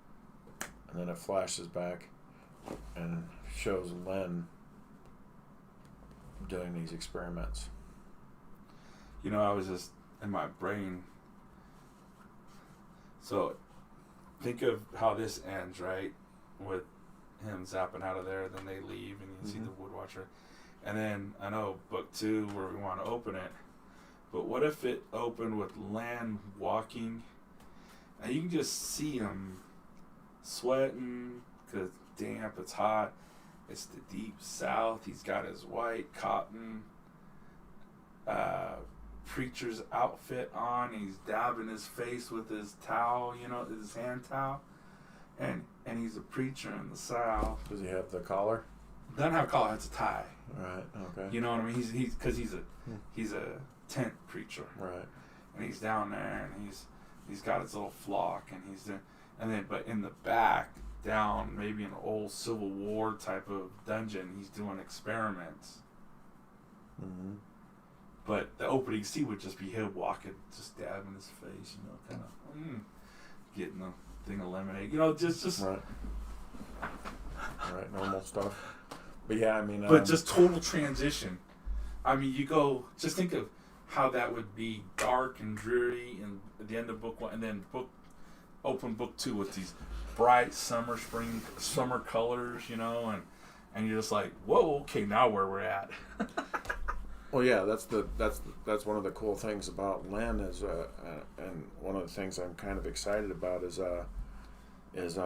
and then it flashes back and shows Len doing these experiments. You know, I was just in my brain. So, think of how this ends, right? With him zapping out of there, then they leave, and you see the Woodwatcher. And then, I know book 2, where we want to open it, but what if it opened with Len walking, and you can just see him sweating, because damp, it's hot, it's the deep south, he's got his white cotton preacher's outfit on, he's dabbing his face with his towel, you know, his hand towel, and he's a preacher in the South. Does he have the collar? Doesn't have a collar, it's a tie. Right. Okay. You know what I mean? He's because he's a tent preacher. Right. And he's down there, and he's got his little flock, and he's there, and then but in the back, down maybe an old Civil War type of dungeon, he's doing experiments. Mm-hmm. But the opening scene would just be him walking, just dabbing his face, you know, kind of getting the thing eliminated, you know, just right. Right, normal stuff. But yeah, I mean, but just total transition. I mean, you go, just think of how that would be dark and dreary, and at the end of book 1, and then open book 2 with these bright summer colors, you know, and you're just like, whoa, okay, now where we're at. Well, yeah, that's one of the cool things about Len is, and one of the things I'm kind of excited about is it's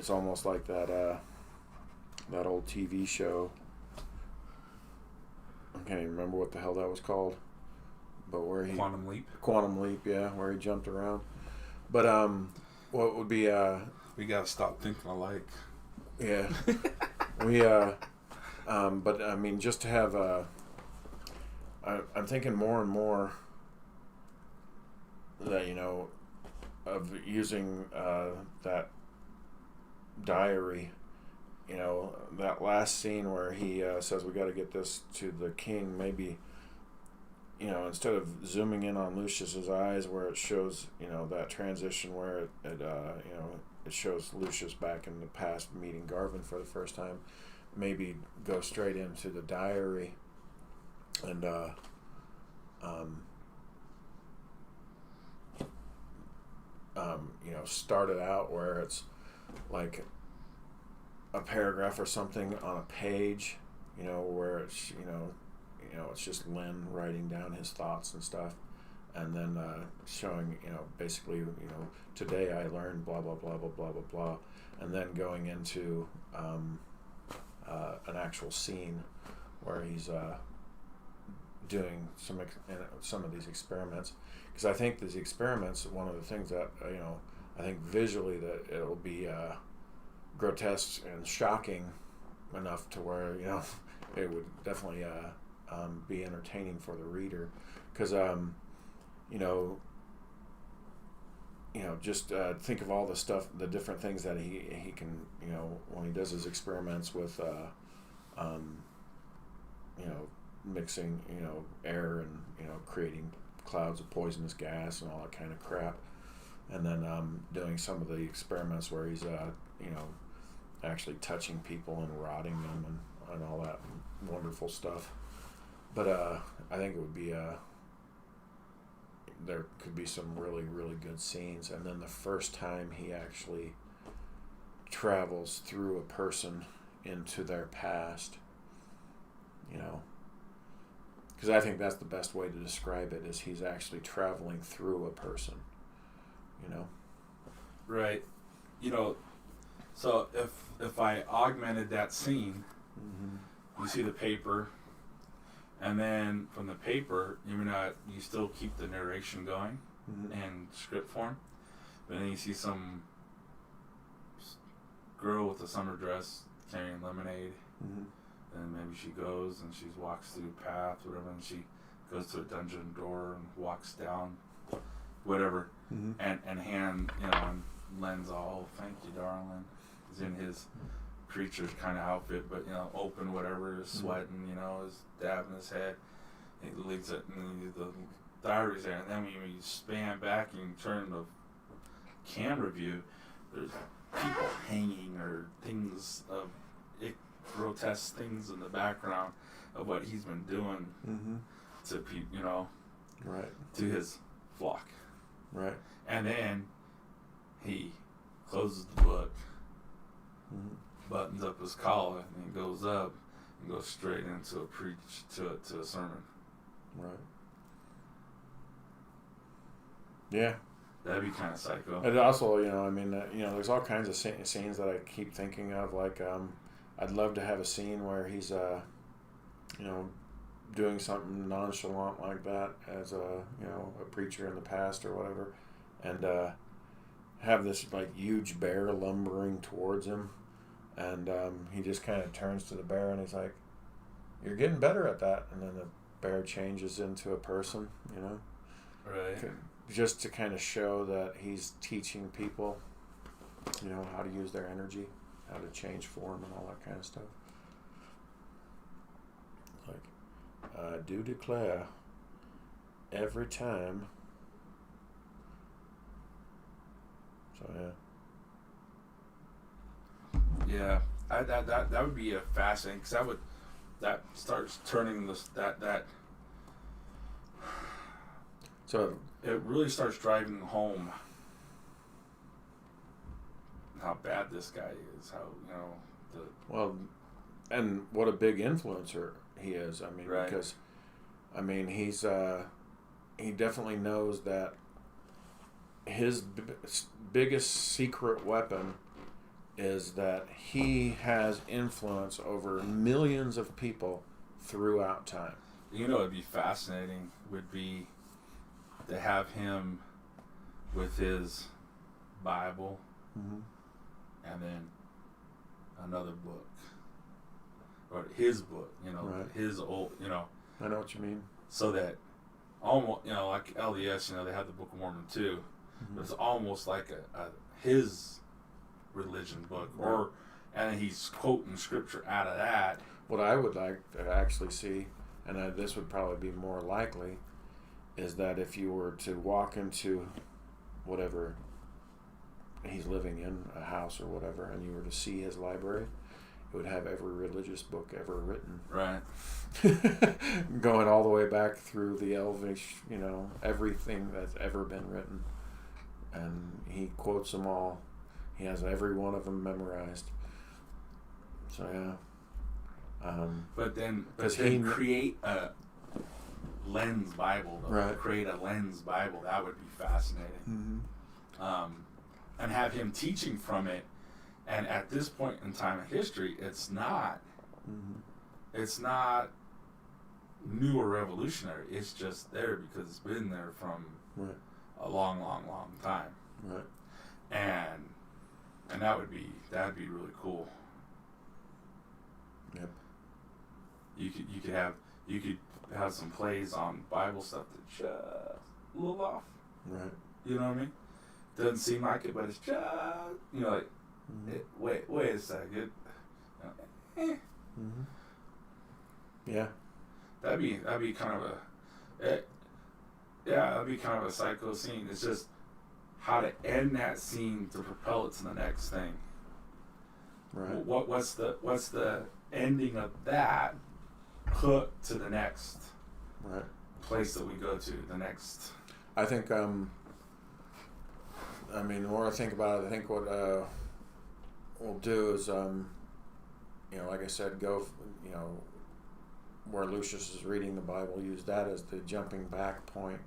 almost like that old TV show. I can't even remember what the hell that was called, but where he Quantum Leap, yeah, where he jumped around. But what would be we gotta stop thinking alike. Yeah, but I mean, just to have I'm thinking more and more that, you know, of using that diary, you know, that last scene where he says we got to get this to the king, maybe, you know, instead of zooming in on Lucius's eyes where it shows, you know, that transition where it you know, it shows Lucius back in the past meeting Garvin for the first time, maybe go straight into the diary and you know, start it out where it's like a paragraph or something on a page, you know, where it's, you know, it's just Len writing down his thoughts and stuff, and then showing, you know, basically, you know, today I learned blah blah blah blah blah blah blah, and then going into an actual scene where he's doing some of these experiments, because I think these experiments, one of the things that you know, I think visually that it'll be grotesque and shocking enough to where, you know, it would definitely be entertaining for the reader, because you know, just think of all the stuff, the different things that he can, you know, when he does his experiments with you know, mixing, you know, air and, you know, creating clouds of poisonous gas and all that kind of crap, and then doing some of the experiments where he's you know, actually touching people and rotting them and all that wonderful stuff. But I think it would be there could be some really, really good scenes, and then the first time he actually travels through a person into their past, you know, because I think that's the best way to describe it, is he's actually traveling through a person, you know. Right. You know, so if I augmented that scene, you see the paper, and then from the paper, you still keep the narration going in script form, but then you see some girl with a summer dress carrying lemonade, and maybe she goes and she walks through a path, whatever, and she goes to a dungeon door and walks down, whatever, and hand, you know, and Len's all, thank you, darling, is in his preacher's kind of outfit, but open whatever, is sweating, is dabbing his head. He leaves it, and the diary's there, and then when you span back and turn the camera view, there's people hanging or things of grotesque things in the background of what he's been doing to people, right, to his flock, right, and then he closes the book, buttons up his collar, and he goes up and goes straight into a sermon. Right. Yeah. That'd be kind of psycho. And also, there's all kinds of scenes that I keep thinking of. Like, I'd love to have a scene where he's, doing something nonchalant like that as a preacher in the past or whatever, and have this like huge bear lumbering towards him, and he just kind of turns to the bear and he's like, "You're getting better at that," and then the bear changes into a person, Right. Just to kind of show that he's teaching people, how to use their energy, how to change form and all that kind of stuff. Like, I do declare every time. So yeah. That would be a fascinating, because that starts turning that. So it really starts driving home how bad this guy is. How and what a big influencer he is. I mean, right. Because he's he definitely knows that his biggest secret weapon is that he has influence over millions of people throughout time. It'd be fascinating would be to have him with his Bible and then another book, or his book, right. His old, I know what you mean. So that almost, like LDS, they have the Book of Mormon too, but it's almost like a his religion book, right. And he's quoting scripture out of that. What I would like to actually see, and this would probably be more likely, is that if you were to walk into whatever he's living in, a house or whatever, and you were to see his library, it would have every religious book ever written. Right. Going all the way back through the Elvish, everything that's ever been written. And he quotes them all. He has every one of them memorized. So, yeah. But then he create a lens Bible, though. Right. Create a lens Bible. That would be fascinating. And have him teaching from it. And at this point in time in history, it's not new or revolutionary. It's just there because it's been there from a long, long, long time. Right. And that'd be really cool. Yep. You could have some plays on Bible stuff that just a little off. Right. You know what I mean? Doesn't seem like it, but it's just like wait a second. Yeah. That'd be kind of that'd be kind of a psycho scene. It's just how to end that scene to propel it to the next thing. Right. What's the ending of that hook to the next place that we go to, the next. I think the more I think about it, I think what we'll do is like I said, go where Lucius is reading the Bible, use that as the jumping back point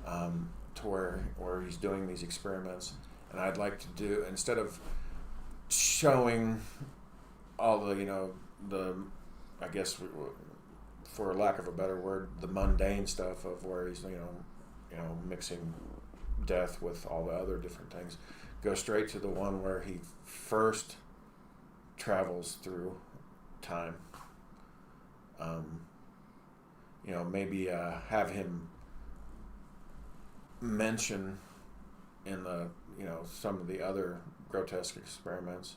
to where he's doing these experiments. And I'd like to do, instead of showing all the I guess, for lack of a better word, the mundane stuff of where he's mixing death with all the other different things, go straight to the one where he first travels through time. Maybe have him mention in the some of the other grotesque experiments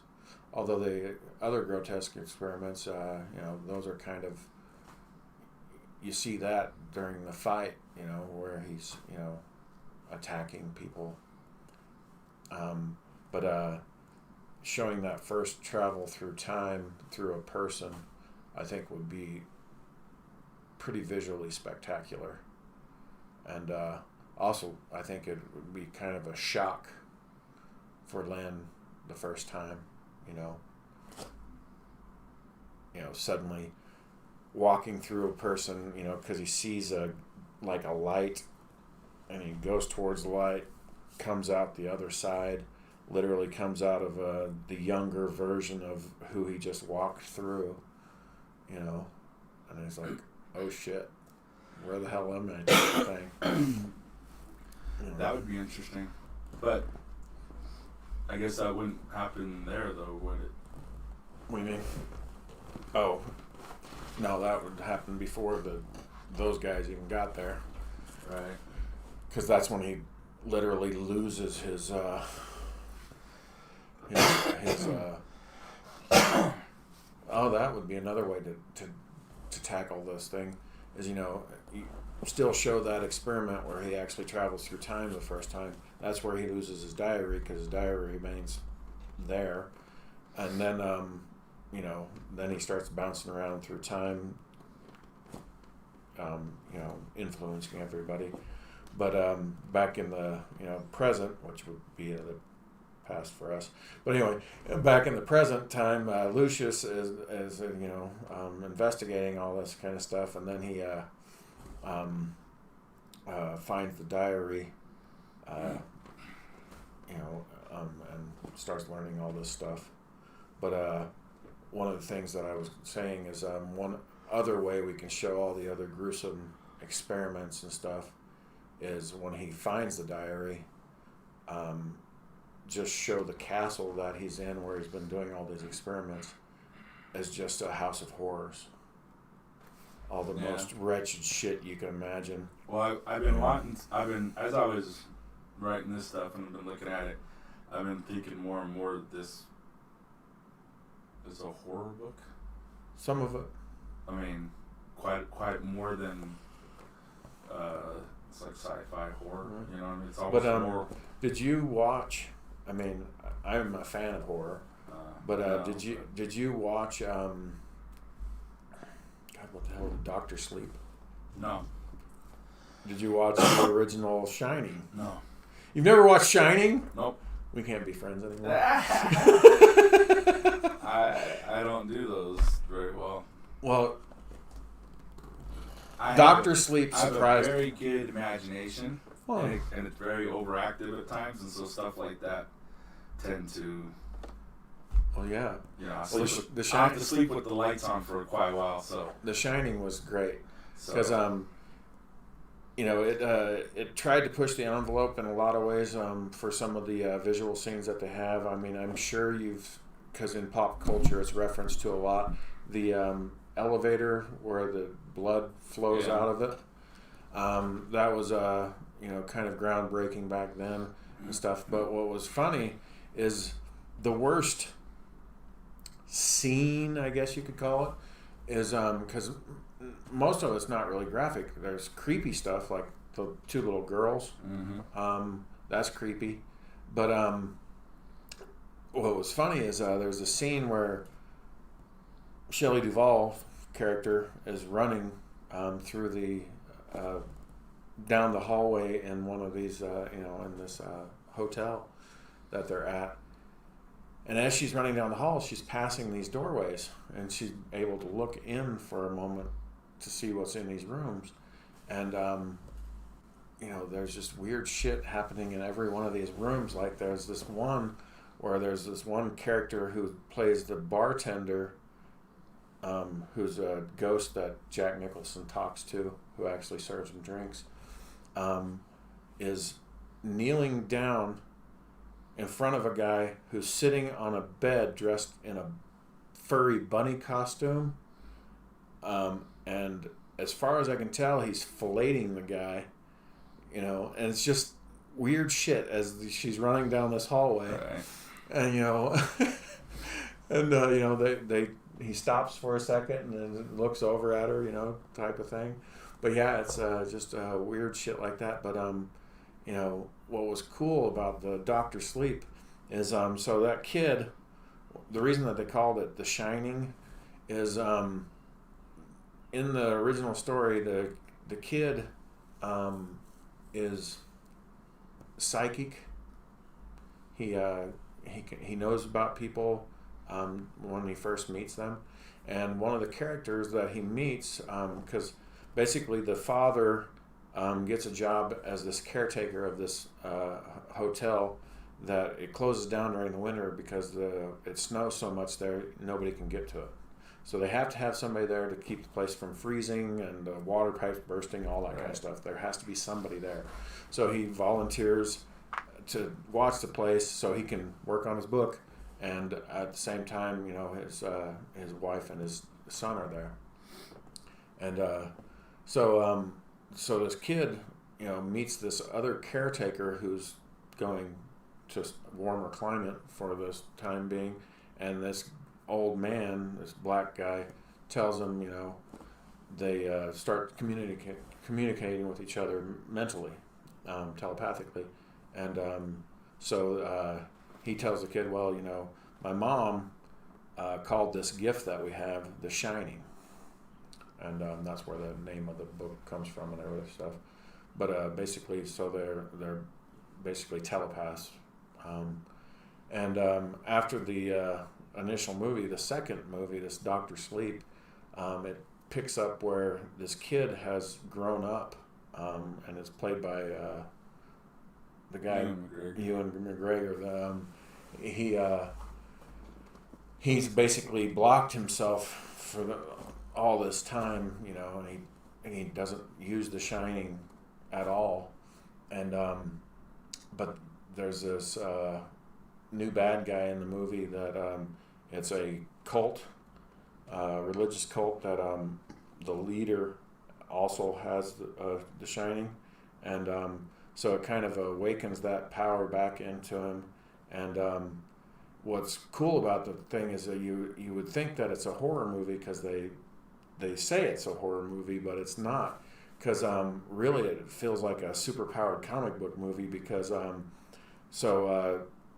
although the other grotesque experiments, those are kind of, you see that during the fight, where he's, attacking people. But showing that first travel through time through a person, I think would be pretty visually spectacular. And also, I think it would be kind of a shock for Lin the first time, suddenly walking through a person, because he sees a light, and he goes towards the light, comes out the other side, literally comes out of the younger version of who he just walked through, and he's like, oh shit, where the hell am I? Type of thing. That would be interesting, but I guess that wouldn't happen there, though, would it? What do you mean? Oh, no, that would happen before those guys even got there. Right. Because that's when he literally loses his oh, that would be another way to tackle this thing, is, you still show that experiment where he actually travels through time the first time. That's where he loses his diary, because his diary remains there. And then, then he starts bouncing around through time, influencing everybody. But back in the present, which would be the past for us. But anyway, back in the present time, Lucius is investigating all this kind of stuff, and then he finds the diary, and starts learning all this stuff. But one of the things that I was saying is one other way we can show all the other gruesome experiments and stuff is when he finds the diary, just show the castle that he's in, where he's been doing all these experiments, as just a house of horrors. All the most wretched shit you can imagine. Well, I've been as I was writing this stuff and I've been looking at it, I've been thinking more and more that this is a horror book. Some of it. I mean, quite more than it's like sci-fi horror. Mm-hmm. You know what I mean? It's almost more. Did you watch? I mean, I'm a fan of horror, but no, did you watch? God, what the hell did Dr. Sleep? No. Did you watch the original Shining? No. You've never watched Shining? Nope. We can't be friends anymore. I don't do those very well. Well, Dr. Sleep surprised. I have a very good imagination, Well, and it's very overactive at times, and so stuff like that tend to. Well, yeah. I Well, have to sleep with the lights on for quite a while. So The Shining was great because it tried to push the envelope in a lot of ways for some of the visual scenes that they have. I mean, I'm sure because in pop culture it's referenced to a lot. The elevator where the blood flows out of it. That was kind of groundbreaking back then and stuff. But what was funny is the worst scene, I guess you could call it, is because most of it's not really graphic. There's creepy stuff like the two little girls. Mm-hmm. That's creepy. But what was funny is there's a scene where Shelley Duvall character is running through the down the hallway in one of these in this hotel that they're at. And as she's running down the hall, she's passing these doorways, and she's able to look in for a moment to see what's in these rooms. And, there's just weird shit happening in every one of these rooms. Like there's this one where there's this one character who plays the bartender, who's a ghost that Jack Nicholson talks to, who actually serves him drinks, is kneeling down in front of a guy who's sitting on a bed dressed in a furry bunny costume. And as far as I can tell, he's filleting the guy, and it's just weird shit as she's running down this hallway. Right. And, And he stops for a second and then looks over at her, type of thing. But yeah, it's just weird shit like that. But what was cool about the Doctor Sleep is so that kid, the reason that they called it The Shining is in the original story the kid is psychic. He knows about people when he first meets them, and one of the characters that he meets, because basically the father gets a job as this caretaker of this hotel that it closes down during the winter because it snows so much there nobody can get to it. So they have to have somebody there to keep the place from freezing and water pipes bursting, all that kind of stuff. There has to be somebody there. So he volunteers to watch the place so he can work on his book, and at the same time, his wife and his son are there. And so this kid, meets this other caretaker who's going to warmer climate for this time being, and this old man, this black guy, tells him, they start communicating with each other mentally, telepathically, and so he tells the kid, well, my mom called this gift that we have The Shining, and that's where the name of the book comes from and everything stuff. But basically, so they're basically telepaths, and after the initial movie, the second movie, this Doctor Sleep, it picks up where this kid has grown up, and it's played by the guy Ewan McGregor. He's basically blocked himself for all this time, and he doesn't use The Shining at all, and but there's this new bad guy in the movie that it's a cult, religious cult that the leader also has the Shining, and so it kind of awakens that power back into him. And what's cool about the thing is that you would think that it's a horror movie because they say it's a horror movie, but it's not, because really it feels like a superpowered comic book movie, because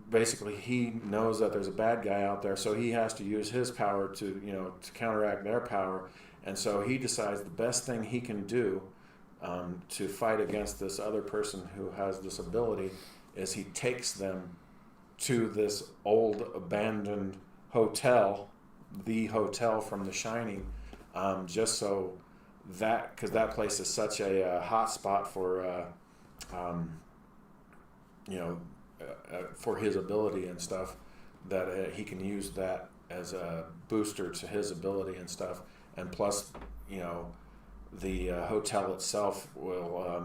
basically he knows that there's a bad guy out there, so he has to use his power to counteract their power, and so he decides the best thing he can do to fight against this other person who has this ability is he takes them to this old abandoned hotel, the hotel from The Shining, just so that, because that place is such a hot spot for for his ability and stuff, that he can use that as a booster to his ability and stuff. And plus, the hotel itself will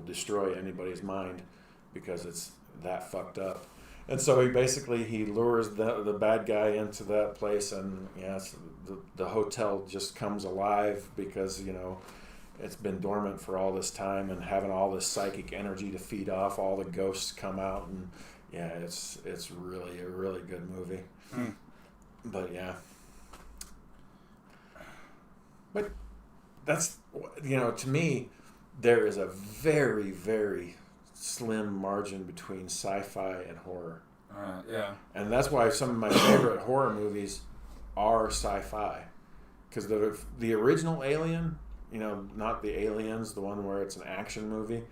destroy anybody's mind because it's that fucked up. And so he lures the bad guy into that place, and the hotel just comes alive because it's been dormant for all this time, and having all this psychic energy to feed off, all the ghosts come out, and it's really a really good movie. But but that's to me, there is a very, very slim margin between sci-fi and horror. And that's why some of my favorite horror movies are sci-fi, because the original Alien, not the Aliens, the one where it's an action movie,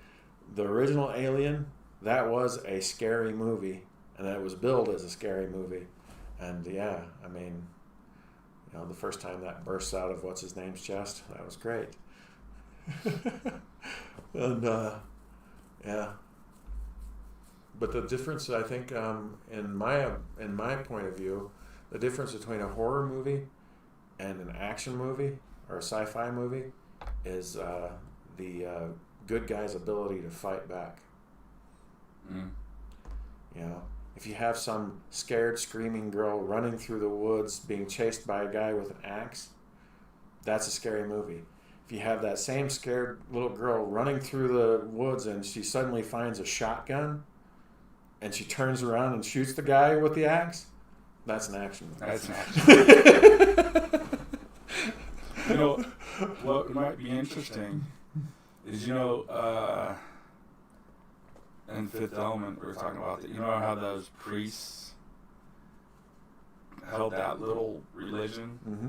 the original Alien, that was a scary movie, and it was billed as a scary movie. And the first time that bursts out of what's his name's chest, that was great. And but the difference, I think, in my point of view, the difference between a horror movie and an action movie or a sci-fi movie is the good guy's ability to fight back. If you have some scared, screaming girl running through the woods being chased by a guy with an axe, that's a scary movie. If you have that same scared little girl running through the woods and she suddenly finds a shotgun and she turns around and shoots the guy with the axe, That's an action. That's an action. You know, what might be interesting is, you know, in Fifth Element, we were talking about that. You know how those priests held that little religion Mm-hmm.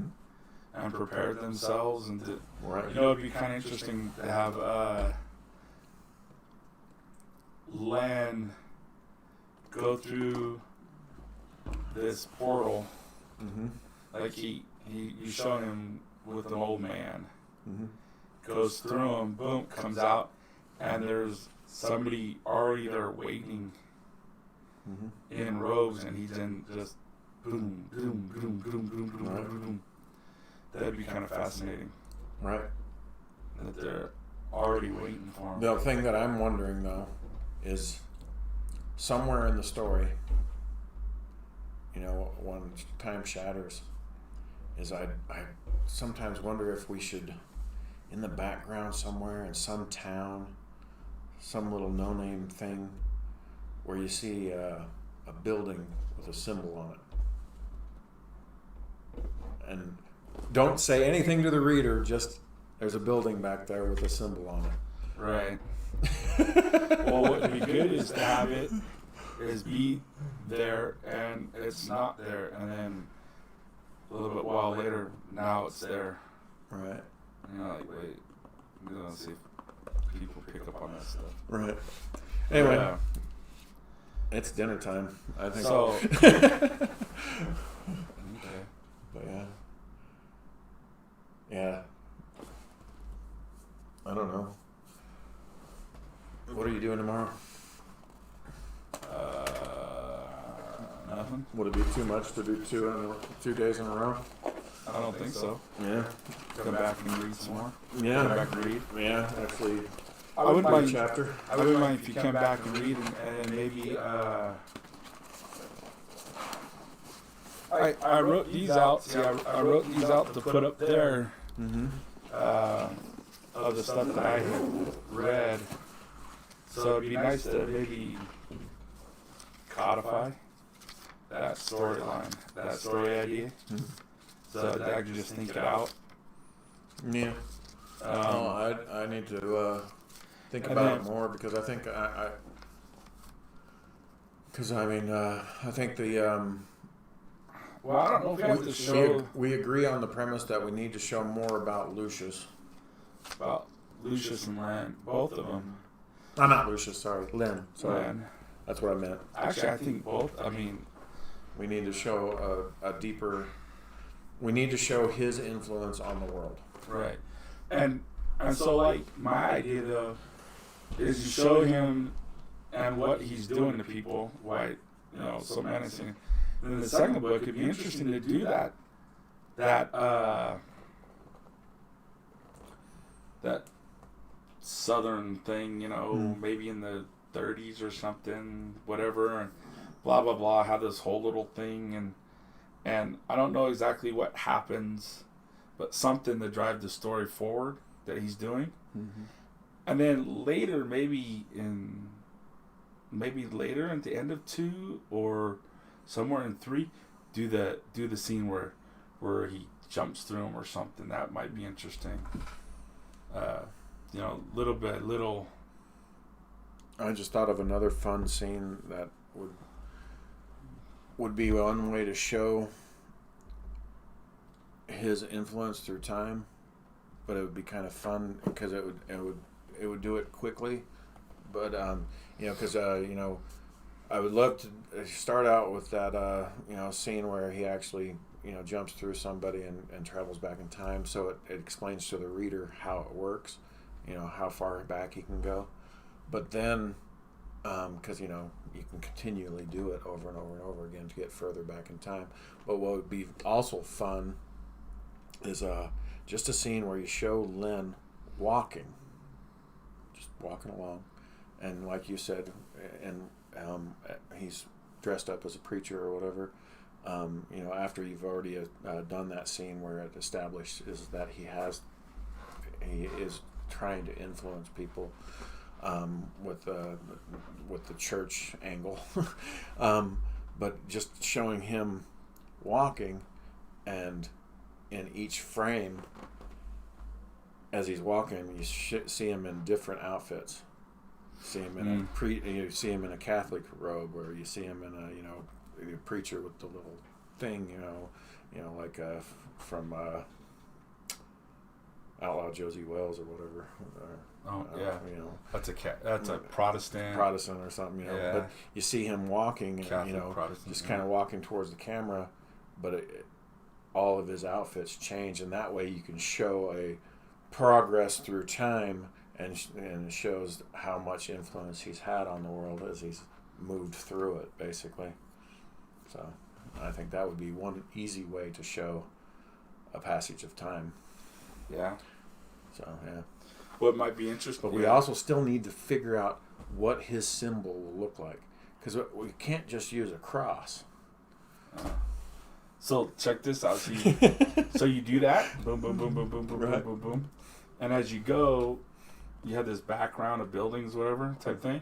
and prepared themselves, and to, Right. you know, it'd be kind of interesting to have Len go through this portal, Mm-hmm. like you show him with an old man, Mm-hmm. goes through him, boom, comes out, and there's somebody already there waiting Mm-hmm. in robes, and he's in just boom, boom, boom, boom, boom, boom, Right. boom, boom. That'd be kind of fascinating Right. that they're already waiting for him. The thing that I'm wondering though is somewhere in the story, you know, when time shatters, is I sometimes wonder if we should, in the background somewhere in some town, some little no-name thing, where you see a building with a symbol on it, and don't say anything to the reader. Just there's a building back there with a symbol on it. Right. Well, what would be good is to have it is be there and it's not there, and then a little bit while later, now it's there. Right. You know, like, wait, I'm gonna see if people pick up on that stuff. Right. Anyway, Yeah. it's dinner time. I think. So, okay. But yeah. Yeah. I don't know. What are you doing tomorrow? Nothing. Would it be too much to do 2 days in a row? I don't think so. Yeah. Come back and read some more. Come Yeah. back and read. Yeah. Actually, I wouldn't a mind. chapter. I wouldn't mind if you come back and read and maybe. I wrote these out. See, I wrote these out to put up there Mm-hmm. of the stuff that I had read. So it'd be nice to maybe codify that storyline, that story idea, so that I could just think it out. Yeah. I need to think and about it then- more because I think I think the Well, I don't know if we have to show we agree on the premise that we need to show more about Lucius. about Lucius and Len, both of them. Not Lucius, sorry, Len. Sorry, Len. that's what I meant. Actually, I think both. I mean, We need to show a deeper. We need to show his influence on the world. right. And so, like, my idea, though, is you show him and what he's doing to people, why, you know, so menacing. And then the second book, it'd be interesting to do that southern thing, you know, maybe in the 30s or something, whatever, and blah, blah, blah, have this whole little thing, and I don't know exactly what happens, but something to drive the story forward that he's doing. Mm-hmm. And then later, maybe later at the end of 2 or somewhere in 3, do the scene where he jumps through him or something. That might be interesting. You know, little. I just thought of another fun scene that would be one way to show his influence through time, but it would be kind of fun because it would do it quickly, but you know, because you know, I would love to start out with that you know, scene where he actually, you know, jumps through somebody and travels back in time, so it explains to the reader how it works, you know, how far back he can go, but then because, you know, you can continually do it over and over and over again to get further back in time. But what would be also fun is just a scene where you show Len just walking along, and like you said, and he's dressed up as a preacher or whatever. You know, after you've already done that scene where it established is that he is trying to influence people. With the church angle, but just showing him walking, and in each frame, as he's walking, you see him in different outfits. See him in you see him in a Catholic robe, or you see him in a preacher with the little thing, like from Outlaw Josie Wells or whatever. That's a Protestant or something, But you see him walking, Catholic Protestant, just kind of walking towards the camera, but all of his outfits change, and that way you can show a progress through time, and it shows how much influence he's had on the world as he's moved through it, basically. So I think that would be one easy way to show a passage of time. Yeah. So, yeah. What might be interesting. But we also still need to figure out what his symbol will look like, because we can't just use a cross. So check this out. So you do that. Boom, boom, boom, boom, boom, boom, right. boom, boom, boom. And as you go, you have this background of buildings, whatever type thing,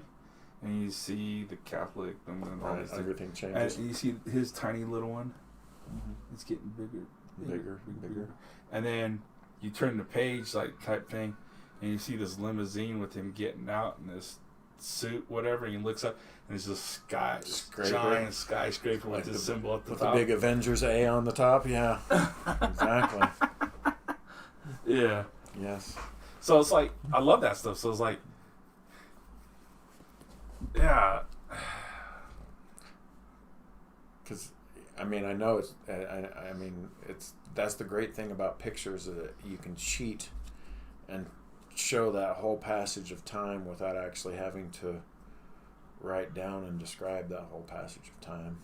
and you see the Catholic and all right. this Everything changes. And you see his tiny little one. Mm-hmm. It's getting bigger. And then you turn the page, like type thing, and you see this limousine with him getting out in this suit, whatever. And he looks up, and there's this giant skyscraper with this symbol at the with top. The big Avengers A on the top. Yeah, exactly. Yeah. Yes. So it's like, I love that stuff. So it's like, yeah. Because, I know it's, that's the great thing about pictures, that you can cheat and show that whole passage of time without actually having to write down and describe that whole passage of time.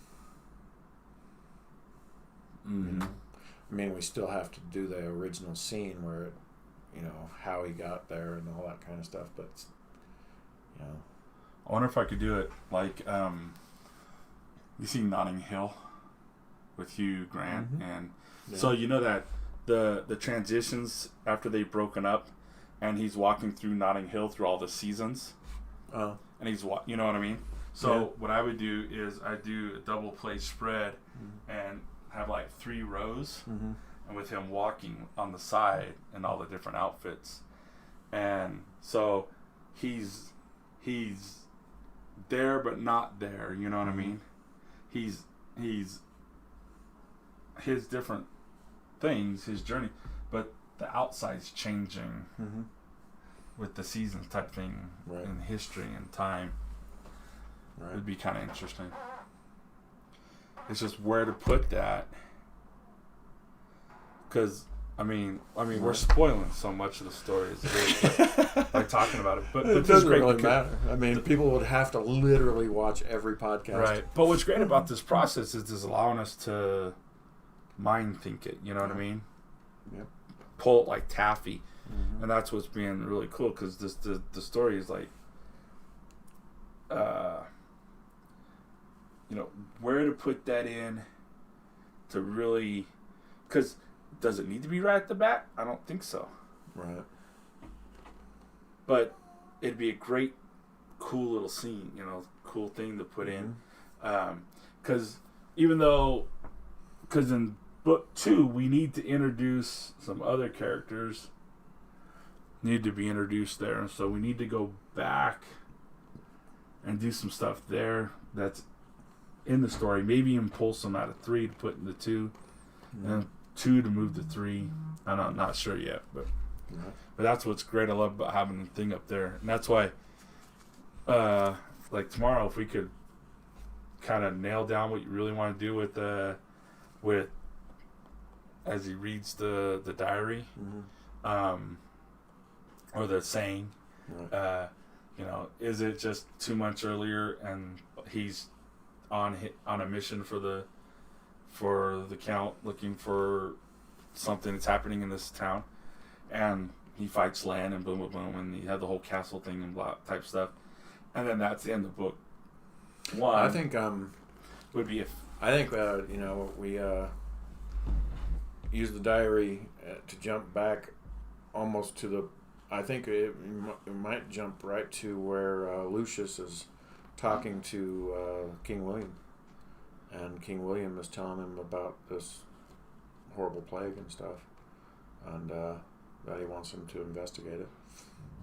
Mm-hmm. We still have to do the original scene where it, how he got there and all that kind of stuff, but I wonder if I could do it like you see Notting Hill with Hugh Grant, and so that the transitions after they've broken up, and he's walking through Notting Hill through all the seasons, and he's you know what I mean. So what I would do is I do a double plate spread and have like 3 rows. And with him walking on the side and all the different outfits, and so he's there but not there, you know what I mean? He's his different things, his journey, but the outside's changing with the seasons type thing, right. in history and time. Right. It'd be kind of interesting. It's just where to put that. Because we're spoiling so much of the story by talking about it, but it doesn't really matter. People would have to literally watch every podcast, right? But what's great about this process is it's allowing us to mind think it. You know what I mean? Yep. Pull it like taffy, and that's what's being really cool, because the story is like, where to put that in to really, because. Does it need to be right at the bat? I don't think so. Right. But it'd be a great, cool little scene, cool thing to put in. Because in book 2, we need to introduce some other characters. Need to be introduced there. And so we need to go back and do some stuff there that's in the story. Maybe even pull some out of 3 to put in the 2. And 2 to move to 3. I'm not sure yet, but that's what's great. I love about having the thing up there, and that's why, like tomorrow, if we could kind of nail down what you really want to do with as he reads the diary, or the saying, right. Is it just 2 months earlier and he's on a mission for the Count, looking for something that's happening in this town, and he fights Lan and boom, boom, boom, and he had the whole castle thing and blah type stuff, and then that's the end of book 1. I think would be we use the diary to jump back almost to the. I think it might jump right to where Lucius is talking to King William. and King William is telling him about this horrible plague and stuff, and that he wants him to investigate it.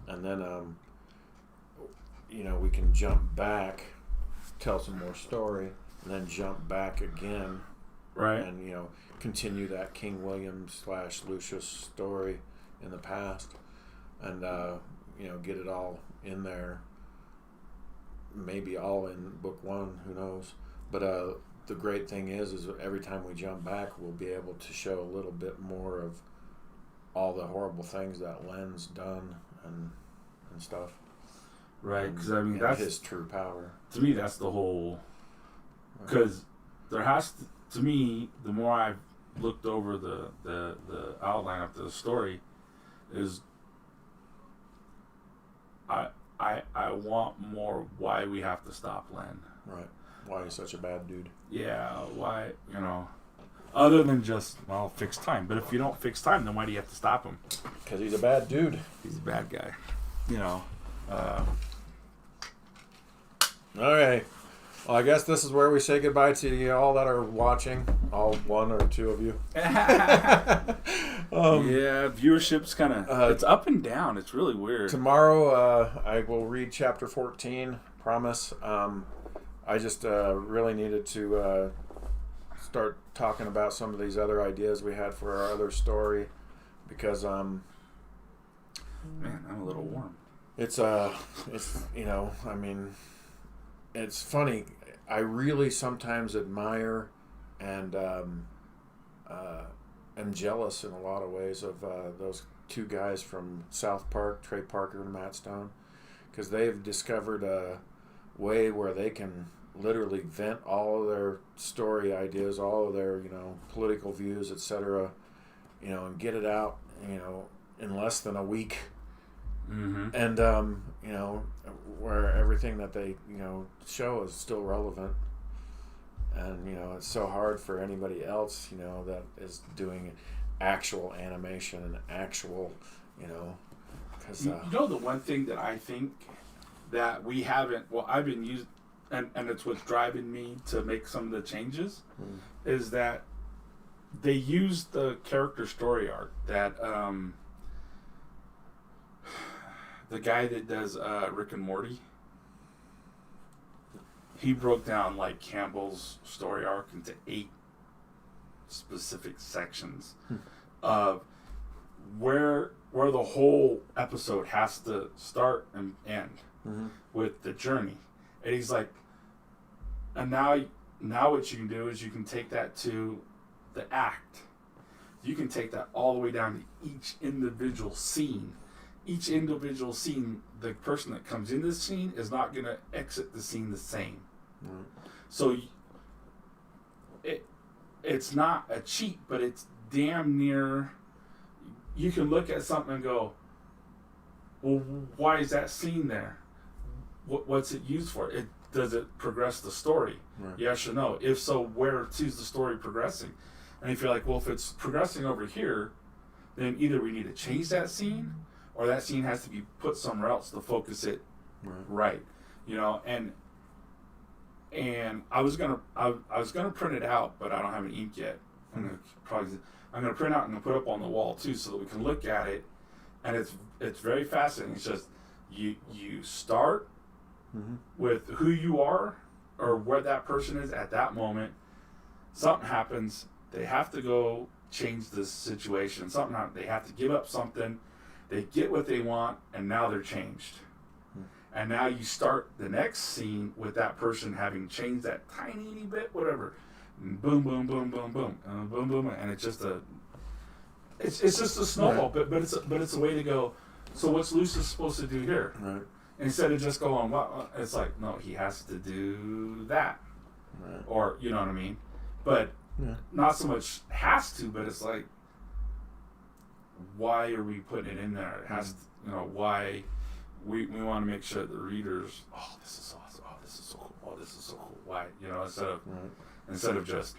And then, we can jump back, tell some more story, and then jump back again, Right. and continue that King William / Lucius story in the past, and get it all in there. Maybe all in book 1, who knows? But the great thing is every time we jump back, we'll be able to show a little bit more of all the horrible things that Len's done and stuff. Right, because I mean and that's his true power. To me, that's the whole. Because there has to me, the more I've looked over the outline of the story, is I want more why we have to stop Len. Right. Why he's such a bad dude. Yeah, why, other than just, fix time. But if you don't fix time, then why do you have to stop him? Because he's a bad dude. He's a bad guy. All right. Well, I guess this is where we say goodbye to you all that are watching. All 1 or 2 of you. Viewership's kind of, it's up and down. It's really weird. Tomorrow, I will read chapter 14, promise. I just really needed to start talking about some of these other ideas we had for our other story, because man, I'm a little warm. It's it's funny. I really sometimes admire and am jealous in a lot of ways of those 2 guys from South Park, Trey Parker and Matt Stone, because they've discovered a way where they can literally vent all of their story ideas, all of their political views, etc., and get it out in less than a week. Mm-hmm. And where everything that they show is still relevant, and it's so hard for anybody else that is doing actual animation and actual because the one thing that I think that we haven't, I've been using, and it's what's driving me to make some of the changes, is that they use the character story arc that the guy that does Rick and Morty, he broke down like Campbell's story arc into 8 specific sections of where the whole episode has to start and end with the journey. And he's like, and now what you can do is you can take that to the act. You can take that all the way down to each individual scene. Each individual scene, the person that comes in this scene is not going to exit the scene the same. So it's not a cheat, but it's damn near. You can look at something and go, well, why is that scene there? What's it used for? Does it progress the story? Right. Yes or no? If so, where is the story progressing? And if you're like, well, if it's progressing over here, then either we need to change that scene, or that scene has to be put somewhere else to focus it right. And I was gonna print it out, but I don't have an ink yet. I'm gonna print out and put up on the wall too, so that we can look at it. And it's very fascinating. It's just you start with who you are or where that person is at that moment. Something happens. They have to go change the situation. They have to give up something. They get what they want, and now they're changed. And now you start the next scene with that person having changed that tiny bit, whatever. And boom, boom, boom, boom, boom, boom, boom, and it's just a snowball. Right. But it's a way to go. So what's Lucius supposed to do here? Right. Instead of just going, well, it's like, no, he has to do that, or you know what I mean. But not so much has to, but it's like, why are we putting it in there? It has to, why we want to make sure that the readers, oh, this is awesome, oh, this is so cool, oh, this is so cool. Why, instead of just,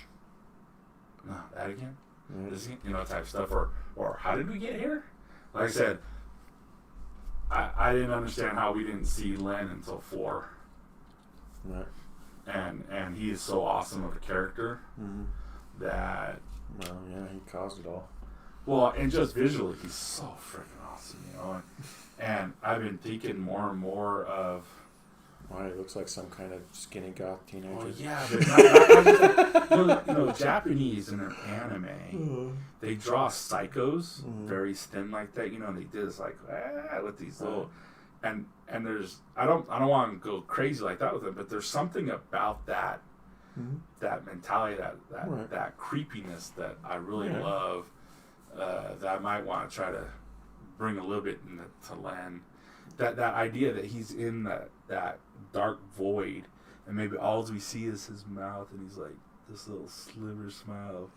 no, that again, this again, type stuff, or how did we get here? Like I said, I didn't understand how we didn't see Len until 4. Right. and he is so awesome of a character that. Well, yeah, he caused it all. Well, and just visually, he's so freaking awesome, And I've been thinking more and more of. Why, he looks like some kind of skinny goth teenager. Oh yeah, but Japanese in their anime, they draw psychos very thin like that, and they did this like with these little, and there's I don't want to go crazy like that with it, but there's something about that that mentality, that creepiness that I really love, that I might want to try to bring a little bit to Len. That idea that he's in that dark void, and maybe all we see is his mouth, and he's like this little sliver smile,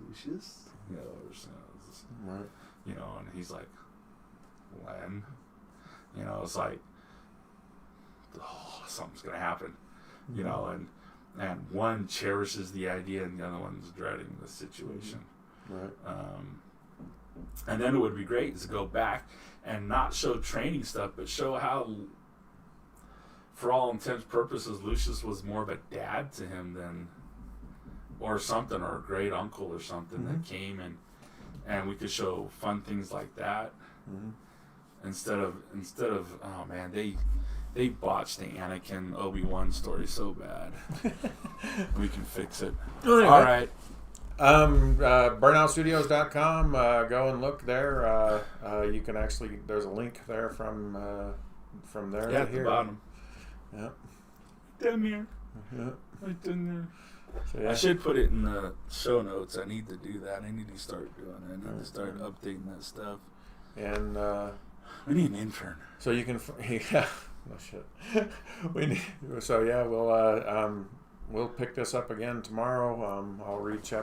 Lucius, or something, and he's like, Len, it's like, oh, something's gonna happen, and one cherishes the idea, and the other one's dreading the situation, and then it would be great to go back and not show training stuff, but show how, for all intents and purposes, Lucius was more of a dad to him than, or something, or a great uncle or something that came and we could show fun things like that instead of oh man, they botched the Anakin Obi-Wan story so bad. We can fix it. Anyway. All right. Burnoutstudios.com. Go and look there. You can actually, there's a link there from there to At here. the bottom. Yeah. Down here. Yeah. Right down there. So, yeah. I should put it in the show notes. I need to do that. I need to start doing it. I need to start updating that stuff. And we need an intern. so you can, yeah. No shit. We need. So yeah, we'll pick this up again tomorrow. I'll read chapter